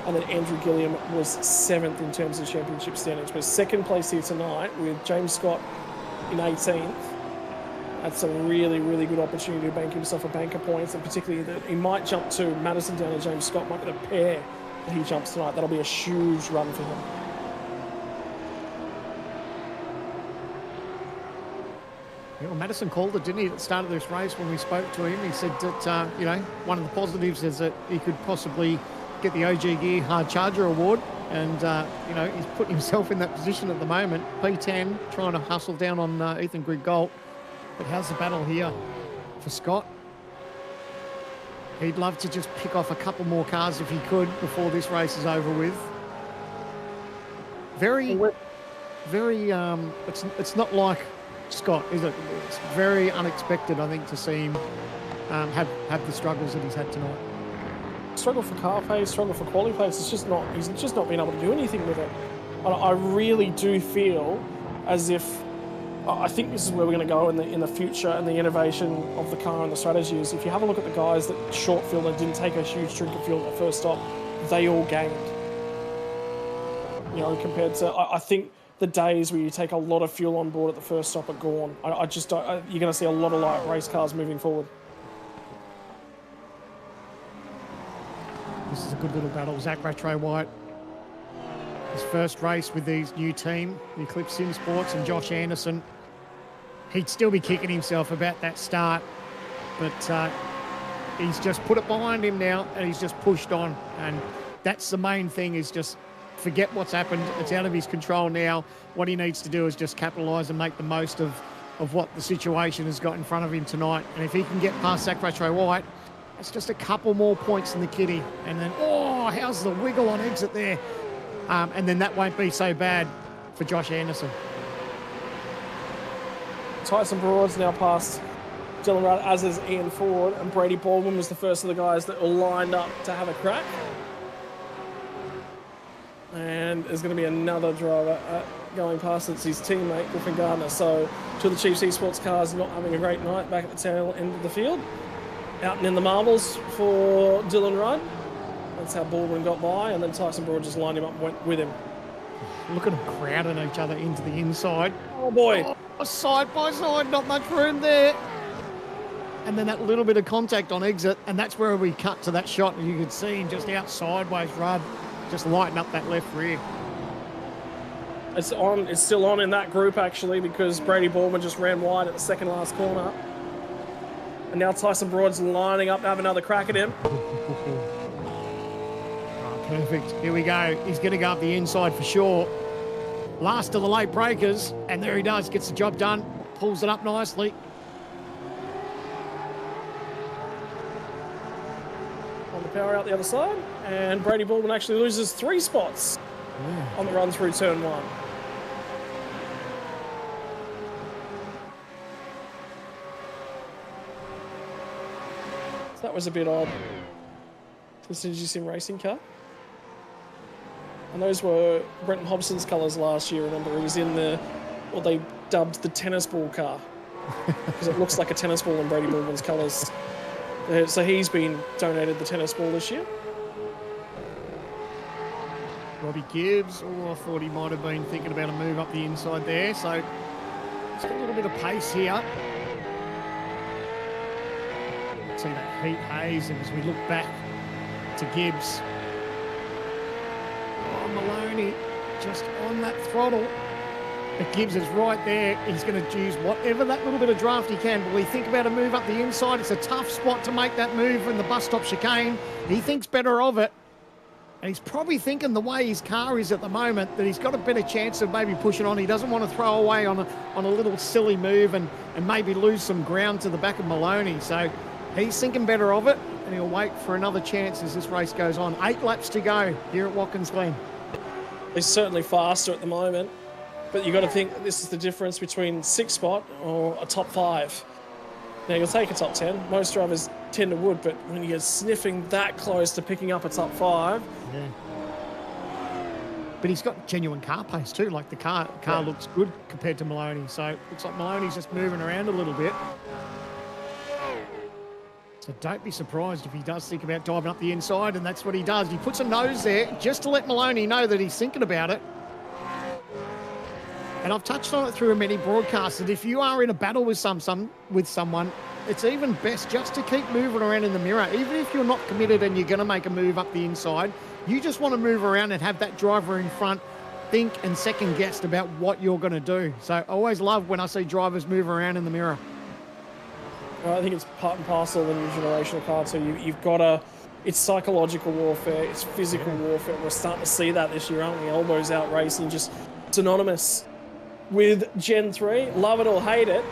Speaker 4: And then Andrew Gilliam was 7th in terms of championship standings. But 2nd place here tonight with James Scott in 18th. That's a really, really good opportunity to bank himself a bank of points, and particularly that he might jump to Madison Down and James Scott might be the pair that he jumps tonight. That'll be a huge run for him.
Speaker 5: Yeah, well, Madison called it, didn't he, at the start of this race when we spoke to him? He said that, you know, one of the positives is that he could possibly get the OG Gear Hard Charger Award. And, you know, he's putting himself in that position at the moment. P10, trying to hustle down on Ethan Griggolt. But how's the battle here for Scott? He'd love to just pick off a couple more cars if he could before this race is over with. Very, it's not like Scott, is it? It's very unexpected, I think, to see him have the struggles that he's had tonight.
Speaker 4: Struggle for car pace, struggle for quality pace. He's just not been able to do anything with it. I really do feel as if, I think this is where we're going to go in the future, and the innovation of the car and the strategy is, if you have a look at the guys that short fuel and didn't take a huge drink of fuel at the first stop, they all gained. You know, compared to, I think the days where you take a lot of fuel on board at the first stop are gone. I just don't, you're going to see a lot of light race cars moving forward.
Speaker 5: This is a good little battle. Zach Rattray-White, his first race with his new team, the Eclipse Sim Sports, and Josh Anderson. He'd still be kicking himself about that start, but he's just put it behind him now, and he's just pushed on. And that's the main thing, is just forget what's happened. It's out of his control now. What he needs to do is just capitalise and make the most of what the situation has got in front of him tonight. And if he can get past Zach Rattray-White, it's just a couple more points in the kitty. And then, oh, how's the wiggle on exit there? And then that won't be so bad for Josh Anderson.
Speaker 4: Tyson Broad's now past Dylan Rudd, as is Ian Ford, and Brady Baldwin was the first of the guys that were lined up to have a crack. And there's going to be another driver going past. It's his teammate, Griffin Gardner. So two of the Chiefs Esports cars not having a great night back at the tail end of the field. Out and in the marbles for Dylan Rudd. That's how Baldwin got by, and then Tyson Broad just lined him up and went with him.
Speaker 5: Look at them crowding each other into the inside.
Speaker 4: Oh boy.
Speaker 5: Oh, side by side, not much room there. And then that little bit of contact on exit, and that's where we cut to that shot, and you could see him just out sideways, Rudd, just lighten up that left rear.
Speaker 4: It's on. It's still on in that group, actually, because Brady Baldwin just ran wide at the second last corner. And now Tyson Broad's lining up to have another crack at him.
Speaker 5: Oh, perfect. Here we go. He's going to go up the inside for sure. Last of the late breakers, and there he does. Gets the job done. Pulls it up nicely.
Speaker 4: On the power out the other side. And Brady Baldwin actually loses 3 spots on the run through turn 1. So that was a bit odd. This is just in racing car. And those were Brenton Hobson's colours last year. Remember, he was in what they dubbed the tennis ball car. Because it looks like a tennis ball in Brady Baldwin's colours. So he's been donated the tennis ball this year.
Speaker 5: Robbie Gibbs, I thought he might have been thinking about a move up the inside there. So he's got a little bit of pace here. See that heat haze, and as we look back to Gibbs. Oh, Maloney just on that throttle. But Gibbs is right there. He's going to use whatever that little bit of draft he can. But we think about a move up the inside. It's a tough spot to make that move in the bus stop chicane. He thinks better of it. And he's probably thinking the way his car is at the moment that he's got a better chance of maybe pushing on. He doesn't want to throw away on a little silly move and maybe lose some ground to the back of Maloney. So he's thinking better of it, and he'll wait for another chance as this race goes on. 8 laps to go here at Watkins Glen.
Speaker 4: He's certainly faster at the moment, but you've got to think that this is the difference between 6th spot or a top 5. Now, you'll take a top 10. Most drivers tend to would, but when you're sniffing that close to picking up a top 5...
Speaker 5: Yeah. But he's got genuine car pace too. Like the car looks good compared to Maloney. So it looks like Maloney's just moving around a little bit. So don't be surprised if he does think about diving up the inside, and that's what he does. He puts a nose there just to let Maloney know that he's thinking about it. And I've touched on it through many broadcasts that if you are in a battle with someone, it's even best just to keep moving around in the mirror. Even if you're not committed and you're going to make a move up the inside, you just want to move around and have that driver in front think and second guessed about what you're going to do. So I always love when I see drivers move around in the mirror.
Speaker 4: I think it's part and parcel of the new generation of car too. You've got to... It's psychological warfare. It's physical warfare. We're starting to see that this year, aren't we? Elbows out racing, just synonymous with Gen 3. Love it or hate it,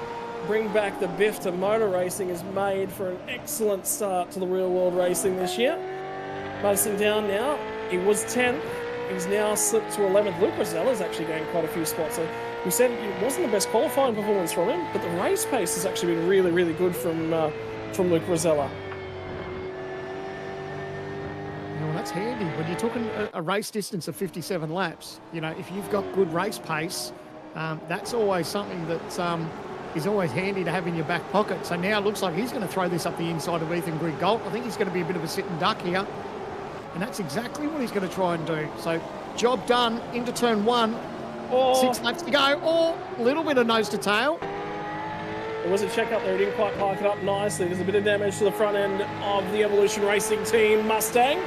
Speaker 4: bring back the biff to motor racing is made for an excellent start to the real world racing this year. Madison down now. He was 10th. He's now slipped to 11th. Luke Rosella's actually gained quite a few spots. So we said it wasn't the best qualifying performance from him, but the race pace has actually been really, really good from Luke Rosella.
Speaker 5: Well, that's handy. When you're talking a race distance of 57 laps, you know, if you've got good race pace, that's always something that is always handy to have in your back pocket. So now it looks like he's going to throw this up the inside of Ethan Griggolt. I think he's going to be a bit of a sitting duck here. And that's exactly what he's going to try and do. So job done into turn 1. 6 laps to go. Oh, a little bit of nose to tail.
Speaker 4: There was a check up there. He didn't quite park it up nicely. There's a bit of damage to the front end of the Evolution Racing Team Mustang.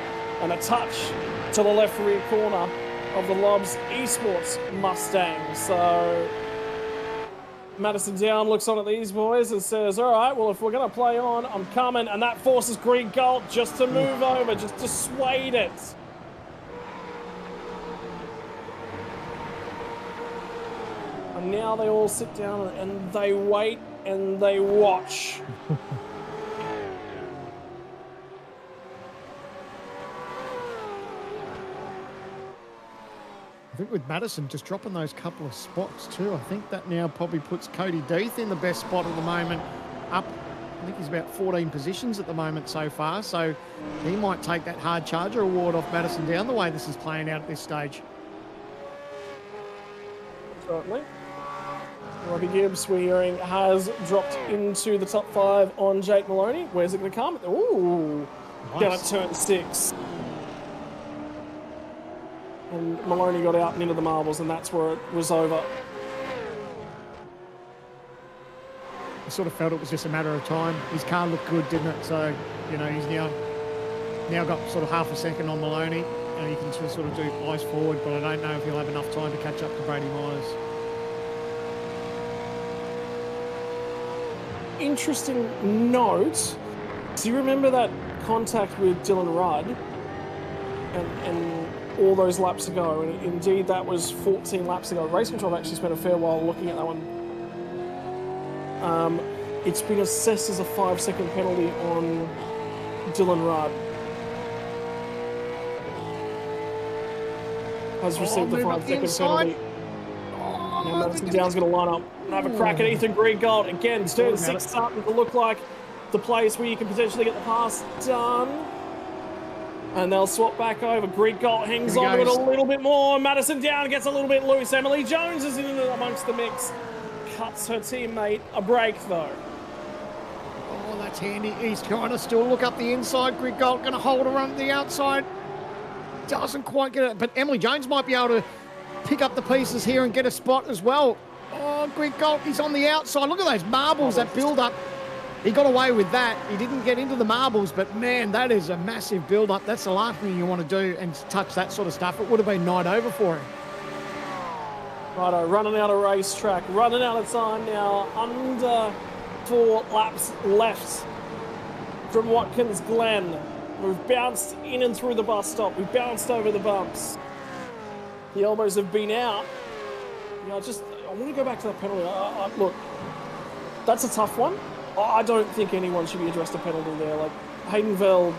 Speaker 4: And a touch to the left rear corner of the Lobs Esports Mustang. So Madison down looks on at these boys and says, all right, well, if we're going to play on, I'm coming. And that forces Griggolt just to move over, just to dissuade it. And now they all sit down and they wait and they watch.
Speaker 5: I think with Madison just dropping those couple of spots too, I think that now probably puts Cody Death in the best spot at the moment, up I think he's about 14 positions at the moment so far. So he might take that hard charger award off Madison Down the way this is playing out at this stage.
Speaker 4: Certainly. Robbie Gibbs, we're hearing, has dropped into the top 5 on Jake Maloney. Where's it going to come? Ooh,
Speaker 5: Nice.
Speaker 4: down at turn 6. And Maloney got out and into the marbles, and that's where it was over.
Speaker 5: I sort of felt it was just a matter of time. His car looked good, didn't it? So, you know, he's now got sort of half a second on Maloney. And he can just sort of do eyes forward, but I don't know if he'll have enough time to catch up to Brady Myers.
Speaker 4: Interesting note. Do you remember that contact with Dylan Rudd? And all those laps ago, and indeed that was 14 laps ago. Race Control actually spent a fair while looking at that one. It's been assessed as a 5-second penalty on Dylan Rudd. Has received the 5-second penalty. Now Madison Down's going to line up and have a crack at Ethan Greengold. Again, turn 6 starting to look like the place where you can potentially get the pass done. And they'll swap back over. Greengold hangs on to it a little bit more. Madison Down gets a little bit loose. Emily Jones is in amongst the mix. Cuts her teammate a break though.
Speaker 5: Oh, that's handy. He's trying to still look up the inside. Greengold going to hold her on the outside. Doesn't quite get it, but Emily Jones might be able to pick up the pieces here and get a spot as well. Oh, Greengold, he's on the outside. Look at those marbles, that build-up. He got away with that. He didn't get into the marbles, but man, that is a massive build-up. That's the last thing you want to do and touch that sort of stuff. It would have been night over for him.
Speaker 4: Righto, running out of racetrack, running out of time now. Under 4 laps left from Watkins Glen. We've bounced in and through the bus stop. We've bounced over the bumps. The elbows have been out. You know, I want to go back to that penalty. Look, that's a tough one. I don't think anyone should be addressed a penalty there. Like, Hayden Veld,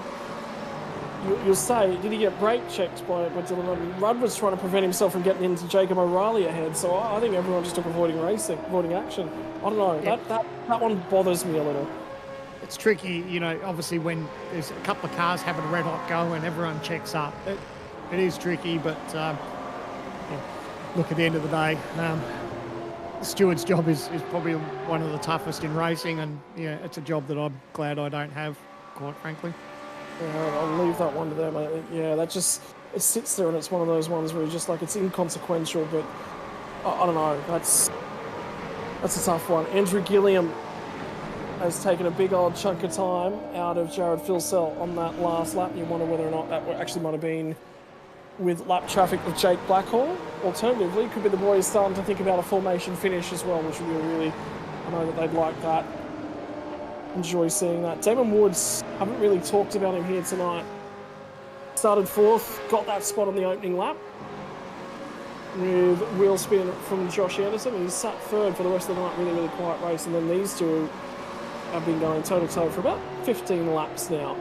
Speaker 4: you'll say, did he get brake checked by Dylan Rudd? Rudd was trying to prevent himself from getting into Jacob O'Reilly ahead, so I think everyone just took avoiding action. I don't know, yeah. that one bothers me a little.
Speaker 5: It's tricky, you know, obviously when there's a couple of cars having a red hot go and everyone checks up. It is tricky, but yeah, look, at the end of the day, the steward's job is probably one of the toughest in racing, and yeah, it's a job that I'm glad I don't have, quite frankly.
Speaker 4: Yeah, I'll leave that one to them. Yeah, that just, it sits there and it's one of those ones where you're just like, it's inconsequential, but I don't know, that's a tough one. Andrew Gilliam has taken a big old chunk of time out of Jared Filsell on that last lap. You wonder whether or not that actually might have been with lap traffic with Jake Blackhall. Alternatively, could be the boys starting to think about a formation finish as well, which would be really, I know that they'd like that. Enjoy seeing that. Damon Woods, haven't really talked about him here tonight. Started 4th, got that spot on the opening lap with wheel spin from Josh Anderson. He's sat 3rd for the rest of the night, really, really quiet race. And then these two have been going toe-to-toe for about 15 laps now.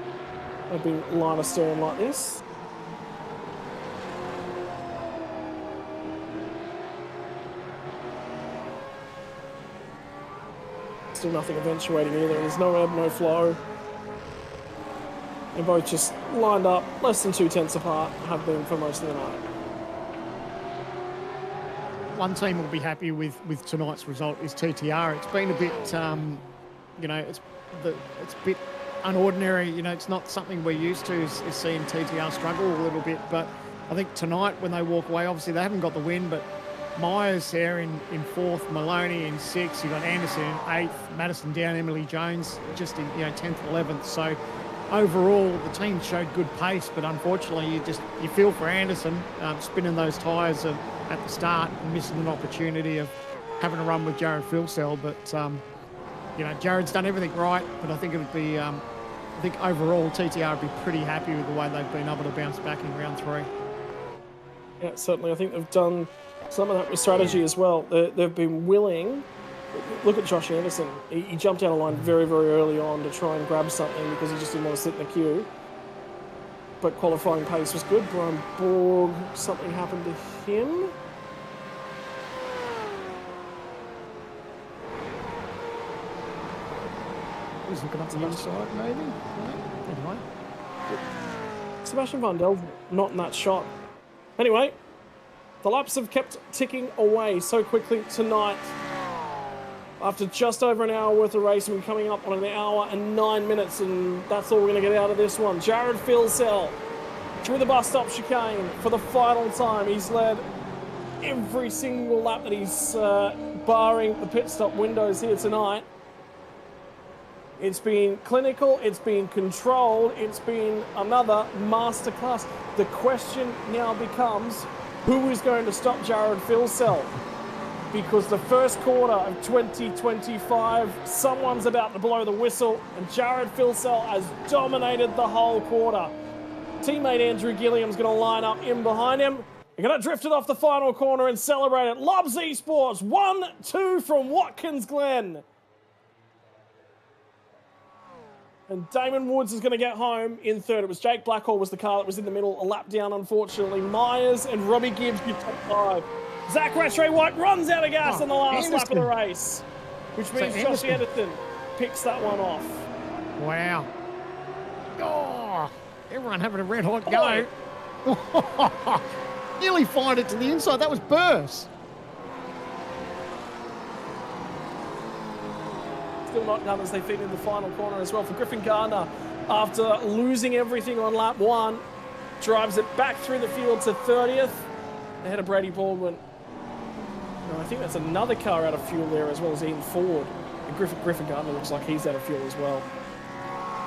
Speaker 4: They've been line astern like this. Still nothing eventuating either. There's no ebb, no flow. They're both just lined up, less than 2 tenths apart, have been for most of the night.
Speaker 5: One team will be happy with tonight's result is TTR. It's been a bit, you know, it's a bit unordinary. You know, it's not something we're used to is seeing TTR struggle a little bit. But I think tonight when they walk away, obviously they haven't got the win, but Myers there in 4th, Maloney in 6th, you've got Anderson in 8th, Madison Down, Emily Jones just in 10th, 11th. So overall, the team showed good pace, but unfortunately, you feel for Anderson spinning those tyres at the start and missing an opportunity of having a run with Jared Filsell. But Jared's done everything right, but I think it would be, I think overall TTR would be pretty happy with the way they've been able to bounce back in round 3.
Speaker 4: Yeah, certainly. I think they've done some of that with strategy as well. They've been willing. Look at Josh Anderson. He jumped out of line very, very early on to try and grab something because he just didn't want to sit in the queue. But qualifying pace was good. Brian Borg, something happened to him.
Speaker 5: He's looking up the inside, maybe. No? Anyway.
Speaker 4: Sebastian Vandel's not in that shot. Anyway, the laps have kept ticking away so quickly tonight. After just over an hour worth of racing, we're coming up on an hour and 9 minutes, and that's all we're going to get out of this one. Jared Filsell through the bus stop chicane for the final time. He's led every single lap that he's barring the pit stop windows here tonight. It's been clinical, it's been controlled, it's been another masterclass. The question now becomes, who is going to stop Jared Filsell? Because the first quarter of 2025, someone's about to blow the whistle, and Jared Filsell has dominated the whole quarter. Teammate Andrew Gilliam's going to line up in behind him. They're going to drift it off the final corner and celebrate it. Loves Esports, 1-2 from Watkins Glen. And Damon Woods is going to get home in third. It was Jake Blackhall was the car that was in the middle, a lap down, unfortunately. Myers and Robbie Gibbs, your top five. Zach Rattray White runs out of gas on the last lap of the race, which means Josh Anderson picks that one off.
Speaker 5: Wow. Oh, everyone having a red hot go. Nearly fired it to the inside. That was Burse.
Speaker 4: Still not done as they feed in the final corner as well for Griffin Gardner. After losing everything on lap one, drives it back through the field to 30th ahead of Brady Baldwin. I think that's another car out of fuel there, as well as Ian Ford. And Griffin Gardner looks like he's out of fuel as well.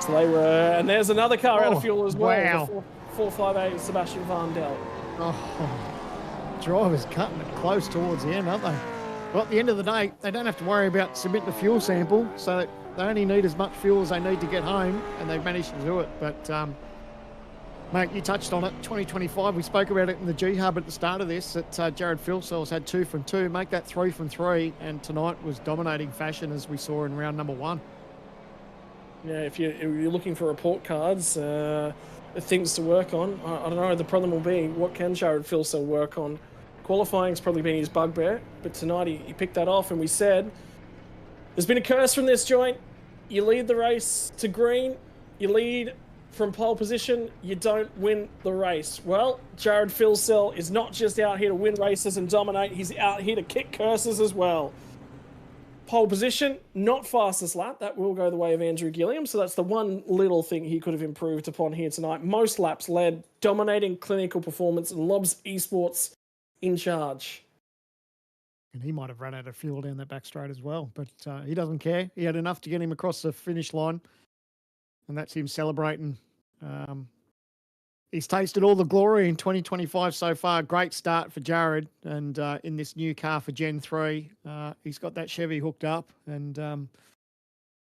Speaker 4: So they were, and there's another car out of fuel as well.
Speaker 5: Wow.
Speaker 4: 458 Sebastian Vandel.
Speaker 5: Oh, drivers cutting it close towards the end, aren't they? Well, at the end of the day, they don't have to worry about submitting a fuel sample, so they only need as much fuel as they need to get home, and they've managed to do it. But, mate, you touched on it. 2025, we spoke about it in the G-Hub at the start of this, that Jared Filsell's had 2 from 2, make that 3 from 3, and tonight was dominating fashion as we saw in round number 1.
Speaker 4: Yeah, if you're looking for report cards, things to work on, I don't know, the problem will be, what can Jared Filsell work on? Qualifying's probably been his bugbear, but tonight he picked that off, and we said, there's been a curse from this joint. You lead the race to green, you lead from pole position, you don't win the race. Well, Jared Filsell is not just out here to win races and dominate, he's out here to kick curses as well. Pole position, not fastest lap. That will go the way of Andrew Gilliam, so that's the one little thing he could have improved upon here tonight. Most laps led, dominating clinical performance, and Lobs Esports in charge.
Speaker 5: And he might have run out of fuel down that back straight as well, but he doesn't care. He had enough to get him across the finish line, and that's him celebrating. He's tasted all the glory in 2025 so far. Great start for Jared, and in this new car for Gen 3, he's got that Chevy hooked up, and tell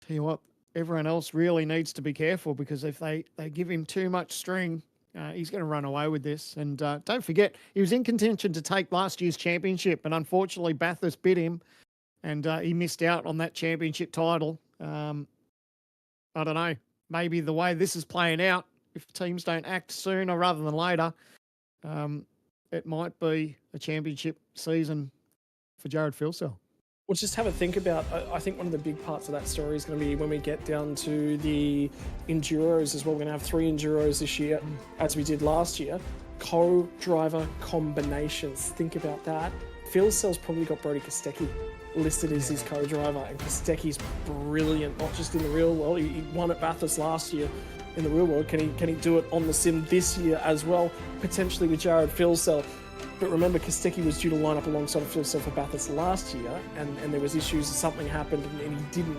Speaker 5: you what, everyone else really needs to be careful, because if they give him too much string, he's going to run away with this. And don't forget, he was in contention to take last year's championship, and unfortunately Bathurst bit him, and he missed out on that championship title. I don't know, maybe the way this is playing out, if teams don't act sooner rather than later, it might be a championship season for Jared Filsell.
Speaker 4: Well, just have a think about, I think one of the big parts of that story is going to be when we get down to the Enduros as well. We're going to have 3 Enduros this year, as we did last year. Co-driver combinations. Think about that. Filsell's probably got Brody Kostecki listed as his co-driver, and Kostecki's brilliant, not just in the real world. He won at Bathurst last year in the real world. Can he do it on the sim this year as well, potentially with Jared Filsell? But remember, Kostecki was due to line up alongside of Filsell for Bathurst last year, and there was issues, something happened, and he didn't.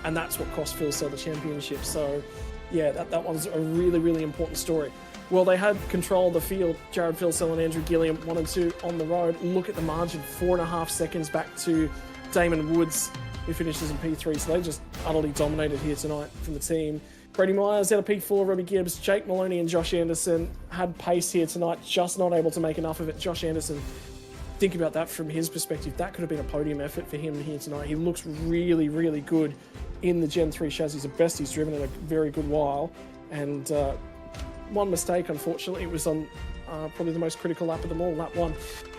Speaker 4: And that's what cost Filsell the championship. So, yeah, that one's a really, really important story. Well, they had control of the field. Jared Filsell and Andrew Gilliam, 1 and 2 on the road. Look at the margin, 4.5 seconds back to Damon Woods, who finishes in P3. So they just utterly dominated here tonight from the team. Brady Myers out of P4, Robbie Gibbs, Jake Maloney and Josh Anderson had pace here tonight, just not able to make enough of it. Josh Anderson, think about that from his perspective. That could have been a podium effort for him here tonight. He looks really, really good in the Gen 3 chassis, the best he's driven in a very good while. And one mistake, unfortunately, it was on probably the most critical lap of them all, lap 1.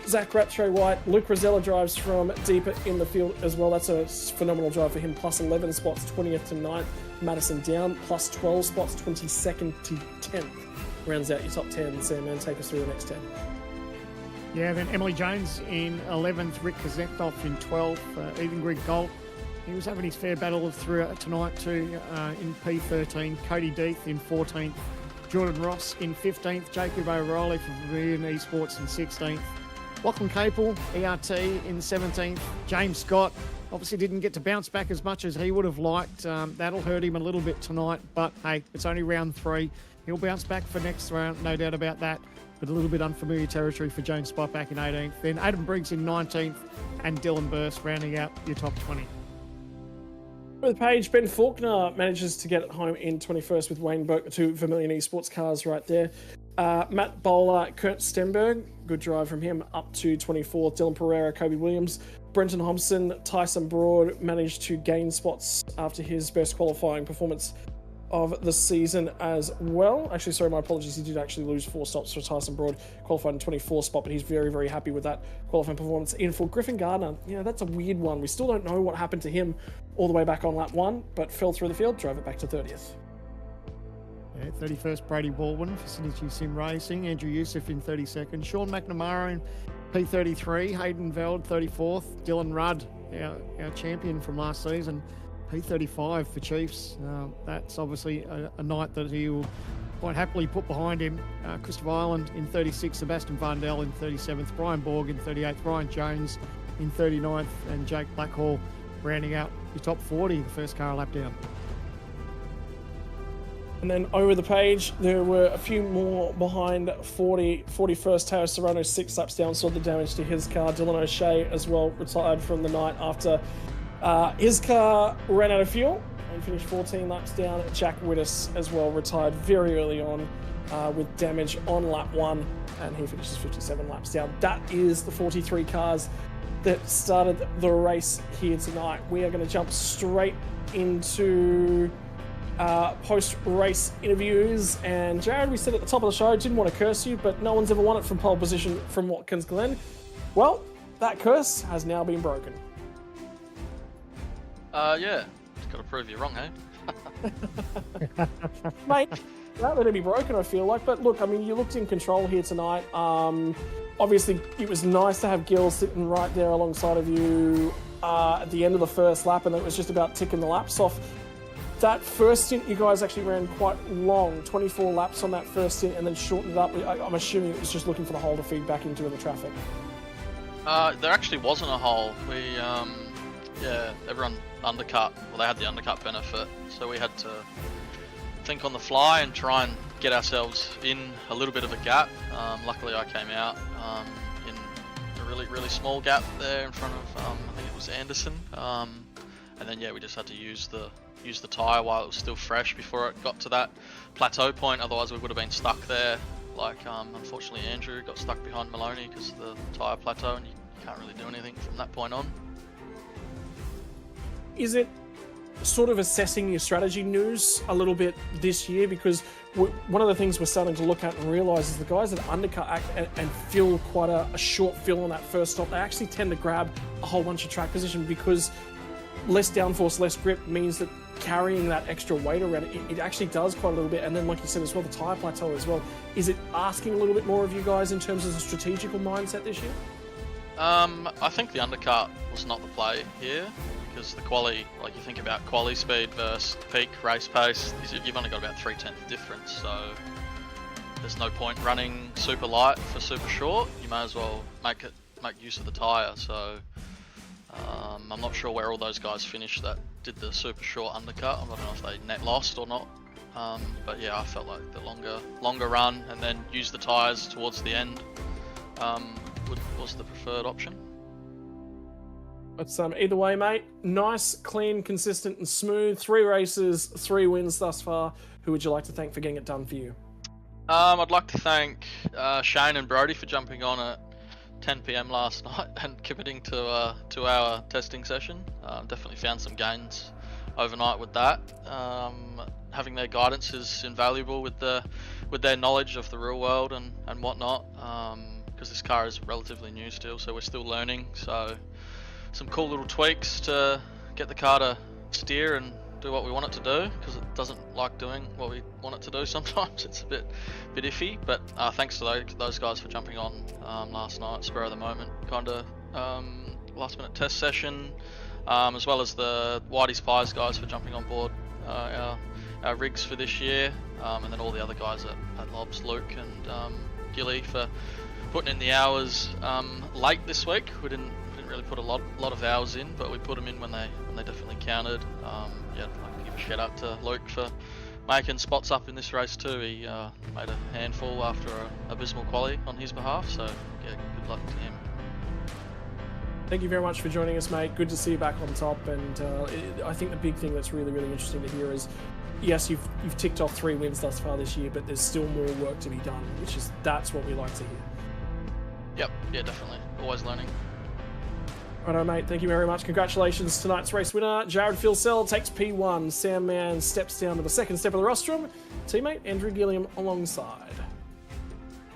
Speaker 4: Zach Rattray White, Luke Rosella drives from deeper in the field as well. That's a phenomenal drive for him. Plus 11 spots, 20th to 9th. Madison down, plus 12 spots, 22nd to 10th. Rounds out your top 10. Sam, man, take us through the next 10.
Speaker 5: Yeah, then Emily Jones in 11th, Rick Kazethoff in 12th, Ethan Grigg Gold. He was having his fair battle throughout tonight too in P13. Cody Deeth in 14th, Jordan Ross in 15th, Jacob O'Reilly from Vermilion Esports in 16th, Lachlan Capel, ERT in 17th, James Scott obviously didn't get to bounce back as much as he would have liked. That'll hurt him a little bit tonight, but hey, it's only round 3. He'll bounce back for next round, no doubt about that. But a little bit unfamiliar territory for James Spot back in 18th. Then Adam Briggs in 19th and Dylan Burst rounding out your top 20.
Speaker 4: With the page, Ben Faulkner manages to get it home in 21st with Wayne Burke, the 2 Vermilion Esports cars right there. Matt Bowler, Kurt Stenberg, good drive from him, up to 24th. Dylan Pereira, Kobe Williams, Brenton Hobson, Tyson Broad managed to gain spots after his best qualifying performance of the season as well. Actually, sorry, my apologies. He did actually lose 4 stops for Tyson Broad, qualified in 24th spot, but he's very, very happy with that qualifying performance. In for Griffin Gardner, that's a weird one. We still don't know what happened to him all the way back on lap 1, but fell through the field, drove it back to 30th.
Speaker 5: Yeah, 31st, Brady Baldwin for Synergy Sim Racing. Andrew Youssef in 32nd. Sean McNamara in P33. Hayden Veld, 34th. Dylan Rudd, our champion from last season, P35 for Chiefs. That's obviously a night that he will quite happily put behind him. Christopher Ireland in 36th. Sebastian Vandel in 37th. Brian Borg in 38th. Ryan Jones in 39th. And Jake Blackhall rounding out your top 40, the first car lap down.
Speaker 4: And then over the page, there were a few more behind 41st, Tao Serrano, 6 laps down, saw the damage to his car. Dylan O'Shea as well retired from the night after his car ran out of fuel and finished 14 laps down. Jack Wittes as well retired very early on with damage on lap 1, and he finishes 57 laps down. That is the 43 cars that started the race here tonight. We are going to jump straight into post-race interviews. And Jared, we said at the top of the show, didn't want to curse you, but no one's ever won it from pole position from Watkins Glen. Well, that curse has now been broken.
Speaker 6: Yeah, just got to prove you wrong, eh?
Speaker 4: Mate, that let it be broken, I feel like. But look, I mean, you looked in control here tonight. Obviously, it was nice to have Gil sitting right there alongside of you at the end of the first lap, and it was just about ticking the laps off. That first stint, you guys actually ran quite long, 24 laps on that first stint, and then shortened it up. I'm assuming it was just looking for the hole to feed back into the traffic.
Speaker 6: There actually wasn't a hole. We, everyone undercut. Well, they had the undercut benefit, so we had to think on the fly and try and get ourselves in a little bit of a gap. Luckily, I came out in a really, really small gap there in front of, I think it was Anderson. And then, we just had to use the tyre while it was still fresh before it got to that plateau point. Otherwise, we would have been stuck there. Like, unfortunately, Andrew got stuck behind Maloney because of the tyre plateau, and you can't really do anything from that point on.
Speaker 4: Is it sort of assessing your strategy news a little bit this year? Because one of the things we're starting to look at and realise is the guys that undercut and fill quite a short fill on that first stop, they actually tend to grab a whole bunch of track position, because less downforce, less grip means that carrying that extra weight around it actually does quite a little bit. And then, like you said as well, the tyre plateau as well. Is it asking a little bit more of you guys in terms of the strategical mindset this year?
Speaker 6: I think the undercut was not the play here, because the quali, like you think about quali speed versus peak race pace, you've only got about 3/10 difference, so there's no point running super light for super short. You may as well make use of the tyre. So I'm not sure where all those guys finished that did the super short undercut. I don't know if they net lost or not. But yeah, I felt like the longer run and then use the tyres towards the end was the preferred option.
Speaker 4: But either way, mate, nice, clean, consistent and smooth. 3 races, 3 wins thus far. Who would you like to thank for getting it done for you?
Speaker 6: I'd like to thank Shane and Brody for jumping on at 10 PM last night and committing to our testing session. Definitely found some gains overnight with that. Having their guidance is invaluable with their knowledge of the real world and whatnot. Because this car is relatively new still, so we're still learning. So some cool little tweaks to get the car to steer and do what we want it to do, because it doesn't like doing what we want it to do sometimes. It's a bit iffy, but thanks to those guys for jumping on last night, spur of the moment kind of last minute test session, as well as the Whitey's Pies guys for jumping on board our rigs for this year, and then all the other guys at Lobs, Luke and Gilly for putting in the hours late this week. We didn't really put a lot of hours in, but we put them in when they definitely counted. Yeah, I'd like to give a shout out to Luke for making spots up in this race too. He made a handful after a abysmal quali on his behalf, so yeah, good luck to him.
Speaker 4: Thank you very much for joining us, mate. Good to see you back on top. And I think the big thing that's really, really interesting to hear is, yes, you've ticked off 3 wins thus far this year, but there's still more work to be done, that's what we like to hear.
Speaker 6: Yep, yeah, definitely. Always learning.
Speaker 4: Righto, mate. Thank you very much. Congratulations. Tonight's race winner, Jared Filsell, takes P1. Sam Mann steps down to the second step of the rostrum. Teammate Andrew Gilliam alongside.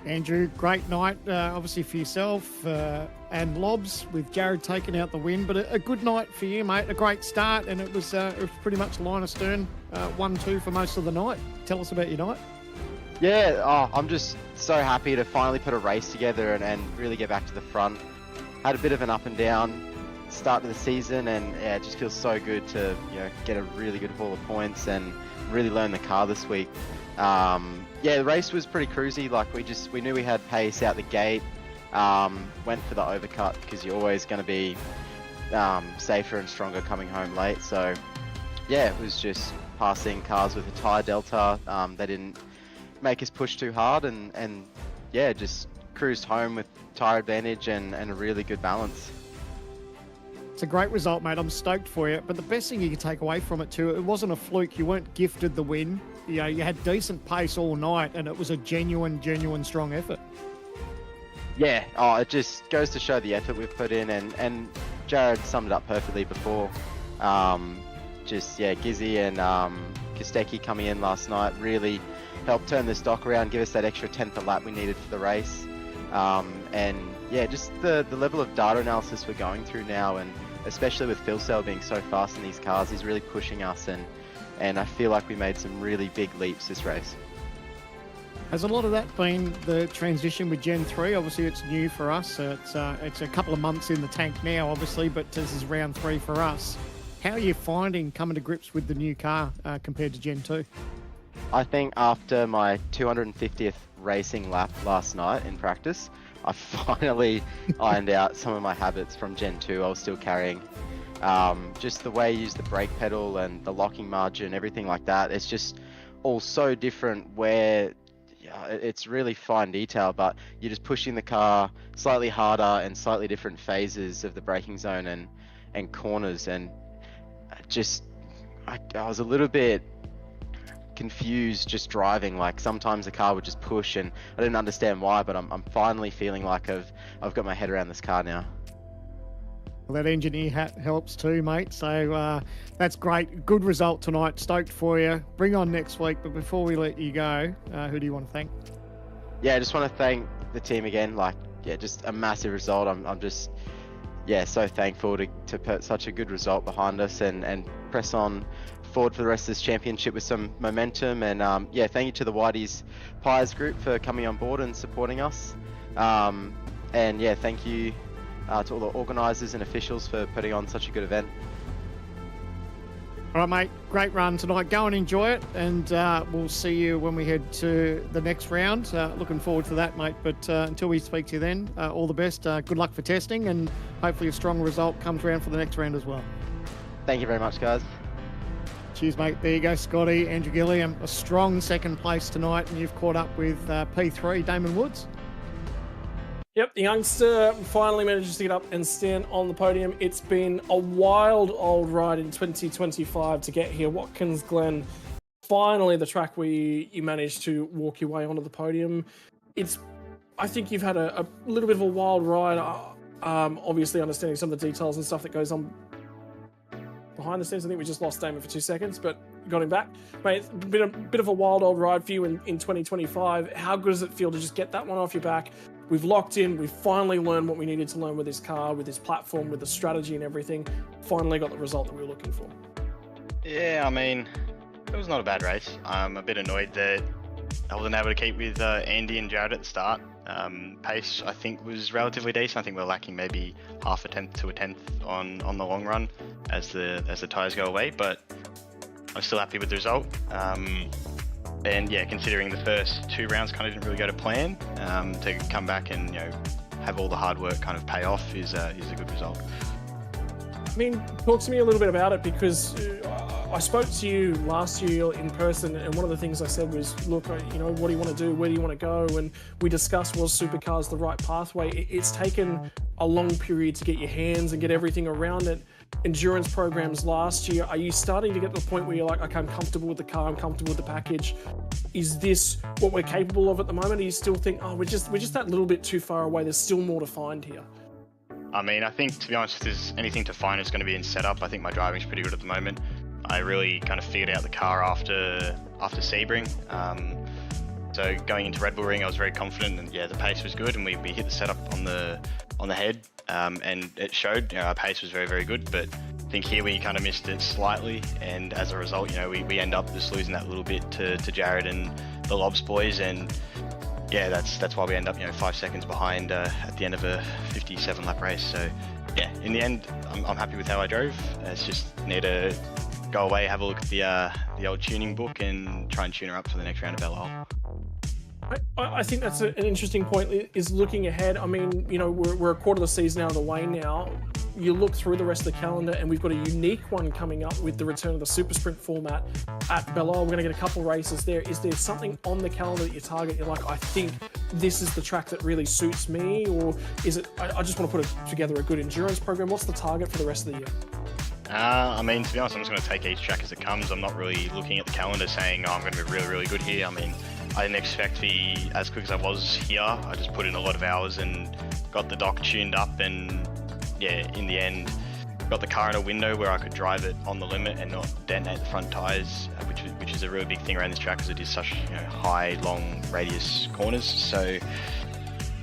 Speaker 5: Andrew, great night, obviously for yourself and Lobs, with Jared taking out the win, but a good night for you, mate. A great start, and it was pretty much line astern, 1-2 for most of the night. Tell us about your night.
Speaker 9: Yeah, I'm just so happy to finally put a race together and really get back to the front. Had a bit of an up and down start to the season, and yeah, it just feels so good to get a really good haul of points and really learn the car this week. Yeah, the race was pretty cruisy. Like we knew we had pace out the gate. Went for the overcut because you're always going to be safer and stronger coming home late. So yeah, it was just passing cars with a tyre delta. They didn't make us push too hard, and yeah, just cruised home with tyre advantage and a really good balance.
Speaker 5: It's a great result, mate. I'm stoked for you. But the best thing you can take away from it too, it wasn't a fluke. You weren't gifted the win. You had decent pace all night, and it was a genuine to effort.
Speaker 9: Yeah, it just goes to show the effort we've put in, and Jared summed it up perfectly before. Gizzy and Kostecki coming in last night really helped turn the stock around, give us that extra 10th a lap we needed for the race. And yeah, just the level of data analysis we're going through now, and especially with Filsell being so fast in these cars, he's really pushing us, and I feel like we made some really big leaps this race.
Speaker 5: Has a lot of that been the transition with Gen 3? Obviously, it's new for us. It's a couple of months in the tank now, obviously, but this is round 3 for us. How are you finding coming to grips with the new car compared to Gen 2?
Speaker 9: I think after my 250th racing lap last night in practice, I finally ironed out some of my habits from Gen 2 I was still carrying. Just the way you use the brake pedal and the locking margin, everything like that, it's just all so different, where it's really fine detail, but you're just pushing the car slightly harder and slightly different phases of the braking zone and corners, and I was a little bit confused just driving. Like sometimes the car would just push, and I didn't understand why, but I'm finally feeling like I've got my head around this car now.
Speaker 5: Well, that engineer hat helps too, mate. So that's great. Good result tonight. Stoked for you. Bring on next week. But before we let you go, who do you want to thank?
Speaker 9: Yeah, I just want to thank the team again. Just a massive result. I'm just, so thankful to put such a good result behind us and press on forward for the rest of this championship with some momentum. And thank you to the Whitey's Pies group for coming on board and supporting us. Thank you to all the organisers and officials for putting on such a good event.
Speaker 5: All right, mate. Great run tonight. Go and enjoy it, and we'll see you when we head to the next round. Looking forward to that, mate. But until we speak to you then, all the best. Good luck for testing, and hopefully a strong result comes around for the next round as well.
Speaker 9: Thank you very much, guys.
Speaker 5: Cheers, mate. There you go, Scotty. Andrew Gilliam, a strong second place tonight, and you've caught up with P3, Damon Woods.
Speaker 4: Yep, the youngster finally manages to get up and stand on the podium. It's been a wild old ride in 2025 to get here. Watkins, Glen, finally the track where you managed to walk your way onto the podium. I think you've had a little bit of a wild ride, obviously understanding some of the details and stuff that goes on behind the scenes. I think we just lost Damon for 2 seconds, but got him back. Mate, it's been a bit of a wild old ride for you in 2025. How good does it feel to just get that one off your back? We've locked in. We've finally learned what we needed to learn with this car, with this platform, with the strategy and everything. Finally got the result that we were looking for.
Speaker 10: Yeah, I mean, it was not a bad race. I'm a bit annoyed that I wasn't able to keep with Andy and Jared at the start. Pace, I think, was relatively decent. I think we're lacking maybe half a tenth to a tenth on the long run as the tyres go away, but I'm still happy with the result. And yeah, considering the first 2 rounds kind of didn't really go to plan, to come back and have all the hard work kind of pay off is a good result.
Speaker 4: I mean, talk to me a little bit about it, because I spoke to you last year in person, and one of the things I said was, look, what do you want to do? Where do you want to go? And we discussed, was supercars the right pathway? It's taken a long period to get your hands and get everything around it. Endurance programs last year, are you starting to get to the point where you're like, okay, I'm comfortable with the car, I'm comfortable with the package? Is this what we're capable of at the moment? Do you still think, we're just that little bit too far away, there's still more to find here?
Speaker 10: I mean, I think, to be honest, if there's anything to find, it's going to be in setup. I think my driving's pretty good at the moment. I really kind of figured out the car after Sebring. So going into Red Bull Ring, I was very confident, and yeah, the pace was good, and we hit the setup on the head, and it showed. Our pace was very, very good, but I think here we kind of missed it slightly, and as a result, we end up just losing that little bit to Jared and the Lobs boys, and yeah, that's why we end up 5 seconds behind at the end of a 57 lap race. So yeah, in the end, I'm happy with how I drove. It's just need to go away, have a look at the old tuning book, and try and tune her up for the next round of Belle.
Speaker 4: I think that's an interesting point, is looking ahead. I mean, we're a quarter of the season out of the way now. You look through the rest of the calendar, and we've got a unique one coming up with the return of the Super Sprint format at Belle. We're going to get a couple races there. Is there something on the calendar that you target? You're like, I think this is the track that really suits me, or is it, I just want to put together a good endurance program? What's the target for the rest of the year?
Speaker 10: I mean, to be honest, I'm just going to take each track as it comes. I'm not really looking at the calendar saying, I'm going to be really, really good here. I mean, I didn't expect to be as quick as I was here. I just put in a lot of hours and got the dock tuned up, and yeah, in the end, got the car in a window where I could drive it on the limit and not detonate the front tyres, which is a really big thing around this track because it is such high, long radius corners. So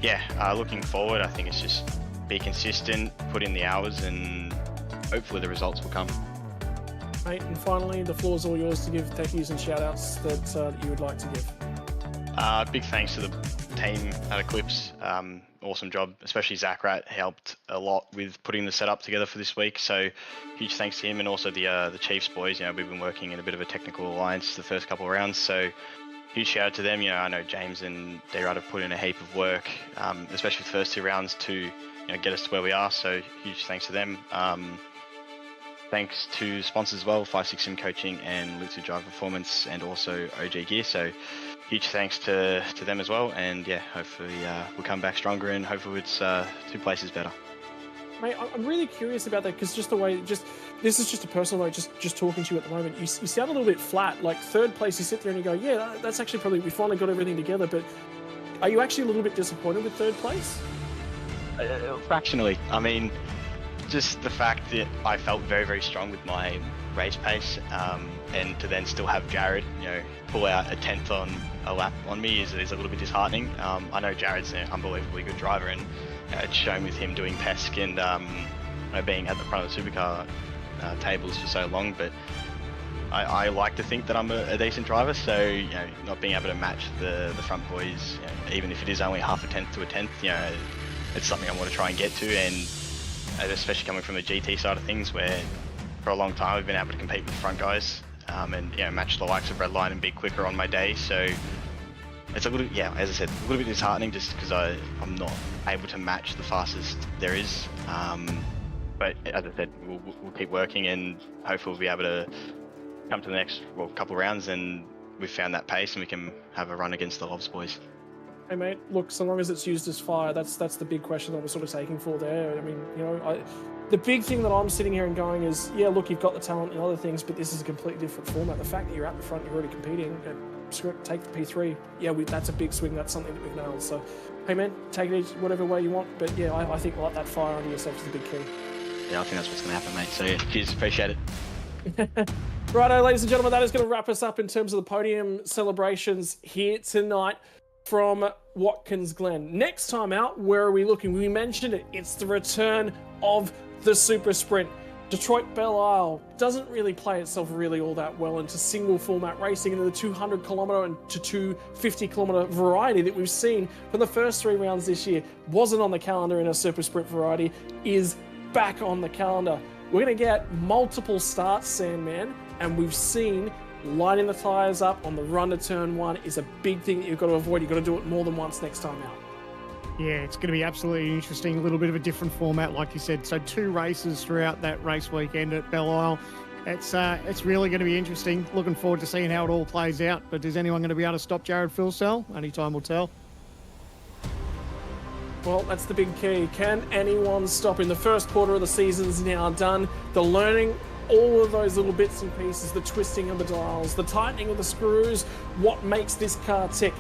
Speaker 10: yeah, looking forward, I think it's just be consistent, put in the hours, and hopefully the results will come.
Speaker 4: Mate, and finally, the floor is all yours to give thank yous and shout outs that you would like to give.
Speaker 10: Big thanks to the team at Eclipse. Awesome job, especially Zach Rat helped a lot with putting the setup together for this week. So huge thanks to him, and also the Chiefs boys. We've been working in a bit of a technical alliance the first couple of rounds. So huge shout out to them. I know James and D-Rod have put in a heap of work, especially the first 2 rounds to get us to where we are. So huge thanks to them. Thanks to sponsors as well, 56M Coaching and Lutzu Drive Performance, and also OG Gear. So huge thanks to them as well. And yeah, hopefully we'll come back stronger, and hopefully it's 2 places better.
Speaker 4: Mate, I'm really curious about that, because just the way, this is just a personal note, just talking to you at the moment, you sound a little bit flat. Like 3rd place, you sit there and you go, yeah, that's actually probably, we finally got everything together. But are you actually a little bit disappointed with 3rd place?
Speaker 10: Fractionally. I mean, just the fact that I felt very, very strong with my race pace, and to then still have Jared, pull out a 10th on a lap on me is a little bit disheartening. I know Jared's an unbelievably good driver, and it's shown with him doing PESC and being at the front of the supercar tables for so long. But I like to think that I'm a decent driver, so not being able to match the front boys, even if it is only half a tenth to a tenth, it's something I want to try and get to. And especially coming from the GT side of things, where for a long time we've been able to compete with the front guys, and match the likes of Redline and be quicker on my day. So it's a little, as I said, a little bit disheartening just because I'm not able to match the fastest there is. But as I said, we'll keep working, and hopefully we'll be able to come to the next couple of rounds, and we've found that pace, and we can have a run against the Lobs boys.
Speaker 4: Hey mate, look, so long as it's used as fire, that's the big question that we're sort of taking for there. I mean, the big thing that I'm sitting here and going is, yeah, look, you've got the talent and other things, but this is a completely different format. The fact that you're at the front, you're already competing, take the P3. Yeah, that's a big swing. That's something that we've nailed. So, hey man, take it whatever way you want. But yeah, I think like that fire under yourself is the big key.
Speaker 10: yeah, I think that's what's going to happen, mate. So yeah, cheers, appreciate it.
Speaker 4: Righto, ladies and gentlemen, that is going to wrap us up in terms of the podium celebrations here tonight from Watkins Glen. Next time out, where are we looking? We mentioned it. It's the return of the Super Sprint. Detroit Belle Isle doesn't really play itself really all that well into single format racing, into the 200 kilometre and to 250 kilometre variety that we've seen from the first 3 rounds this year. Wasn't on the calendar in a Super Sprint variety, is back on the calendar. We're going to get multiple starts, Sandman, and we've seen lining the tyres up on the run to turn 1 is a big thing that you've got to avoid. You've got to do it more than once next time out.
Speaker 5: Yeah, it's going to be absolutely interesting. A little bit of a different format, like you said. So 2 races throughout that race weekend at Belle Isle. It's really going to be interesting. Looking forward to seeing how it all plays out. But is anyone going to be able to stop Jared Filsell? Only time will tell.
Speaker 4: Well, that's the big key. Can anyone stop him? The first quarter of the season's now done. The learning, all of those little bits and pieces, the twisting of the dials, the tightening of the screws, what makes this car tick.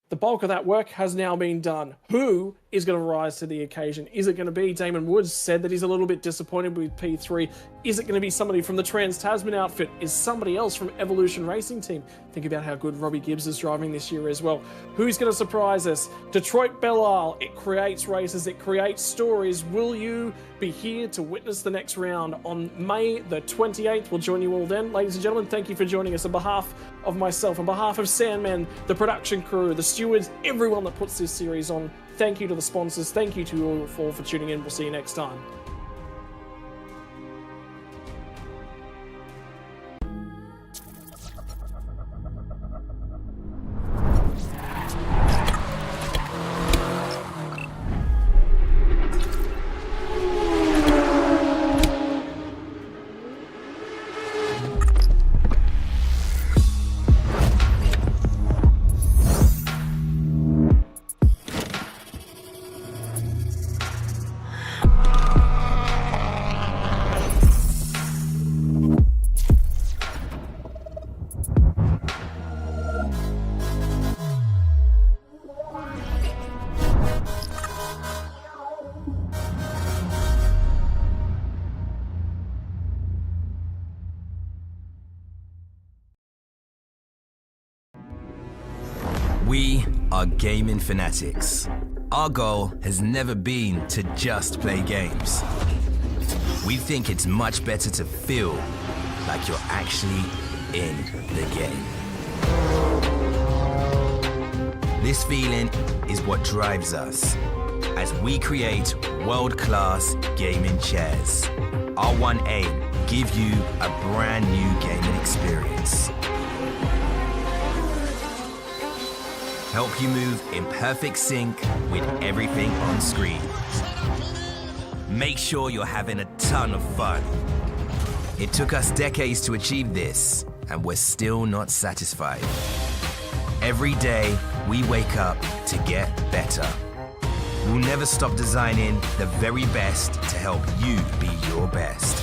Speaker 4: The bulk of that work has now been done. Who is going to rise to the occasion? Is it going to be Damon Woods? Said that he's a little bit disappointed with P3. Is it going to be somebody from the Trans-Tasman outfit? Is somebody else from Evolution Racing Team? Think about how good Robbie Gibbs is driving this year as well. Who's going to surprise us? Detroit Belle Isle, it creates races, it creates stories. Will you be here to witness the next round on May the 28th? We'll join you all then. Ladies and gentlemen, thank you for joining us. On behalf of myself, on behalf of Sandman, the production crew, the stewards, everyone that puts this series on, thank you to the sponsors. Thank you to you all for tuning in. We'll see you next time.
Speaker 2: We are gaming fanatics. Our goal has never been to just play games. We think it's much better to feel like you're actually in the game. This feeling is what drives us as we create world-class gaming chairs. Our one aim, give you a brand new gaming experience. Help you move in perfect sync with everything on screen. Make sure you're having a ton of fun. It took us decades to achieve this, and we're still not satisfied. Every day, we wake up to get better. We'll never stop designing the very best to help you be your best.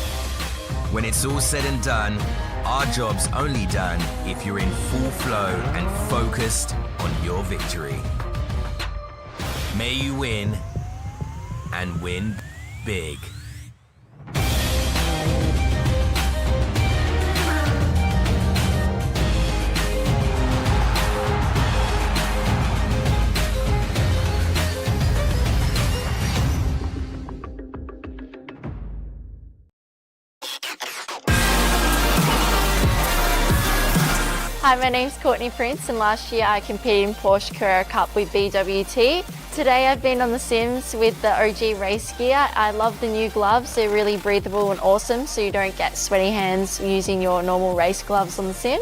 Speaker 2: When it's all said and done, our job's only done if you're in full flow and focused on your victory. May you win, and win big.
Speaker 11: Hi, my name's Courtney Prince, and last year I competed in Porsche Carrera Cup with BWT. Today I've been on the sims with the OG race gear. I love the new gloves. They're really breathable and awesome, so you don't get sweaty hands using your normal race gloves on the sim.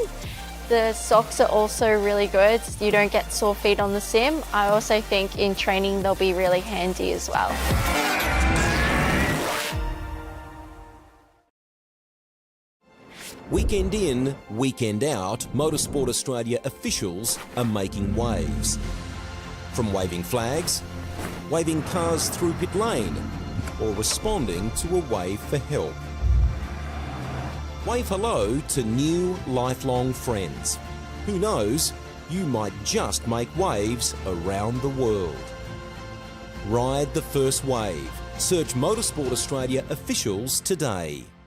Speaker 11: The socks are also really good. You don't get sore feet on the sim. I also think in training they'll be really handy as well.
Speaker 12: Weekend in, weekend out, Motorsport Australia officials are making waves. From waving flags, waving cars through pit lane, or responding to a wave for help. Wave hello to new lifelong friends. Who knows, you might just make waves around the world. Ride the first wave Search Motorsport Australia Officials today.